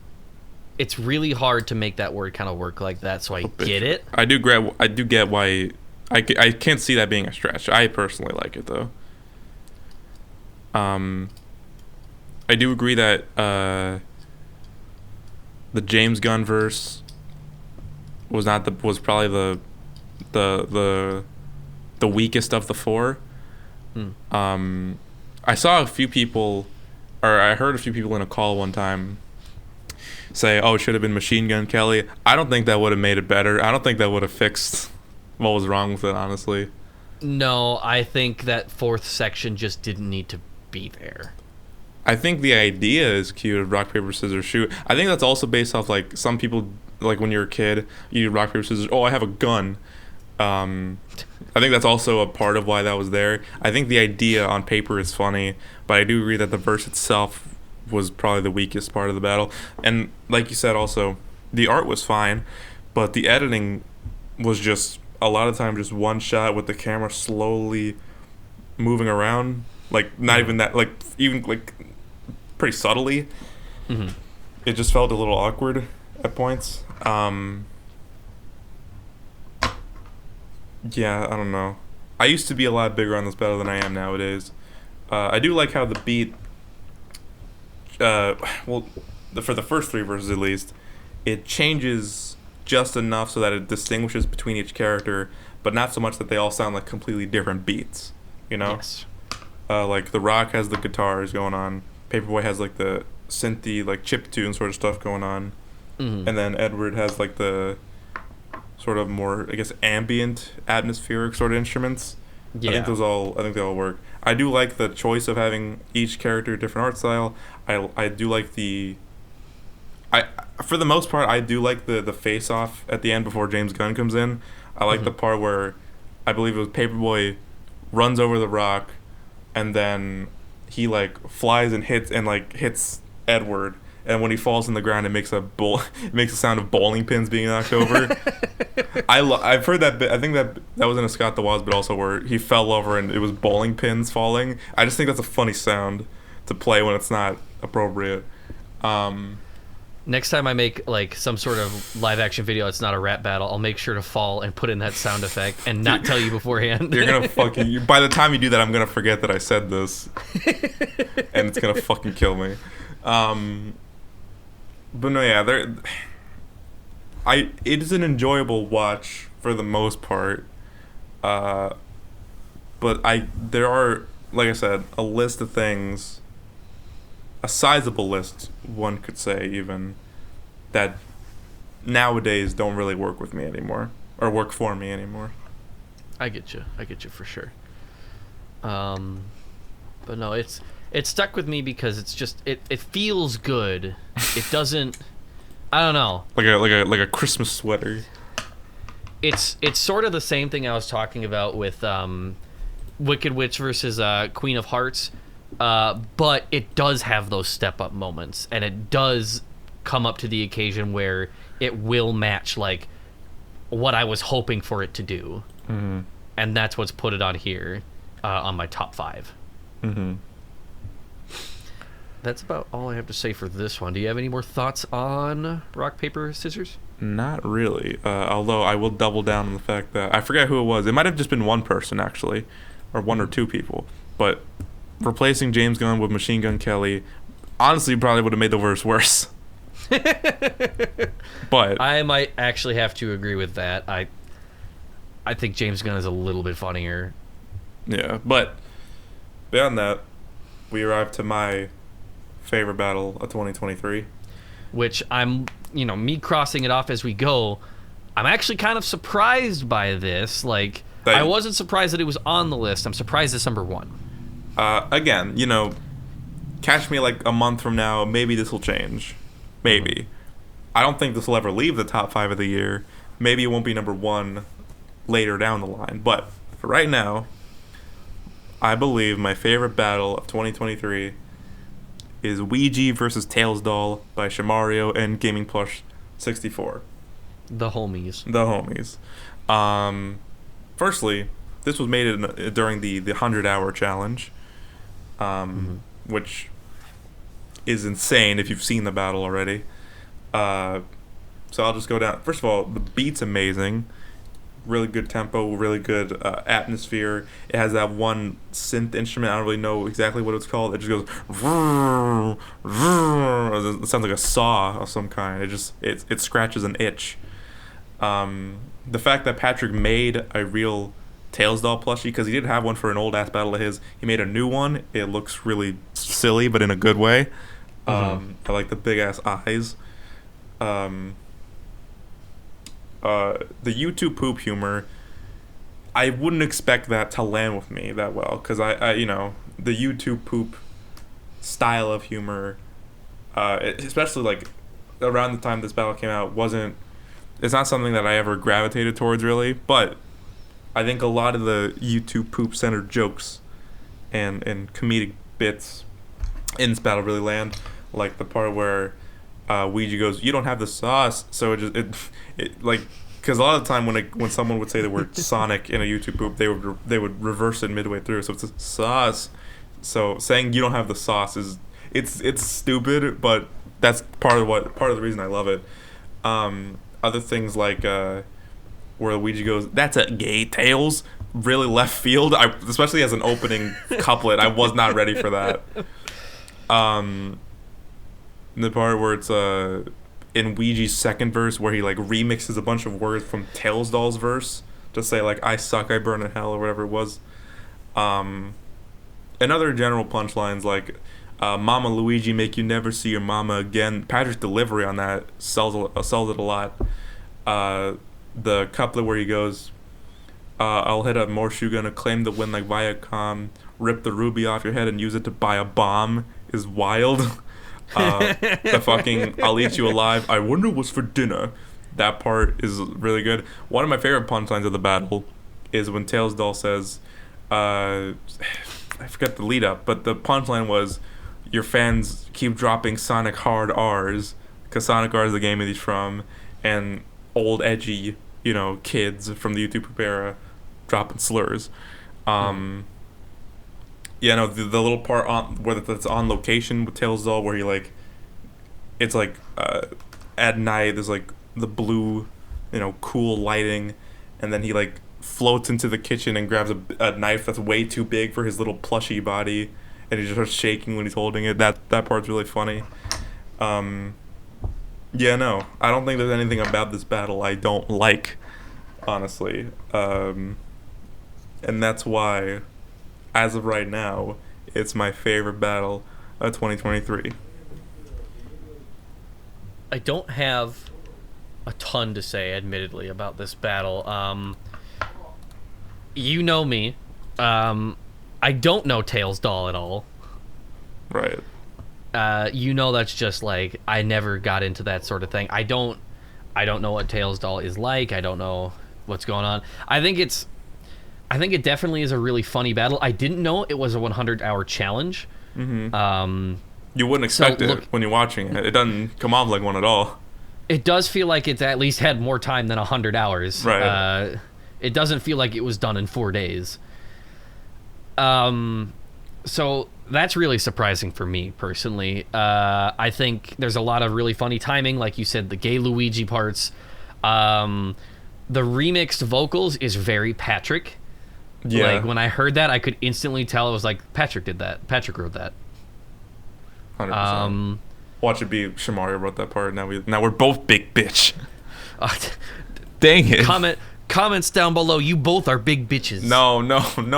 really hard to make that word kind of work like that, so I get it. I do get why. I can't see that being a stretch. I personally like it, though. I do agree that the James Gunn verse was probably the weakest of the 4. I saw a few people, or I heard a few people in a call one time say, "Oh, it should have been Machine Gun Kelly." I don't think that would have made it better. I don't think that would have fixed what was wrong with it, honestly. No, I think that 4th section just didn't need to be there. I think the idea is cute of rock, paper, scissors, shoot. I think that's also based off, like, some people, like, when you're a kid, you do rock, paper, scissors. Oh, I have a gun. I think that's also a part of why that was there. I think the idea on paper is funny, but I do agree that the verse itself was probably the weakest part of the battle. And like you said, also, the art was fine, but the editing was just a lot of time just one shot with the camera slowly moving around, like not even that, like even like pretty subtly. Mm-hmm. It just felt a little awkward at points. Yeah, I don't know. I used to be a lot bigger on this battle than I am nowadays. I do like how the beat, for the first 3 verses at least, it changes just enough so that it distinguishes between each character, but not so much that they all sound like completely different beats, you know? Yes. Like The Rock has the guitars going on, Paperboy has like the synthy, like chiptune sort of stuff going on. and then Edward has like the sort of more, I guess, ambient, atmospheric sort of instruments. Yeah. I think they all work. I do like the choice of having each character different art style. I do like for the most part, I do like the face off at the end before James Gunn comes in. I like the part where I believe it was Paperboy runs over the rock, and then he like flies and hits Edward, and when he falls on the ground, it makes it makes a sound of bowling pins being knocked over. I've heard that bit. I think that was in a Scott the Woz, but also where he fell over and it was bowling pins falling. I just think that's a funny sound to play when it's not appropriate. Next time I make like some sort of live action video, it's not a rap battle. I'll make sure to fall and put in that sound effect and not tell you beforehand. You're gonna fucking. By the time you do that, I'm gonna forget that I said this, and it's gonna fucking kill me. But no, yeah, it is an enjoyable watch for the most part. But there are, like I said, a list of things, a sizable list, one could say even, that nowadays don't really work with me anymore, or work for me anymore. I get you for sure. But no, it stuck with me because it's just it feels good. It doesn't. I don't know. Like a Christmas sweater. It's sort of the same thing I was talking about with Wicked Witch versus Queen of Hearts, but it does have those step up moments, and it does come up to the occasion where it will match like what I was hoping for it to do, and that's what's put it on here on my top 5. That's about all I have to say for this one. Do you have any more thoughts on Rock, Paper, Scissors? Not really. Although I will double down on the fact that I forget who it was. It might have just been one person actually, or one or two people. But replacing James Gunn with Machine Gun Kelly, honestly, probably would have made the verse worse. But I might actually have to agree with that. I think James Gunn is a little bit funnier. Yeah, but beyond that, we arrived to my favorite battle of 2023, which I'm, me crossing it off as we go. I'm actually kind of surprised by this. Like, I wasn't surprised that it was on the list. I'm surprised it's number 1. Again, catch me like a month from now. Maybe this will change. Maybe. I don't think this will ever leave the top 5 of the year. Maybe it won't be number 1 later down the line. But for right now, I believe my favorite battle of 2023 is Ouija versus Tails Doll by Shamario and Gaming Plush 64. The homies. Firstly, this was made during the 100-hour challenge, which is insane if you've seen the battle already. So I'll just go down. First of all, the beat's amazing. Really good tempo, really good atmosphere. It has that one synth instrument. I don't really know exactly what it's called. It just goes. It sounds like a saw of some kind. It scratches an itch. The fact that Patrick made a real Tails doll plushie, because he did have one for an old ass battle of his. He made a new one. It looks really silly, but in a good way. I like the big ass eyes. The YouTube poop humor, I wouldn't expect that to land with me that well, because I the YouTube poop style of humor, especially like around the time this battle came out, it's not something that I ever gravitated towards really, but I think a lot of the YouTube poop centered jokes and comedic bits in this battle really land, like the part where Ouija goes, "You don't have the sauce," so it like, because a lot of the time when someone would say the word Sonic in a YouTube poop, they would reverse it midway through, so it's a sauce. So saying you don't have the sauce it's stupid, but that's part of the reason I love it. Other things like where Ouija goes, "That's a gay Tails," really left field. Especially as an opening couplet, I was not ready for that. The part where it's in Ouija's second verse, where he like remixes a bunch of words from Tails Doll's verse to say like "I suck, I burn in hell" or whatever it was. And other general punchlines like Mama Luigi, make you never see your mama again. Patrick's delivery on that sells it a lot. The couplet where he goes, I'll hit a more shoe gonna claim the win like Viacom, rip the ruby off your head and use it to buy a bomb is wild. The fucking I'll eat you alive, I wonder what's for dinner. That part is really good. One of my favorite punchlines of the battle is when Tails Doll says, I forget the lead up, but the punchline was, your fans keep dropping Sonic hard R's, because Sonic R is the game that he's from, and old edgy, kids from the YouTube era dropping slurs. The little part on where that's on location with Tails Doll, where he it's at night, there's the blue, cool lighting, and then he floats into the kitchen and grabs a knife that's way too big for his little plushy body, and he just starts shaking when he's holding it. That part's really funny. I don't think there's anything about this battle I don't like, honestly. And that's why, as of right now, it's my favorite battle of 2023. I don't have a ton to say, admittedly, about this battle. You know me. I don't know Tails Doll at all. Right. That's just I never got into that sort of thing. I don't know what Tails Doll is like. I don't know what's going on. I think it definitely is a really funny battle. I didn't know it was a 100-hour challenge. Mm-hmm. You wouldn't expect it when you're watching it. It doesn't come off like one at all. It does feel like it's at least had more time than 100 hours. Right. It doesn't feel like it was done in 4 days. So that's really surprising for me, personally. I think there's a lot of really funny timing. Like you said, the gay Luigi parts. The remixed vocals is very Patrick. Yeah. When I heard that, I could instantly tell it was Patrick did that. Patrick wrote that. 100%. Watch it be Shamario wrote that part. Now we're both big bitch. Dang it. Comments down below. You both are big bitches. No, not me.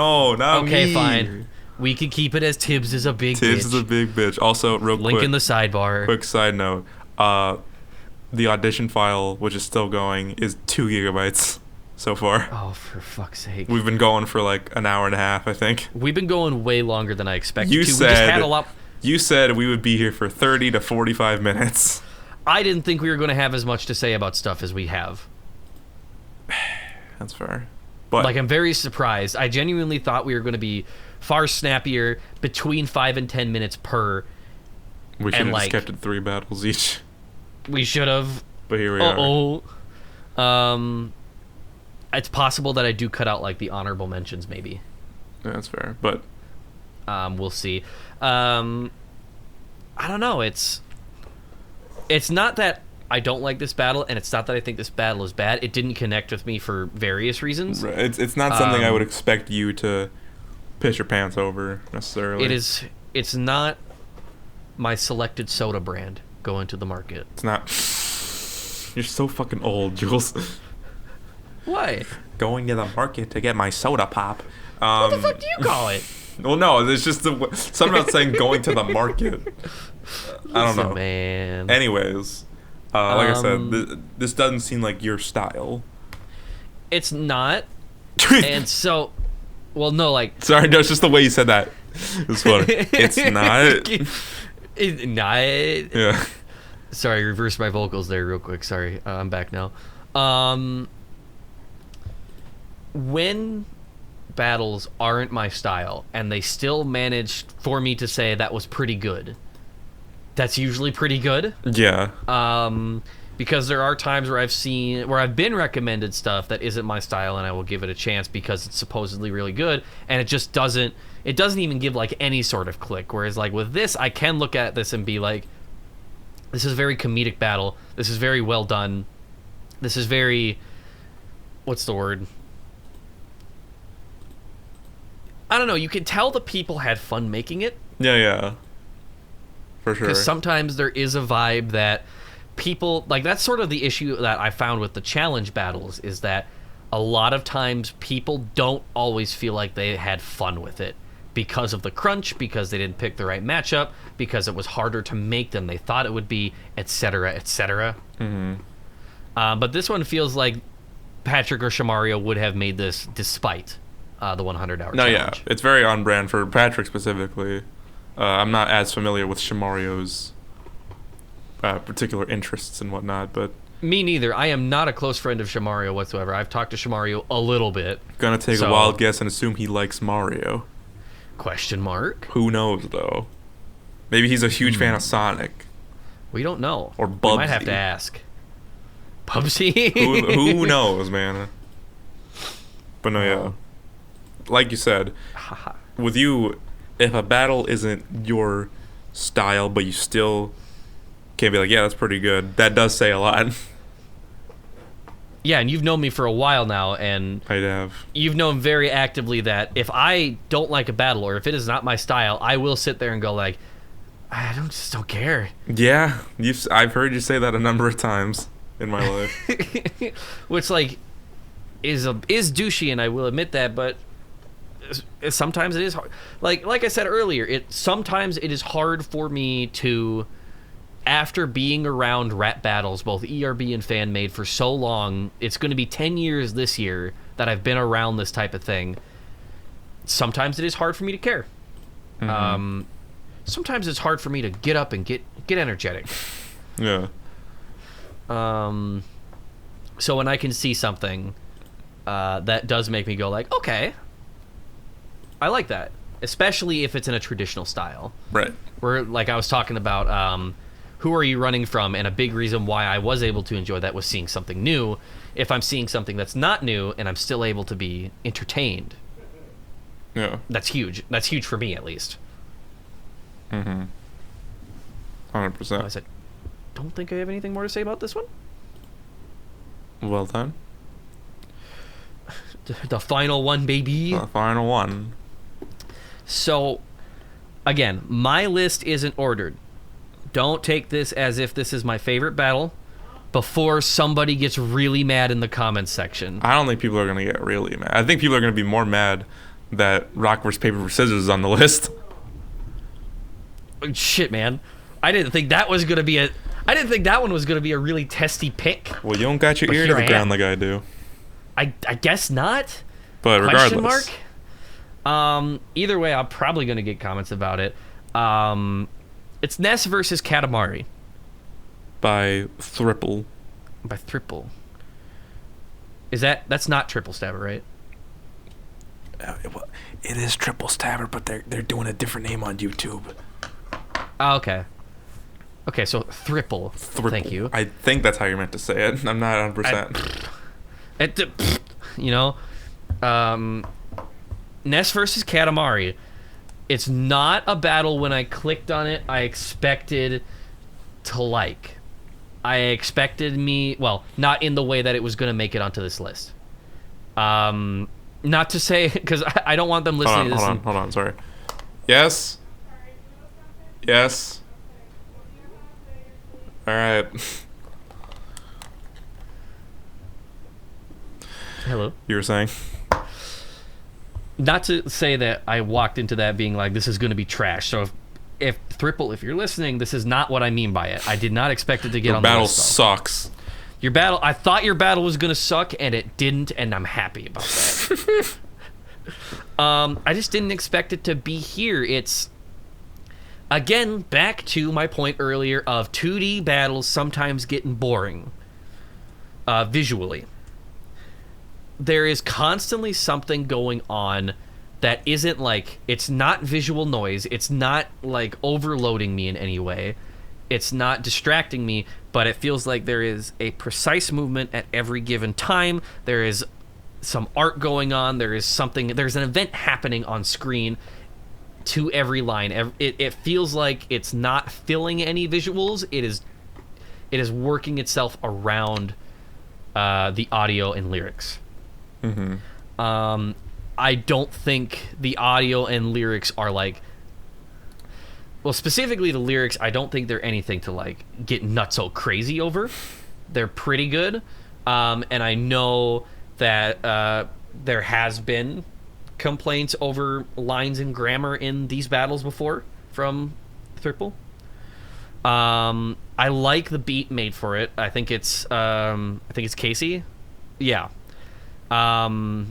Okay, fine. We can keep it as Tibbs is a big bitch. Tibbs is a big bitch. Also, real quick. Link in the sidebar. Quick side note. The audition file, which is still going, is 2 gigabytes so far. Oh, for fuck's sake. We've been going for an hour and a half, I think. We've been going way longer than I expected to. We just had a lot. You said we would be here for 30 to 45 minutes. I didn't think we were going to have as much to say about stuff as we have. That's fair. But I'm very surprised. I genuinely thought we were going to be far snappier, between 5 and 10 minutes per. We should have just kept it 3 battles each. We should have. But here we are. It's possible that I do cut out the honorable mentions, maybe. Yeah, that's fair. But we'll see. I don't know. It's not that I don't like this battle, and it's not that I think this battle is bad. It didn't connect with me for various reasons. Right. It's not something I would expect you to piss your pants over, necessarily. It's not my selected soda brand going to the market. It's not. You're so fucking old, Jules. Why? Going to the market to get my soda pop. What the fuck do you call it? Well, no, it's just something about saying going to the market. I don't know. Man. Anyways, like I said, this doesn't seem like your style. It's not. And so, well, no, Sorry, no, it's just the way you said that. It's funny. It's not. It's not. Yeah. Sorry, reverse my vocals there real quick. Sorry, I'm back now. When battles aren't my style and they still manage for me to say that was pretty good, that's usually pretty good. Yeah. Because there are times where I've been recommended stuff that isn't my style, and I will give it a chance because it's supposedly really good, and it just doesn't even give any sort of click. Whereas with this, I can look at this and be this is a very comedic battle. This is very well done. This is very, what's the word? I don't know. You can tell the people had fun making it. Yeah. For sure. Because sometimes there is a vibe that people, that's sort of the issue that I found with the challenge battles, is that a lot of times people don't always feel like they had fun with it. because of the crunch, because they didn't pick the right matchup, because it was harder to make than they thought it would be, etc., etc. But this one feels like Patrick or Shamario would have made this despite the 100-hour challenge. Yeah, it's very on brand for Patrick specifically. I'm not as familiar with Shamario's particular interests and whatnot, but... Me neither. I am not a close friend of Shamario whatsoever. I've talked to Shamario a little bit. Gonna take a wild guess and assume he likes Mario. Question mark? Who knows, though? Maybe he's a huge fan of Sonic. We don't know. Or Bubsy. We might have to ask. Bubsy? who knows, man? But no, yeah. Like you said, with you, if a battle isn't your style, but you still can be like, yeah, that's pretty good, that does say a lot. Yeah, and you've known me for a while now, and I have. You've known very actively that if I don't like a battle, or if it is not my style, I will sit there and go like, just don't care. Yeah, I've heard you say that a number of times in my life. Which, like, is douchey, and I will admit that, but sometimes it is hard. Like I said earlier, sometimes it is hard for me to... After being around rap battles, both ERB and fan-made, for so long, it's going to be 10 years this year that I've been around this type of thing. Sometimes it is hard for me to care. Sometimes it's hard for me to get up and get energetic. Yeah. So when I can see something that does make me go like, okay, I like that. Especially if it's in a traditional style. Right. Where, like I was talking about... Who are you running from? And a big reason why I was able to enjoy that was seeing something new. If I'm seeing something that's not new and I'm still able to be entertained, that's huge. That's huge for me, at least. 100%. I said, don't think I have anything more to say about this one. Well done. The final one, baby. The final one. So, again, my list isn't ordered. Don't take this as if this is my favorite battle before somebody gets really mad in the comments section. I don't think people are going to get really mad. I think people are going to be more mad that rock vs. paper vs. scissors is on the list. Shit, man. I didn't think that one was going to be a really testy pick. Well, you don't got your ear to the ground like I do. I guess not. But regardless. Question mark? Either way, I'm probably going to get comments about it. It's Ness versus Katamari. By Thripple. That's not Triple Stabber, right? It is Triple Stabber, but they're doing a different name on YouTube. Oh, okay. Okay, so Thripple. Thank you. I think that's how you're meant to say it. I'm not 100%. Ness versus Katamari. It's not a battle when I clicked on it I expected to like. Not in the way that it was going to make it onto this list. Not to say, because I don't want them listening to this. Hold on, sorry. Yes. All right. Hello. You were saying? Not to say that I walked into that being like, this is going to be trash. So if Thripple, if you're listening, this is not what I mean by it. I did not expect it to get on the list. Your battle sucks. I thought your battle was going to suck, and it didn't, and I'm happy about that. I just didn't expect it to be here. It's, again, back to my point earlier of 2D battles sometimes getting boring visually. There is constantly something going on that isn't like, it's not visual noise, it's not like overloading me in any way, it's not distracting me, but it feels like there is a precise movement at every given time. There is some art going on, there's an event happening on screen to every line. It feels like it's not filling any visuals, it is working itself around the audio and lyrics. I don't think the audio and lyrics are like, well, specifically the lyrics, I don't think they're anything to like get nutso crazy over. They're pretty good, and I know that there has been complaints over lines and grammar in these battles before from Thriple. I like the beat made for it. I think it's Casey. Yeah. I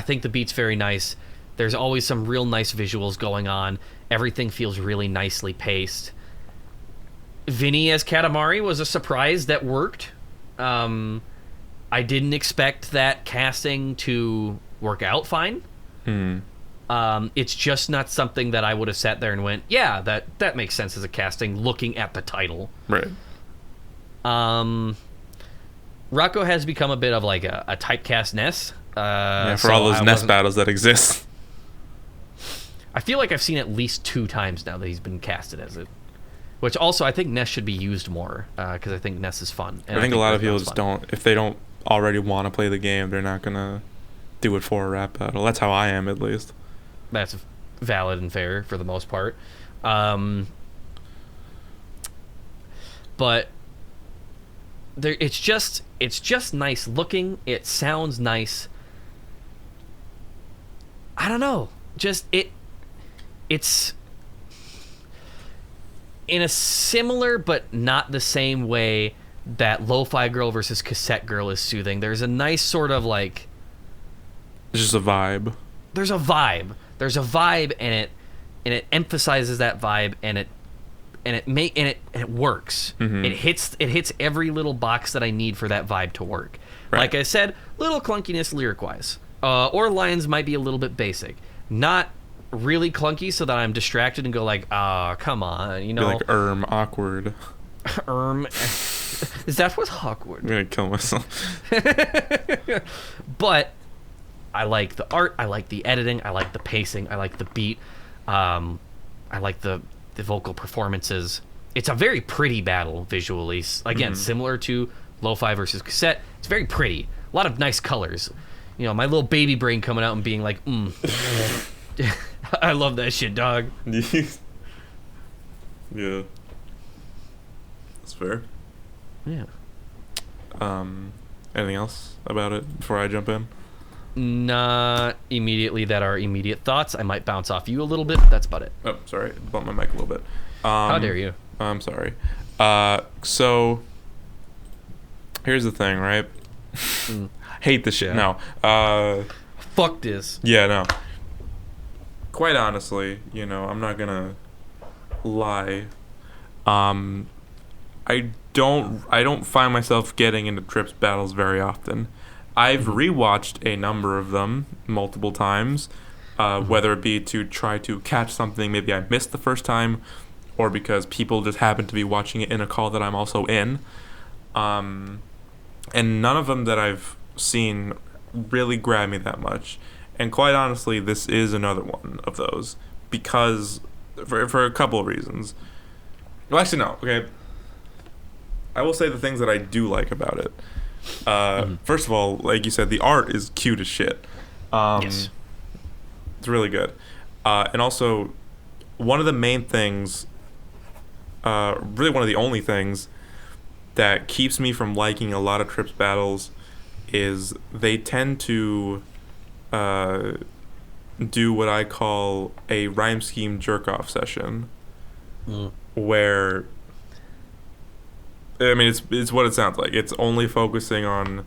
think the beat's very nice. There's always some real nice visuals going on. Everything feels really nicely paced. Vinny as Katamari was a surprise that worked. I didn't expect that casting to work out fine. It's just not something that I would have sat there and went, yeah, that makes sense as a casting, looking at the title. Right. Rocco has become a bit of like a typecast Ness. For all those Ness battles that exist. I feel like I've seen at least 2 times now that he's been casted as it. Which also, I think Ness should be used more, because I think Ness is fun. And I think a lot of people just don't, if they don't already want to play the game, they're not going to do it for a rap battle. That's how I am, at least. That's valid and fair for the most part. But it's just nice looking. It sounds nice. I don't know. It's in a similar but not the same way that Lo-Fi Girl versus Cassette Girl is soothing. There's a nice sort of like... It's just a vibe. There's a vibe, and it emphasizes that vibe, and it works. Mm-hmm. It hits every little box that I need for that vibe to work. Right. Like I said, little clunkiness lyric wise, or lines might be a little bit basic, not really clunky, so that I'm distracted and go like, come on, you know, Be like awkward. Is that what's awkward? I'm gonna kill myself. But I like the art, I like the editing, I like the pacing, I like the beat, I like the vocal performances. It's a very pretty battle visually. Again, similar to Lo-Fi versus Cassette. It's very pretty. A lot of nice colors. You know, my little baby brain coming out and being like, I love that shit, dog. Yeah. That's fair. Yeah. Anything else about it before I jump in? Not immediately that are immediate thoughts. I might bounce off you a little bit, but that's about it. Oh, sorry. Bumped my mic a little bit. How dare you? I'm sorry. So, here's the thing, right? Hate this shit. Yeah. No. Fuck this. Yeah, no. Quite honestly, you know, I'm not gonna lie. I don't find myself getting into Trips battles very often. I've rewatched a number of them multiple times, whether it be to try to catch something maybe I missed the first time, or because people just happen to be watching it in a call that I'm also in. And none of them that I've seen really grab me that much. And quite honestly, this is another one of those, because for a couple of reasons. Well, actually, no. Okay. I will say the things that I do like about it. First of all, like you said, the art is cute as shit. Yes. It's really good. And also, one of the main things, really one of the only things that keeps me from liking a lot of Trips battles is they tend to do what I call a rhyme scheme jerk-off session, where... I mean, it's what it sounds like. It's only focusing on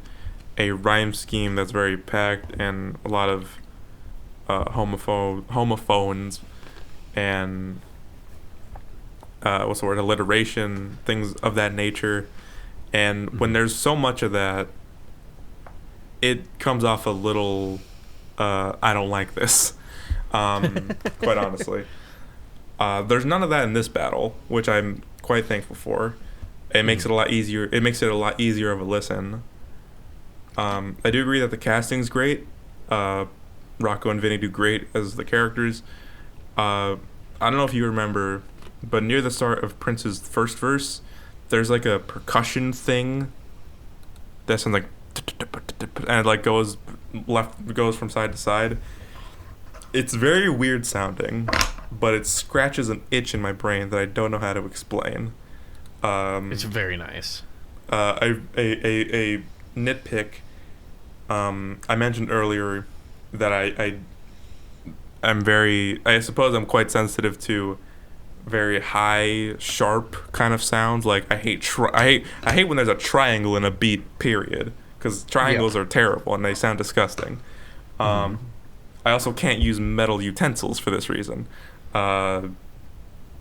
a rhyme scheme that's very packed and a lot of homophones and what's the word? Alliteration, things of that nature. And when there's so much of that, it comes off a little, I don't like this, quite honestly. There's none of that in this battle, which I'm quite thankful for. It makes it a lot easier. It makes it a lot easier of a listen. I do agree that the casting's great. Rocco and Vinny do great as the characters. I don't know if you remember, but near the start of Prince's first verse, there's like a percussion thing that sounds like, and it like goes from side to side. It's very weird sounding, but it scratches an itch in my brain that I don't know how to explain. It's very nice. A nitpick I mentioned earlier that I suppose I'm quite sensitive to very high, sharp kind of sounds. Like I hate when there's a triangle in a beat. Period. Because triangles are terrible and they sound disgusting. I also can't use metal utensils for this reason. And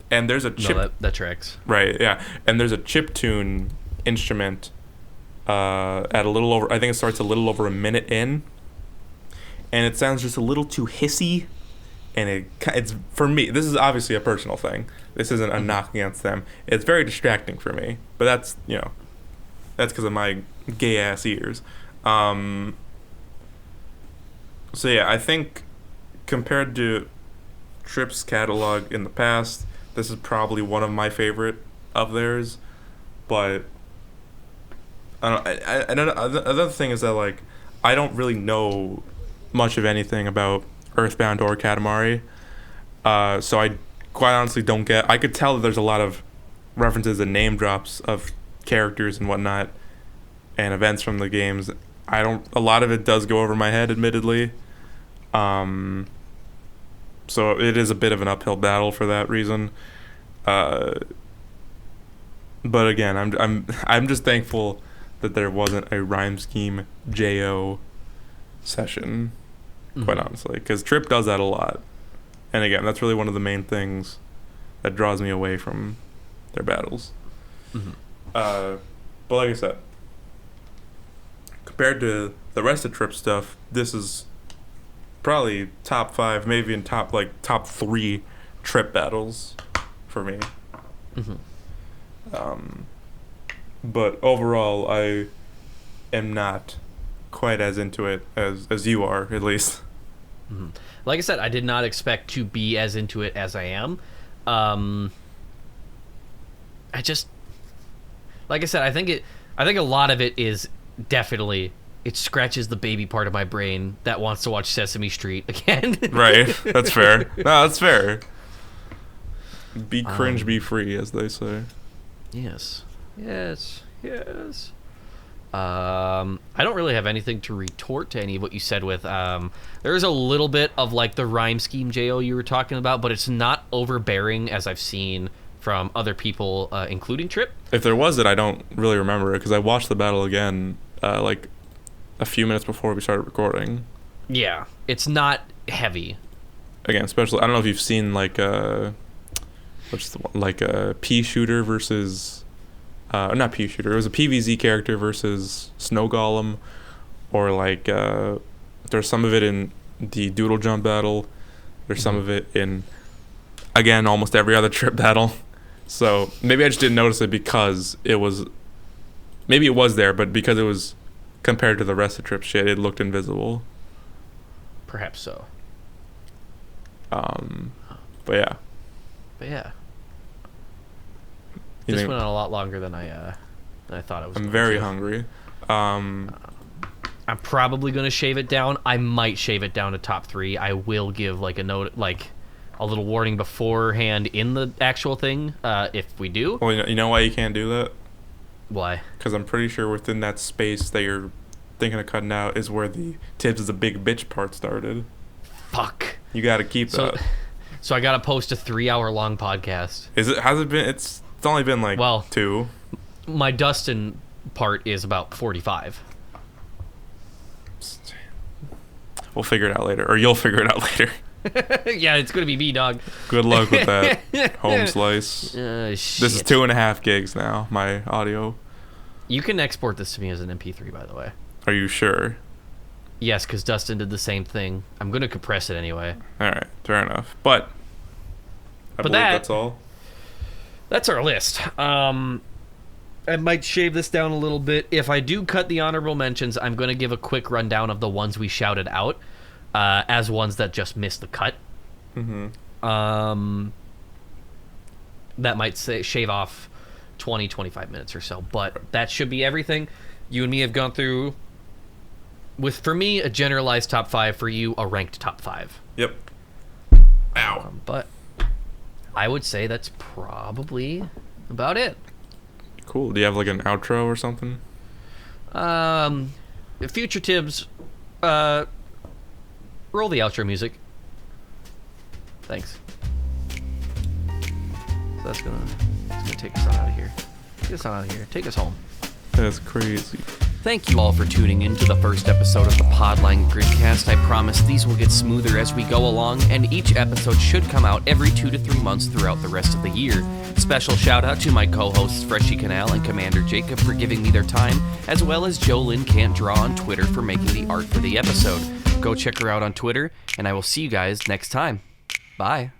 there's a chip. No, that tracks. Right. Yeah. And there's a chiptune instrument. At a little over, I think it starts a little over a minute in, and it sounds just a little too hissy. And it's for me. This is obviously a personal thing. This isn't a knock against them. It's very distracting for me. But that's that's because of my gay ass ears. So yeah, I think compared to Trip's catalog in the past, this is probably one of my favorite of theirs. But I don't know. Another thing is that like I don't really know much of anything about Earthbound or Katamari, so I quite honestly don't get. I could tell that there's a lot of references and name drops of characters and whatnot, and events from the games. A lot of it does go over my head, admittedly. So it is a bit of an uphill battle for that reason. But again, I'm just thankful that there wasn't a Rhyme Scheme JO session, quite honestly, because Trip does that a lot. And again, that's really one of the main things that draws me away from their battles. But like I said, compared to the rest of Trip stuff, this is probably top 5, maybe in top 3 Trip battles for me. But overall, I am not quite as into it as you are, at least. Like I said, I did not expect to be as into it as I am. I just, like I said, I think a lot of it is definitely, it scratches the baby part of my brain that wants to watch Sesame Street again. Right, that's fair. No, that's fair. Be cringe, be free, as they say. Yes. I don't really have anything to retort to any of what you said with. There's a little bit of like the Rhyme Scheme JO you were talking about, but it's not overbearing as I've seen from other people, including Trip. If there was it, I don't really remember it because I watched the battle again like a few minutes before we started recording. Yeah, it's not heavy. Again, especially, I don't know if you've seen like what's the one, like a pea shooter versus not pea shooter, it was a PvZ character versus Snow Golem, or like there's some of it in the Doodle Jump battle, there's some of it in, again, almost every other Trip battle. So maybe I just didn't notice it because it was, maybe it was there, but because it was compared to the rest of Trip shit, it looked invisible. Perhaps so. But yeah. This went on a lot longer than I thought it was. I'm very hungry. I'm probably going to shave it down. I might shave it down to top 3. I will give like a note, like a little warning beforehand in the actual thing, if we do. Well, you know why you can't do that? Why? Because I'm pretty sure within that space that you're thinking of cutting out is where the Tibbs is a big bitch part started. Fuck. You got to keep that. So I got to post a 3-hour-long podcast. Is it? Has it been? It's only been like 2. My Dustin part is about 45. We'll figure it out later, or you'll figure it out later. Yeah, it's gonna be me, dog. Good luck with that. Home slice. Shit. This is 2.5 gigs now. My audio. You can export this to me as an MP3, by the way. Are you sure? Yes, because Dustin did the same thing. I'm gonna compress it anyway. All right, fair enough. But I believe that's all. That's our list. I might shave this down a little bit. If I do cut the honorable mentions, I'm going to give a quick rundown of the ones we shouted out as ones that just missed the cut. That might shave off 20, 25 minutes or so. But that should be everything. You and me have gone through, with, for me, a generalized top 5. For you, a ranked top 5. Yep. Ow. But I would say that's probably about it. Cool. Do you have like an outro or something? Future Tibbs roll the outro music. Thanks. So that's gonna take us on out of here. Take us on out of here. Take us home. That's crazy. Thank you all for tuning in to the first episode of the Podline Gridcast. I promise these will get smoother as we go along, and each episode should come out every 2 to 3 months throughout the rest of the year. Special shout out to my co-hosts Freshy Kanal and Commander Jacob for giving me their time, as well as Jolyn Can't Draw on Twitter for making the art for the episode. Go check her out on Twitter, and I will see you guys next time. Bye.